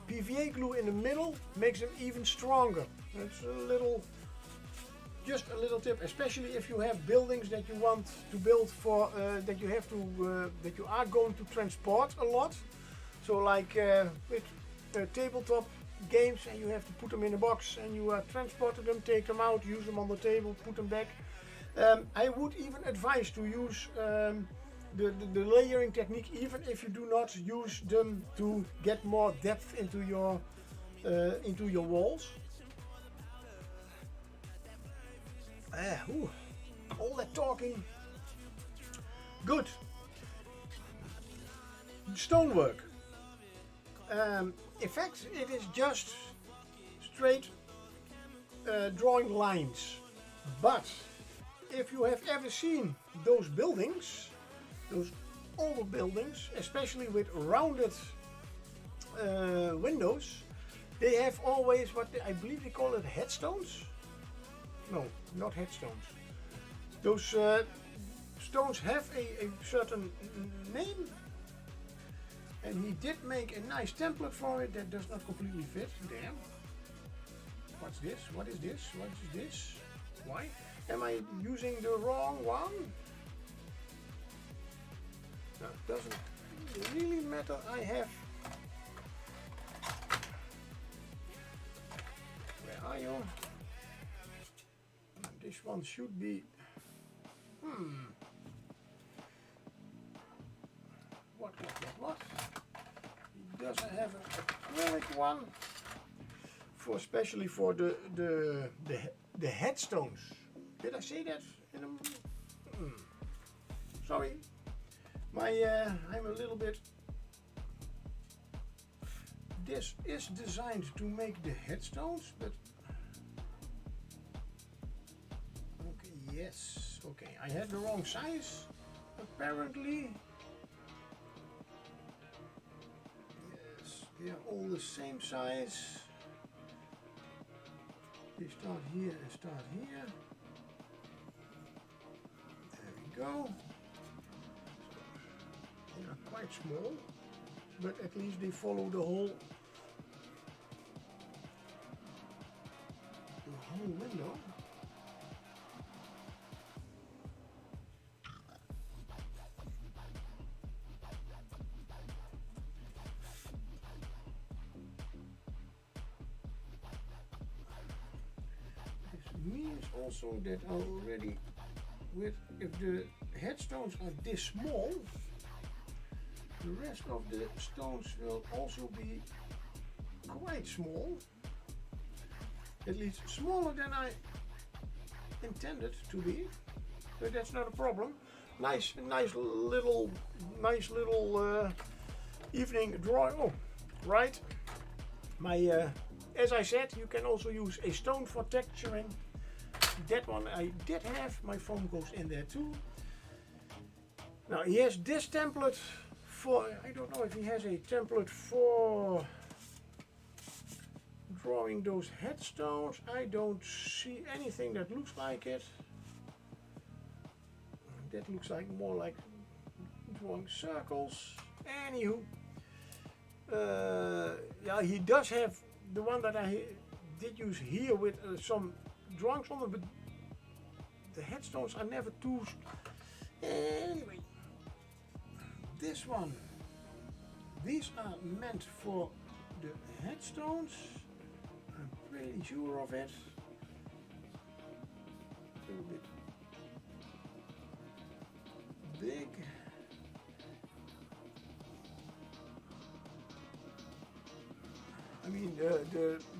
PVA glue in the middle makes them even stronger. It's just a little tip, especially if you have buildings that you want to build for that you are going to transport a lot. So like with tabletop games, and you have to put them in a box and you transport them, take them out, use them on the table, put them back. I would even advise to use the layering technique, even if you do not use them to get more depth into your walls. All that talking. Good. Stonework. In fact, it is just straight drawing lines. But if you have ever seen those buildings, those older buildings, especially with rounded windows, they have always what I believe they call it headstones. No, not headstones. Those stones have a certain name, and he did make a nice template for it that does not completely fit. Damn. What's this? What is this? What is this? Why? Am I using the wrong one? No, it doesn't really matter. I have... Where are you? This one should be... What? He doesn't have an acrylic one. Especially for the headstones. Did I say that? Sorry. I'm a little bit... This is designed to make the headstones, but... Okay, yes. Okay, I had the wrong size, apparently. Yes, they are all the same size. They start here and start here. There we go. They are quite small, but at least they follow the whole window. Means also that already if the headstones are this small, the rest of the stones will also be quite small, at least smaller than I intended to be, but that's not a problem. Nice little evening drawing. Oh, right. My as I said, you can also use a stone for texturing. That one I did have. My foam goes in there too. Now he has this template for, I don't know if he has a template for drawing those headstones. I don't see anything that looks like it. That looks like more like drawing circles. Anywho, yeah, he does have the one that I did use here with some drawings on it, but the headstones are never too... Anyway, this one, these are meant for the headstones. I'm pretty sure of it. A little bit big. I mean,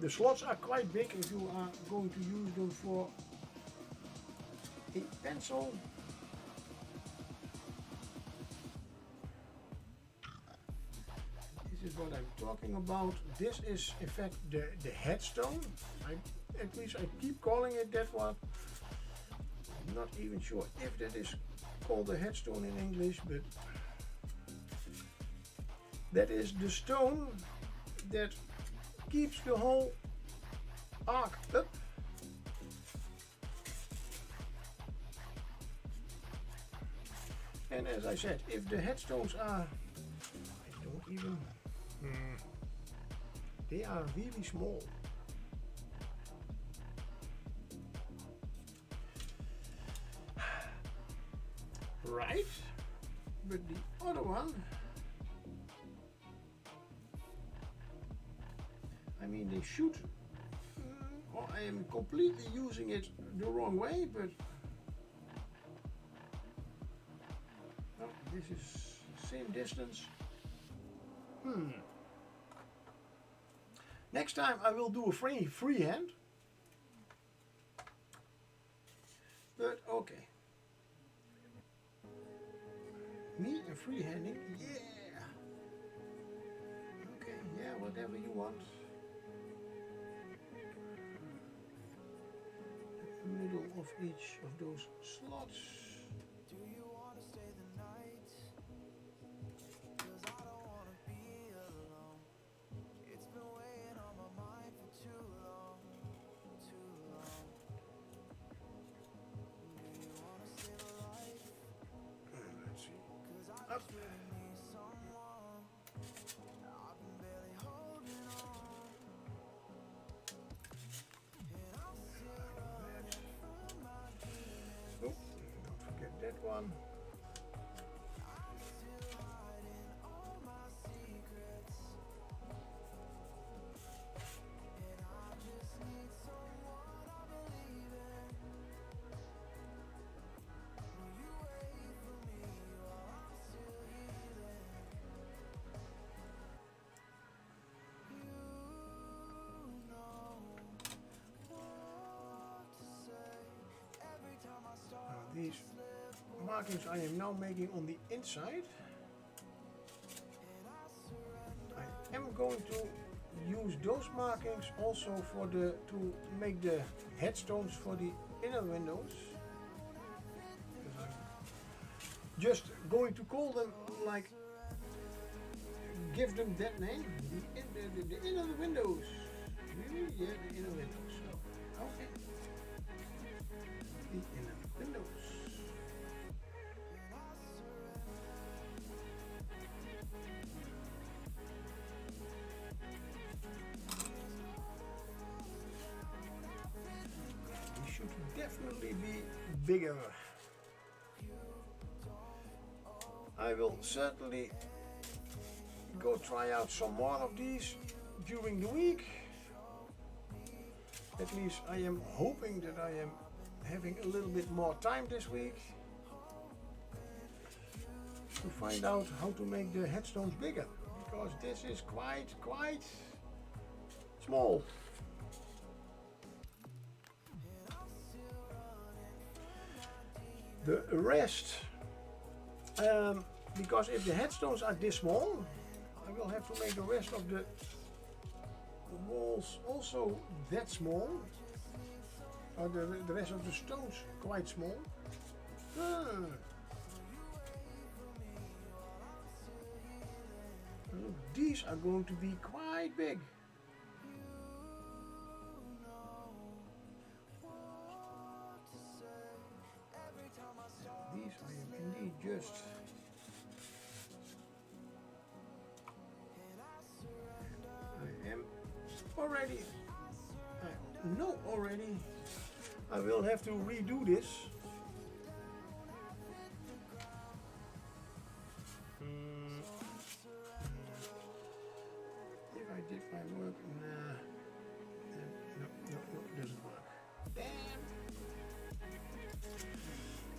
the slots are quite big if you are going to use them for a pencil. This is what I'm talking about. This is in fact the headstone. At least I keep calling it that one. I'm not even sure if that is called a headstone in English, but that is the stone that keeps the whole arc up. And as I said, if the headstones are, I don't even, they are really small. Right, but the other one, I mean, they should, or I am completely using it the wrong way, but this is same distance. Next time I will do a freehand. But okay. Me and freehanding, yeah. Okay, yeah, whatever you want. Middle of each of those slots. Do you wanna stay the night? 'Cause I don't wanna be alone. It's been weighing on my mind for too long, too long. Do you wanna save a life? Let's see. 'Cause I Up. just really need someone. I've been barely holding on. And I'm still running from my demons. Oh, don't forget that one. I'm still hiding all my secrets. And I just need someone I believe in. Will you wait for me while I'm still healing? You know what to say. Every time I start These markings I am now making on the inside. I am going to use those markings also for to make the headstones for the inner windows. Because I'm just going to call them like, give them that name, the inner windows. Really? Yeah, the inner windows. So, okay. The inner windows. They should definitely be bigger. I will certainly go try out some more of these during the week. At least I am hoping that I am having a little bit more time this week to find out how to make the headstones bigger, because this is quite small. The rest, because if the headstones are this small, I will have to make the rest of the walls also that small, or the rest of the stones quite small. Look, these are going to be quite big. These I am indeed just I am already, I know already, I will have to redo this. If I did my work, nah, no, it doesn't work. Damn.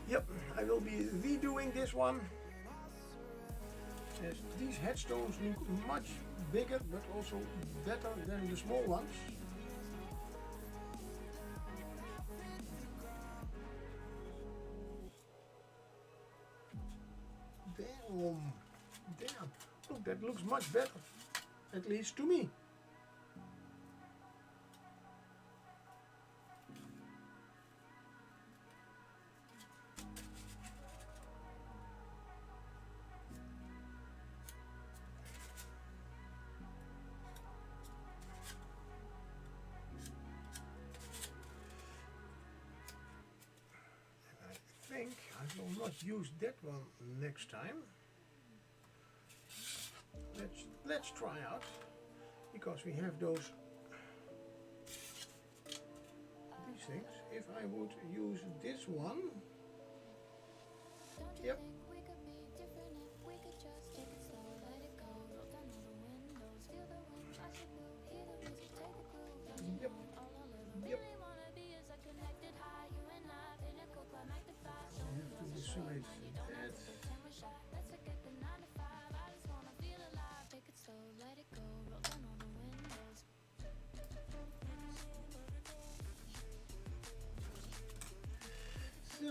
Yep, I will be redoing this one. As these headstones look much bigger, but also better than the small ones. Damn, look, that looks much better, at least to me. I think I will not use that one next time. Let's try out, because we have these things. If I would use this one, yep. Yep. I have to decide that.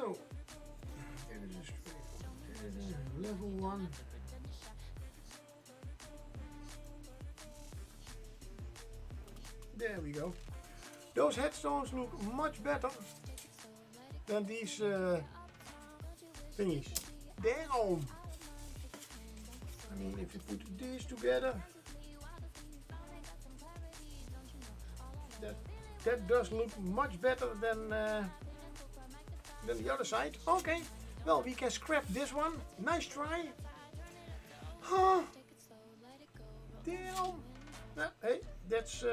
So, it is a straight one. It is a level one. There we go. Those headstones look much better than these thingies. Damn! I mean, if you put these together, that does look much better than the other side. Okay, well, we can scrap this one. Nice try. Huh? Damn. Hey, that's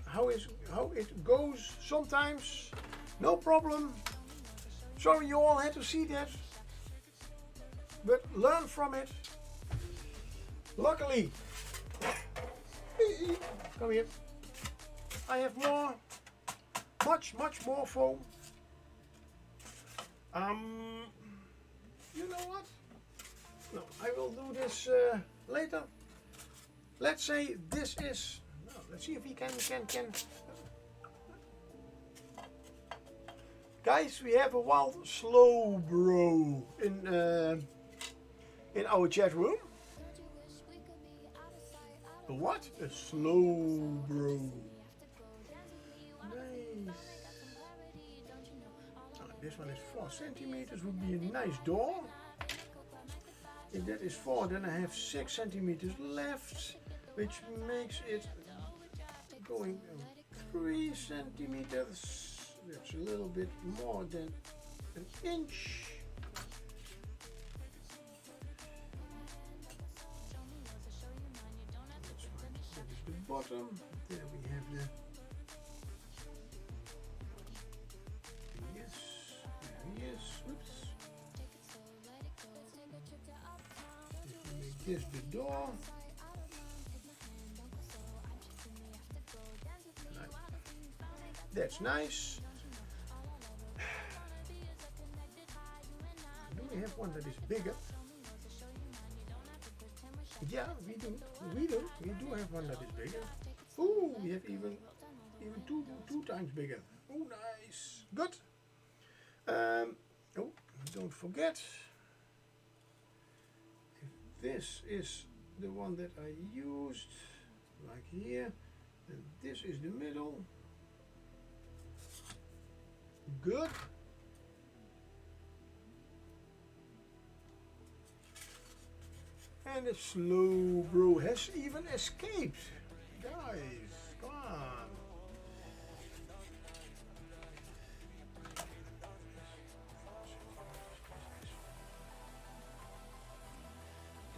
how it goes sometimes. No problem. Sorry you all had to see that, but learn from it. Luckily, come here. I have more, much more foam. You know what? No, I will do this later. Let's say this is. No, let's see if we can. Guys, we have a wild slow bro in our chat room. A what? A slow bro. Nice. Oh, this one is 4 centimeters. Would be a nice door. If that is 4, then I have 6 centimeters left, which makes it going 3 centimeters. That's a little bit more than an inch. That's fine. That is the bottom. There we have the. Yes, there he is. Oops. If we make this the door. That's nice. Do we have one that is bigger? Yeah, we do. We do have one that is bigger. Ooh, we have even two times bigger. Oh, nice. Good. Oh, don't forget. If this is the one that I used, like here, and this is the middle. Good. And the slow bro has even escaped. Guys, come on.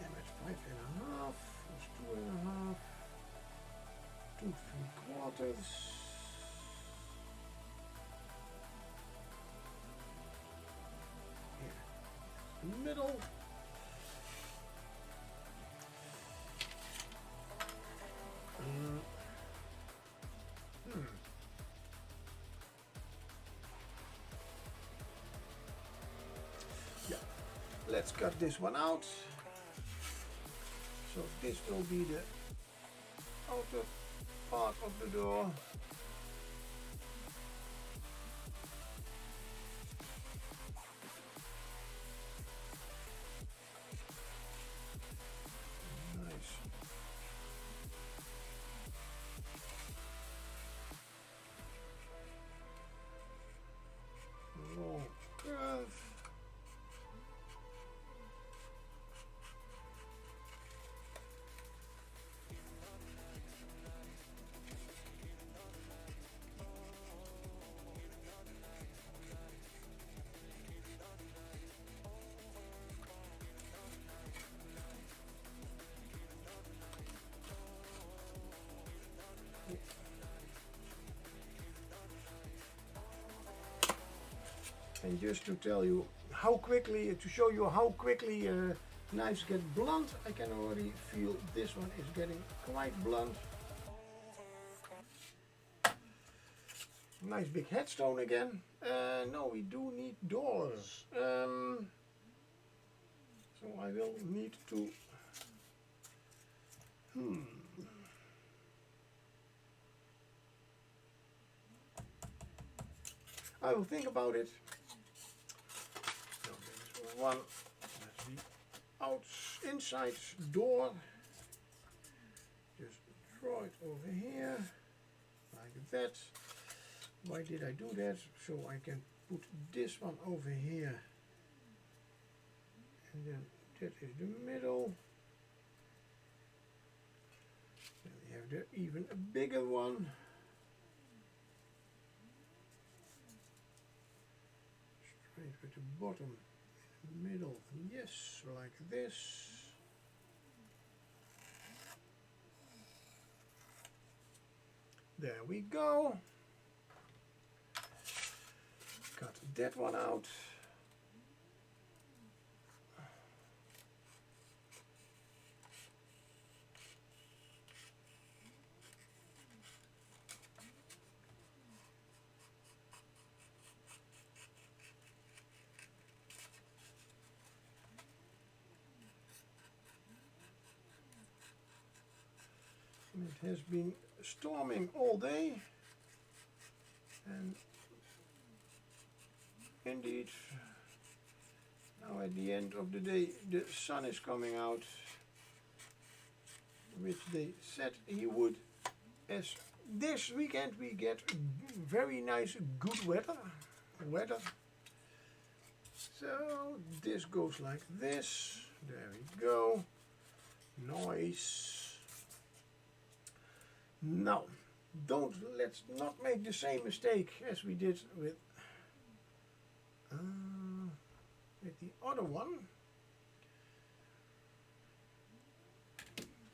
Damn it, 5.5. That's 2.5. 2 3/4. Middle. Yeah, let's cut this one out. So this will be the outer part of the door. And just to tell you how quickly, to show you how quickly knives get blunt, I can already feel this one is getting quite blunt. Nice big headstone again. No, we do need doors. So I will need to. I will think about it. So there's one. That's the inside door. Just draw it over here, like that. Why did I do that? So I can put this one over here. And then that is the middle. Then we have the even a bigger one. Straight with the bottom, middle, yes, like this. There we go. Cut that one out. It has been storming all day, and indeed now at the end of the day the sun is coming out, which they said he would. As this weekend we get very nice good weather. So this goes like this. There we go. Nice. Now, let's not make the same mistake as we did with the other one.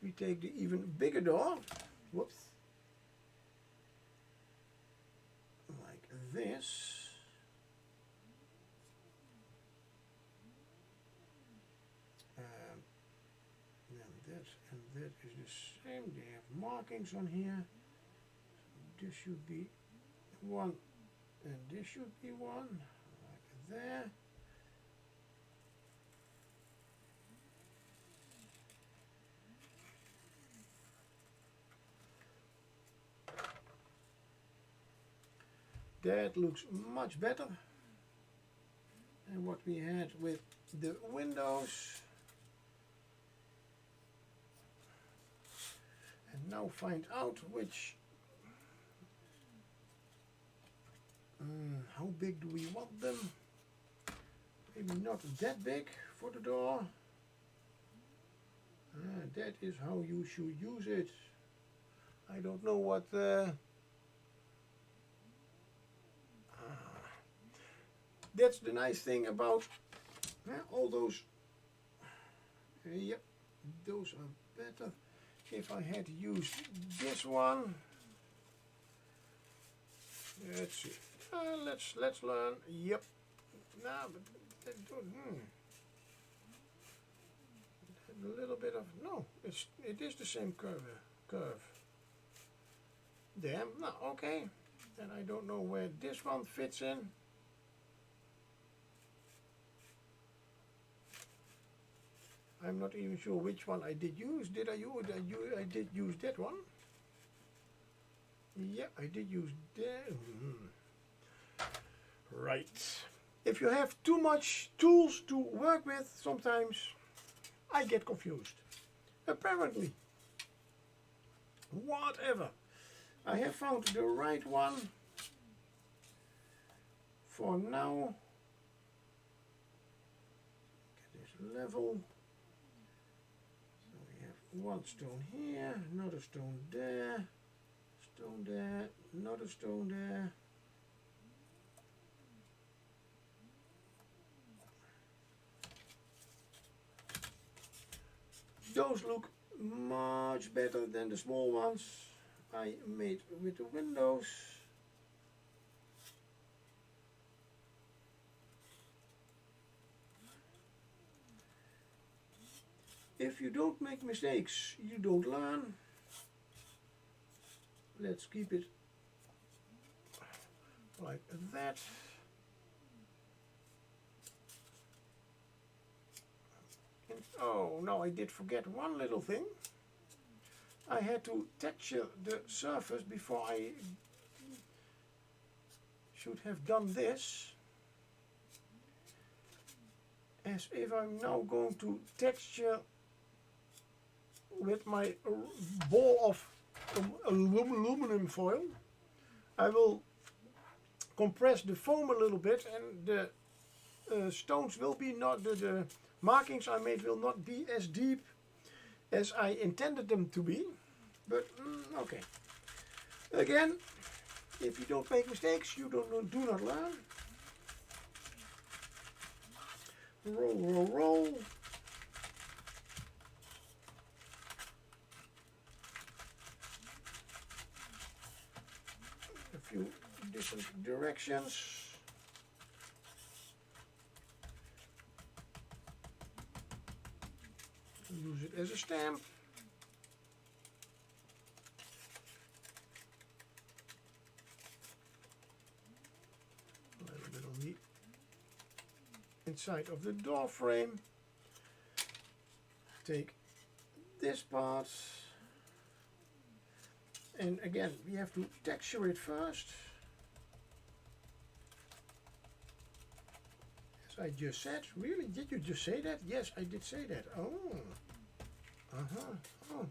We take the even bigger door. Whoops. Like this. And that is the same. They have markings on here. So this should be one, and this should be one, like there. That looks much better than what we had with the windows. And now find out which, how big do we want them? Maybe not that big for the door. That is how you should use it. I don't know what that's the nice thing about all those. Yep, those are better. If I had used this one, let's see. Let's learn. Yep. Nah, but a little bit of no. It is the same curve. Damn. No. Okay. Then I don't know where this one fits in. I'm not even sure which one I did use. Did I use? I did use that one. Yeah, I did use that. Right. If you have too much tools to work with, sometimes I get confused. Apparently. Whatever. I have found the right one for now. Get this level. One stone here, another stone there, another stone there. Those look much better than the small ones I made with the windows. If you don't make mistakes, you don't learn. Let's keep it like that. And oh, no, I did forget one little thing. I had to texture the surface before I should have done this as if I'm now going to texture with my ball of aluminum foil. I will compress the foam a little bit, and the stones will be not, the markings I made will not be as deep as I intended them to be, but okay. Again, if you don't make mistakes, you do not learn. Roll, roll, roll. A few different directions. Use it as a stamp. A little bit on the inside of the door frame. Take this part, and again we have to texture it first, as I just said. Really, did you just say that? Yes, I did say that. Oh, oh,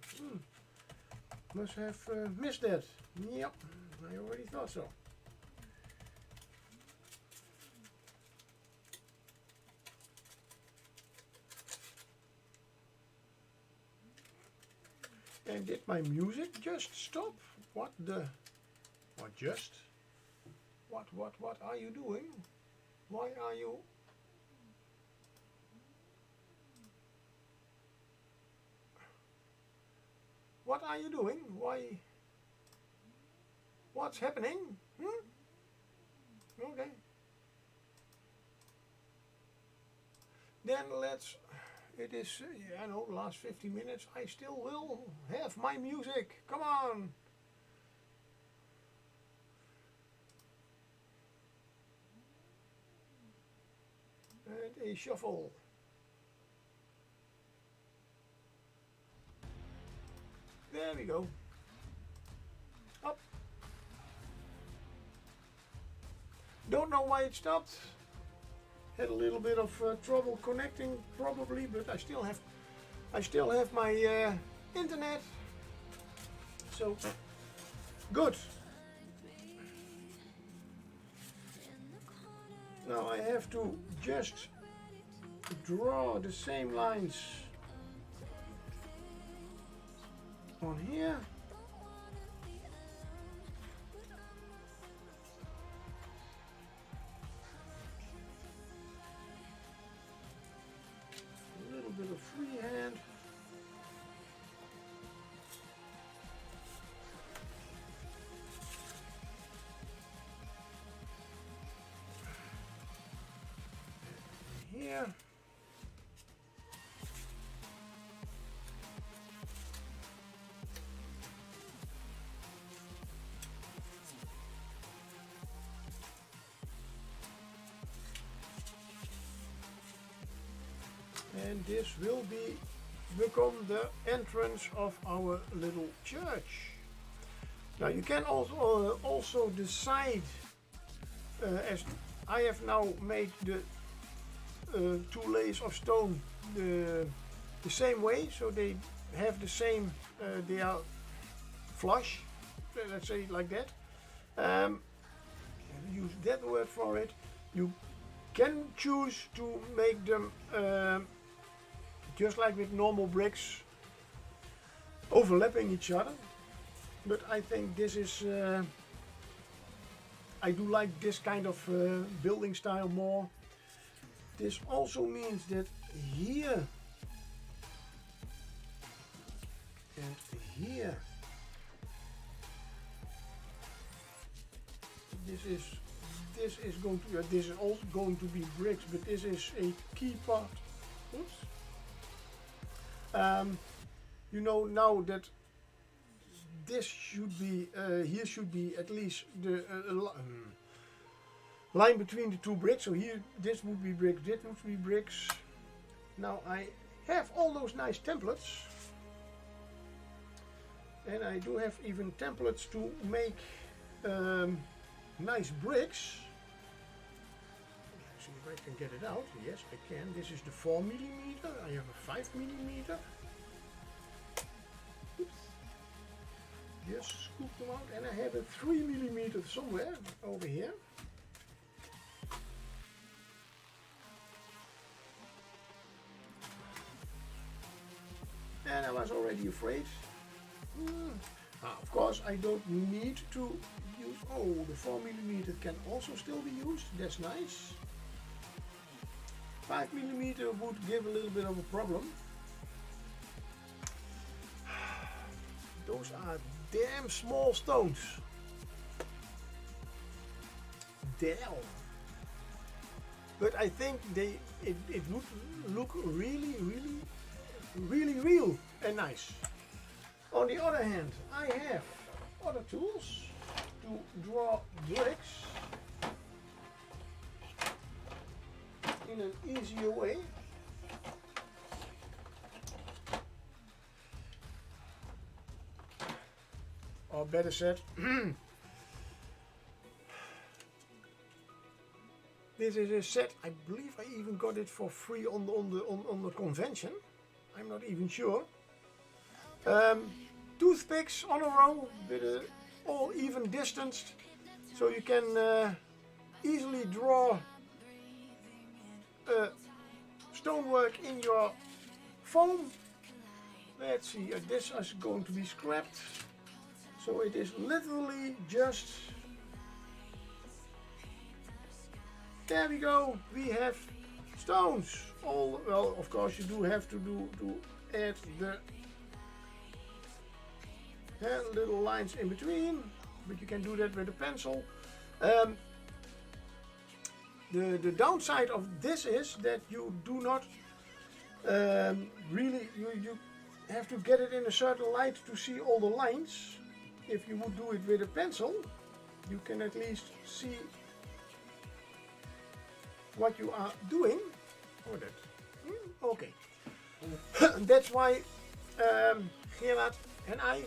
must have missed that. Yep, I already thought so. And did my music just stop? What the? What just? What are you doing? Why are you? What are you doing? Why? What's happening? Okay. Then let's. It is, I know, the last 50 minutes. I still will have my music. Come on. And a shuffle. There we go. Up. Don't know why it stopped. Had a little bit of trouble connecting, probably, but I still have my internet. So good. Now I have to just draw the same lines on here. A little bit of freehand. Here. And this will become the entrance of our little church. Now you can also decide, as I have now made the 2 layers of stone the same way, so they have the same, they are flush, let's say like that. Use that word for it. You can choose to make them just like with normal bricks, overlapping each other, but I think this is, I do like this kind of building style more. This also means that here and here, this is going to, this is also going to be bricks, but this is a key part. Oops. You know now that this should be, here should be at least the line between the 2 bricks. So here, this would be bricks, this would be bricks. Now I have all those nice templates. And I do have even templates to make nice bricks. if I can get it out. Yes, I can. This is the 4 millimeter. I have a 5 millimeter. Oops. Just scoop them out, and I have a 3 millimeter somewhere over here. And I was already afraid. Of course, I don't need to use. Oh, the 4 millimeter can also still be used. That's nice. 5 millimeter would give a little bit of a problem. Those are damn small stones. Damn. But I think it would look really real and nice. On the other hand, I have other tools to draw bricks in an easier way. Or better said, this is a set. I believe I even got it for free on the convention. I'm not even sure. Toothpicks on a row with all even distanced, so you can easily draw stonework in your foam. Let's see, this is going to be scrapped, so it is literally just, there we go, we have stones. All, well, of course you do have to add the little lines in between, but you can do that with a pencil. The downside of this is that you do not really, you have to get it in a certain light to see all the lines. If you would do it with a pencil, you can at least see what you are doing. Oh, that. Okay. That's why Gerard and I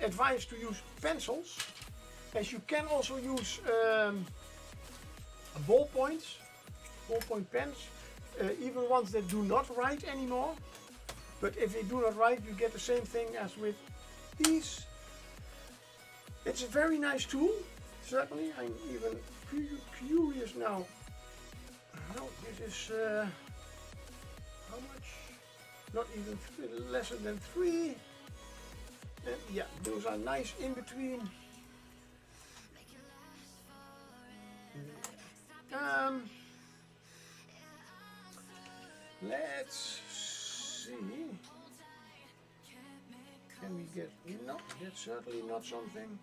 advise to use pencils, as you can also use ballpoint pens, even ones that do not write anymore. But if they do not write, you get the same thing as with these. It's a very nice tool, certainly. I'm even curious now. No, this is how much? Not even lesser than 3. And yeah, those are nice in between. Let's see. Can we get? No, that's certainly not something.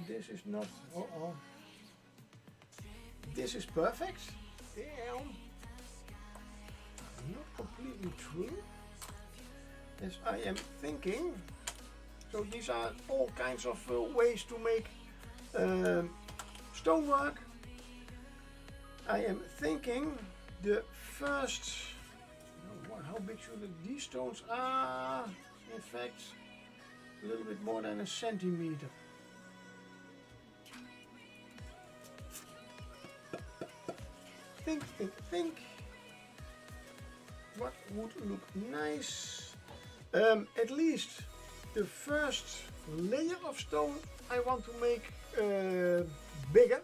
This is not. This is perfect. Damn. Not completely true, as I am thinking. So these are all kinds of ways to make stonework. I am thinking the first, how big should these stones are? In fact, a little bit more than a centimeter. Think. What would look nice? At least the first layer of stone I want to make bigger.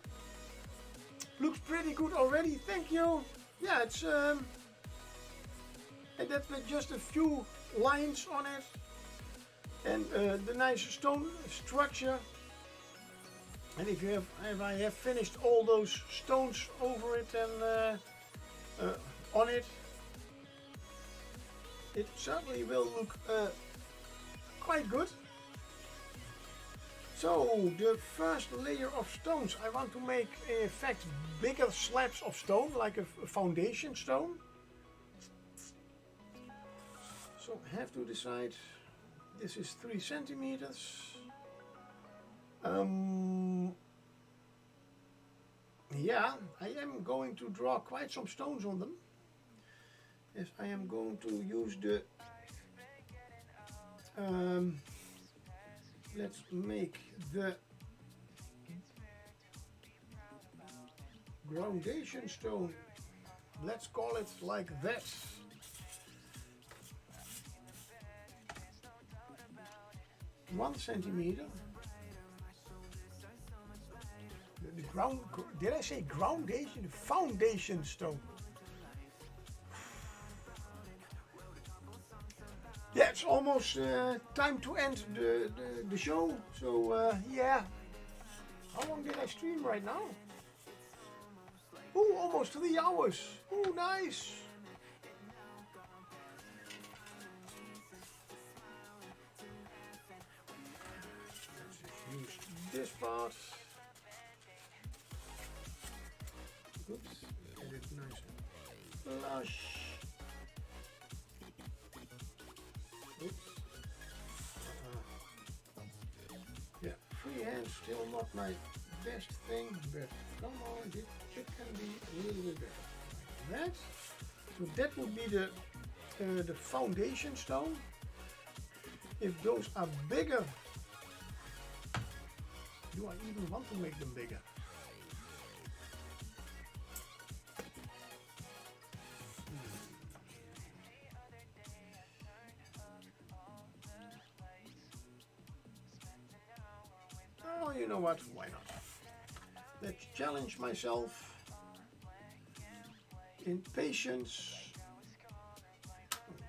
Looks pretty good already, thank you. Yeah, it's and that's with just a few lines on it, and the nice stone structure. And if I have finished all those stones over it and on it, it certainly will look quite good. So the first layer of stones, I want to make in fact bigger slabs of stone, like a foundation stone. So have to decide. This is 3 centimeters. Yeah, I am going to draw quite some stones on them. Yes, I am going to use the let's make the groundation stone. Let's call it like that. One centimeter. The ground, did I say groundation? The foundation stone. Yeah, it's almost time to end the show. So yeah, how long did I stream right now? Oh, almost 3 hours. Oh, nice. Let's just use this part. Oops, get it nice and flush. Oops. Yeah, freehand still not my best thing, but come on, it can be a little bit better. Like that. So that would be the foundation stone. If those are bigger, do I even want to make them bigger? Oh, you know what? Why not? Let's challenge myself in patience.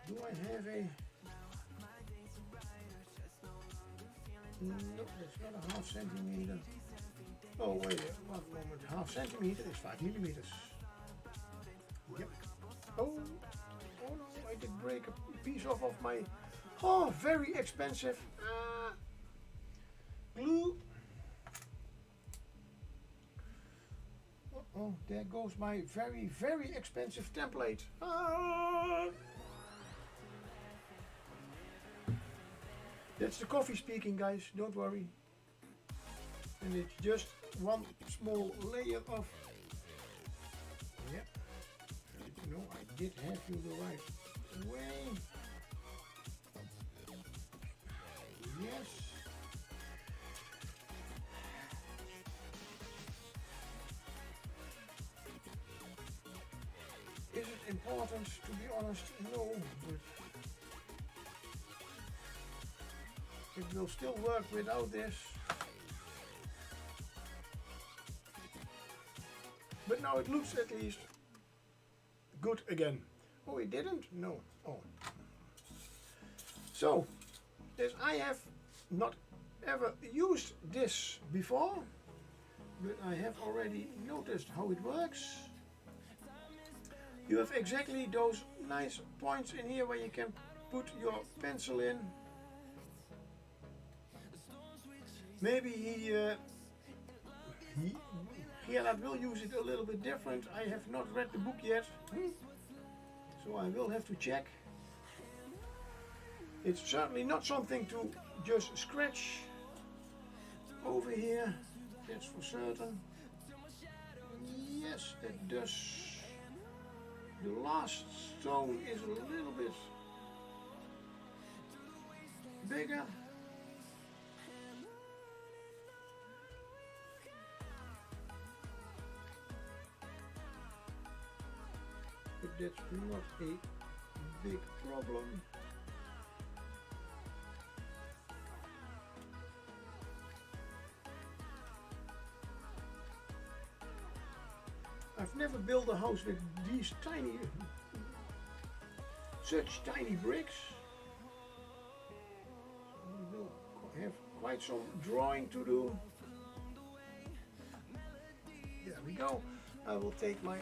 Do I have a... No, that's not a half centimeter. Oh, wait, one moment. Half centimeter is 5 millimeters. Yep. Oh no, I did break a piece off of my... Oh, very expensive glue. Oh, there goes my very, very expensive template. That's the coffee speaking, guys, don't worry. And it's just one small layer of... Yeah. No, I did have you the right way. Yes. Is it important? To be honest, no, but it will still work without this. But now it looks at least good again. Oh, it didn't? No. Oh. So, as I have not ever used this before, but I have already noticed how it works. You have exactly those nice points in here where you can put your pencil in. Maybe Gerard will use it a little bit different. I have not read the book yet, so I will have to check. It's certainly not something to just scratch over here, that's for certain. Yes, it does. The last stone is a little bit bigger. But that's not a big problem. I've never built a house with these such tiny bricks. We will have quite some drawing to do. There we go. I will take my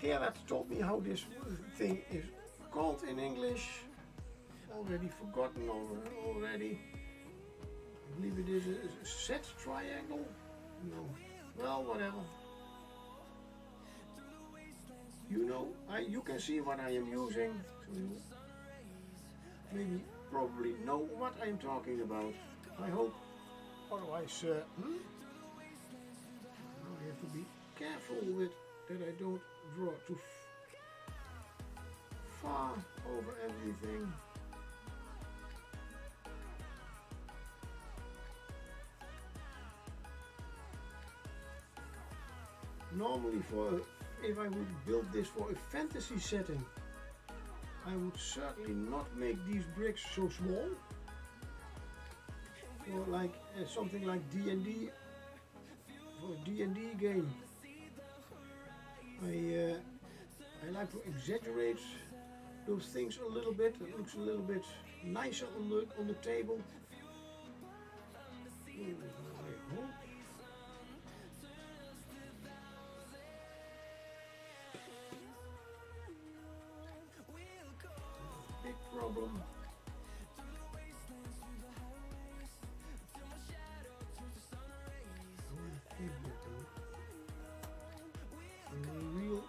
Gerard told me how this thing is called in English. Already forgotten already. I believe it is a set triangle. No. Well, whatever. You know, you can see what I am using, so you maybe probably know what I am talking about. I hope. Otherwise, I have to be careful with that I don't draw too far over everything. normally if I would build this for a fantasy setting, I would certainly not make these bricks so small. For like something like D&D, for a D&D game, I like to exaggerate those things a little bit. It looks a little bit nicer on the table. I hope. Big problem. Real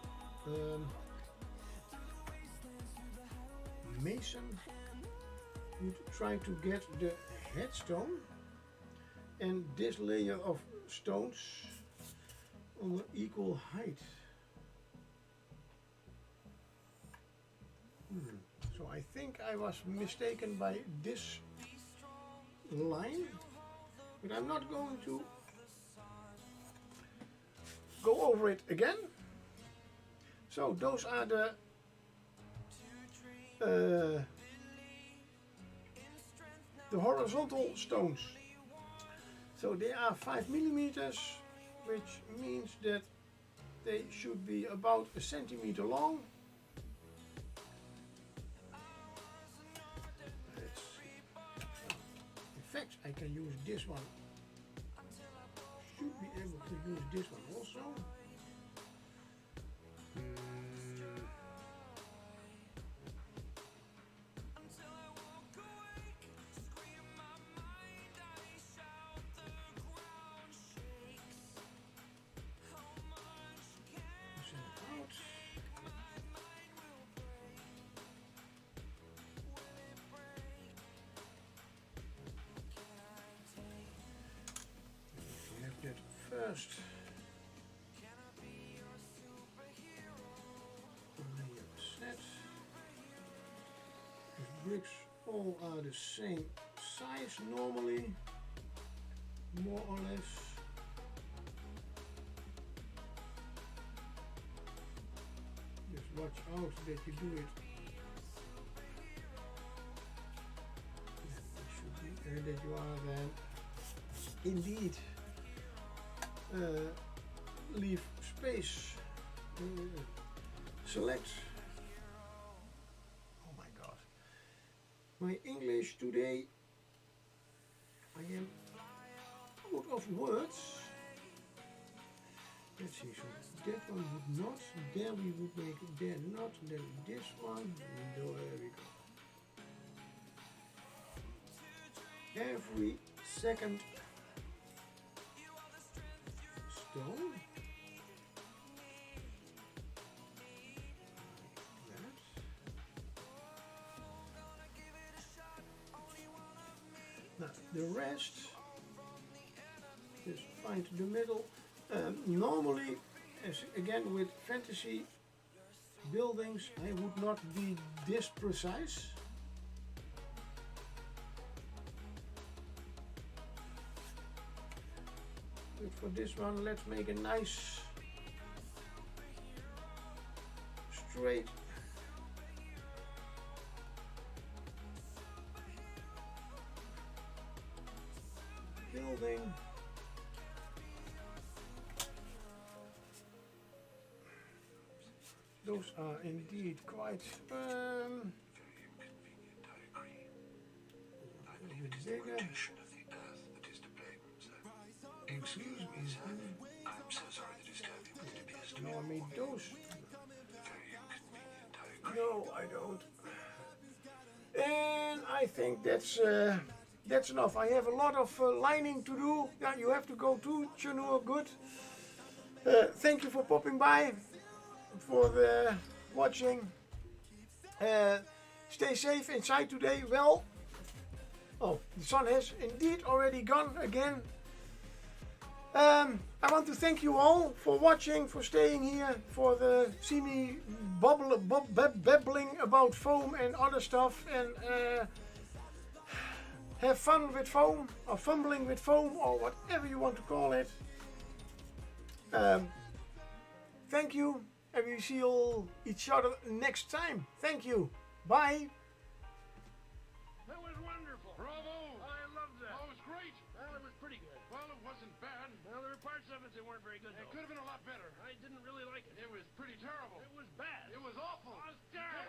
mason would try to get the headstone and this layer of stones on an equal height. So I think I was mistaken by this line, but I'm not going to go over it again. So those are the horizontal stones. So they are 5 millimeters, which means that they should be about a centimeter long. Let's see. In fact, I can use this one. Should be able to use this one also. First, set. The bricks all are the same size normally, more or less. Just watch out that you do it. That you are then indeed. Leave space, select. Oh my god, my English today, I am out of words. Let's see, so that one would not, there we would make it, there not, then this one, there we go. Every second stone. Now the rest, just find the middle. Normally, as again with fantasy buildings, I would not be this precise. But for this one, let's make a nice straight building. Those are indeed quite bigger. Excuse me. I'm so sorry to disturb you, but it appears to No, me I mean those. very inconvenient, I agree. No, I don't. And I think that's enough. I have a lot of lining to do. Yeah, you have to go to Chanur. Good. Thank you for popping by, for watching. Stay safe inside today. Well, oh, the sun has indeed already gone again. I want to thank you all for watching, for staying here, for see me babbling about foam and other stuff, and have fun with foam, or fumbling with foam, or whatever you want to call it. Thank you, and we see all each other next time. Thank you. Bye. That was wonderful. Bravo! I loved that. Oh, it was great. Well, it was pretty good. Well, it wasn't bad. Well, there were parts of it that weren't very good. It could have been a lot better. I didn't really like it. It was pretty terrible. It was bad. It was awful. It was terrible.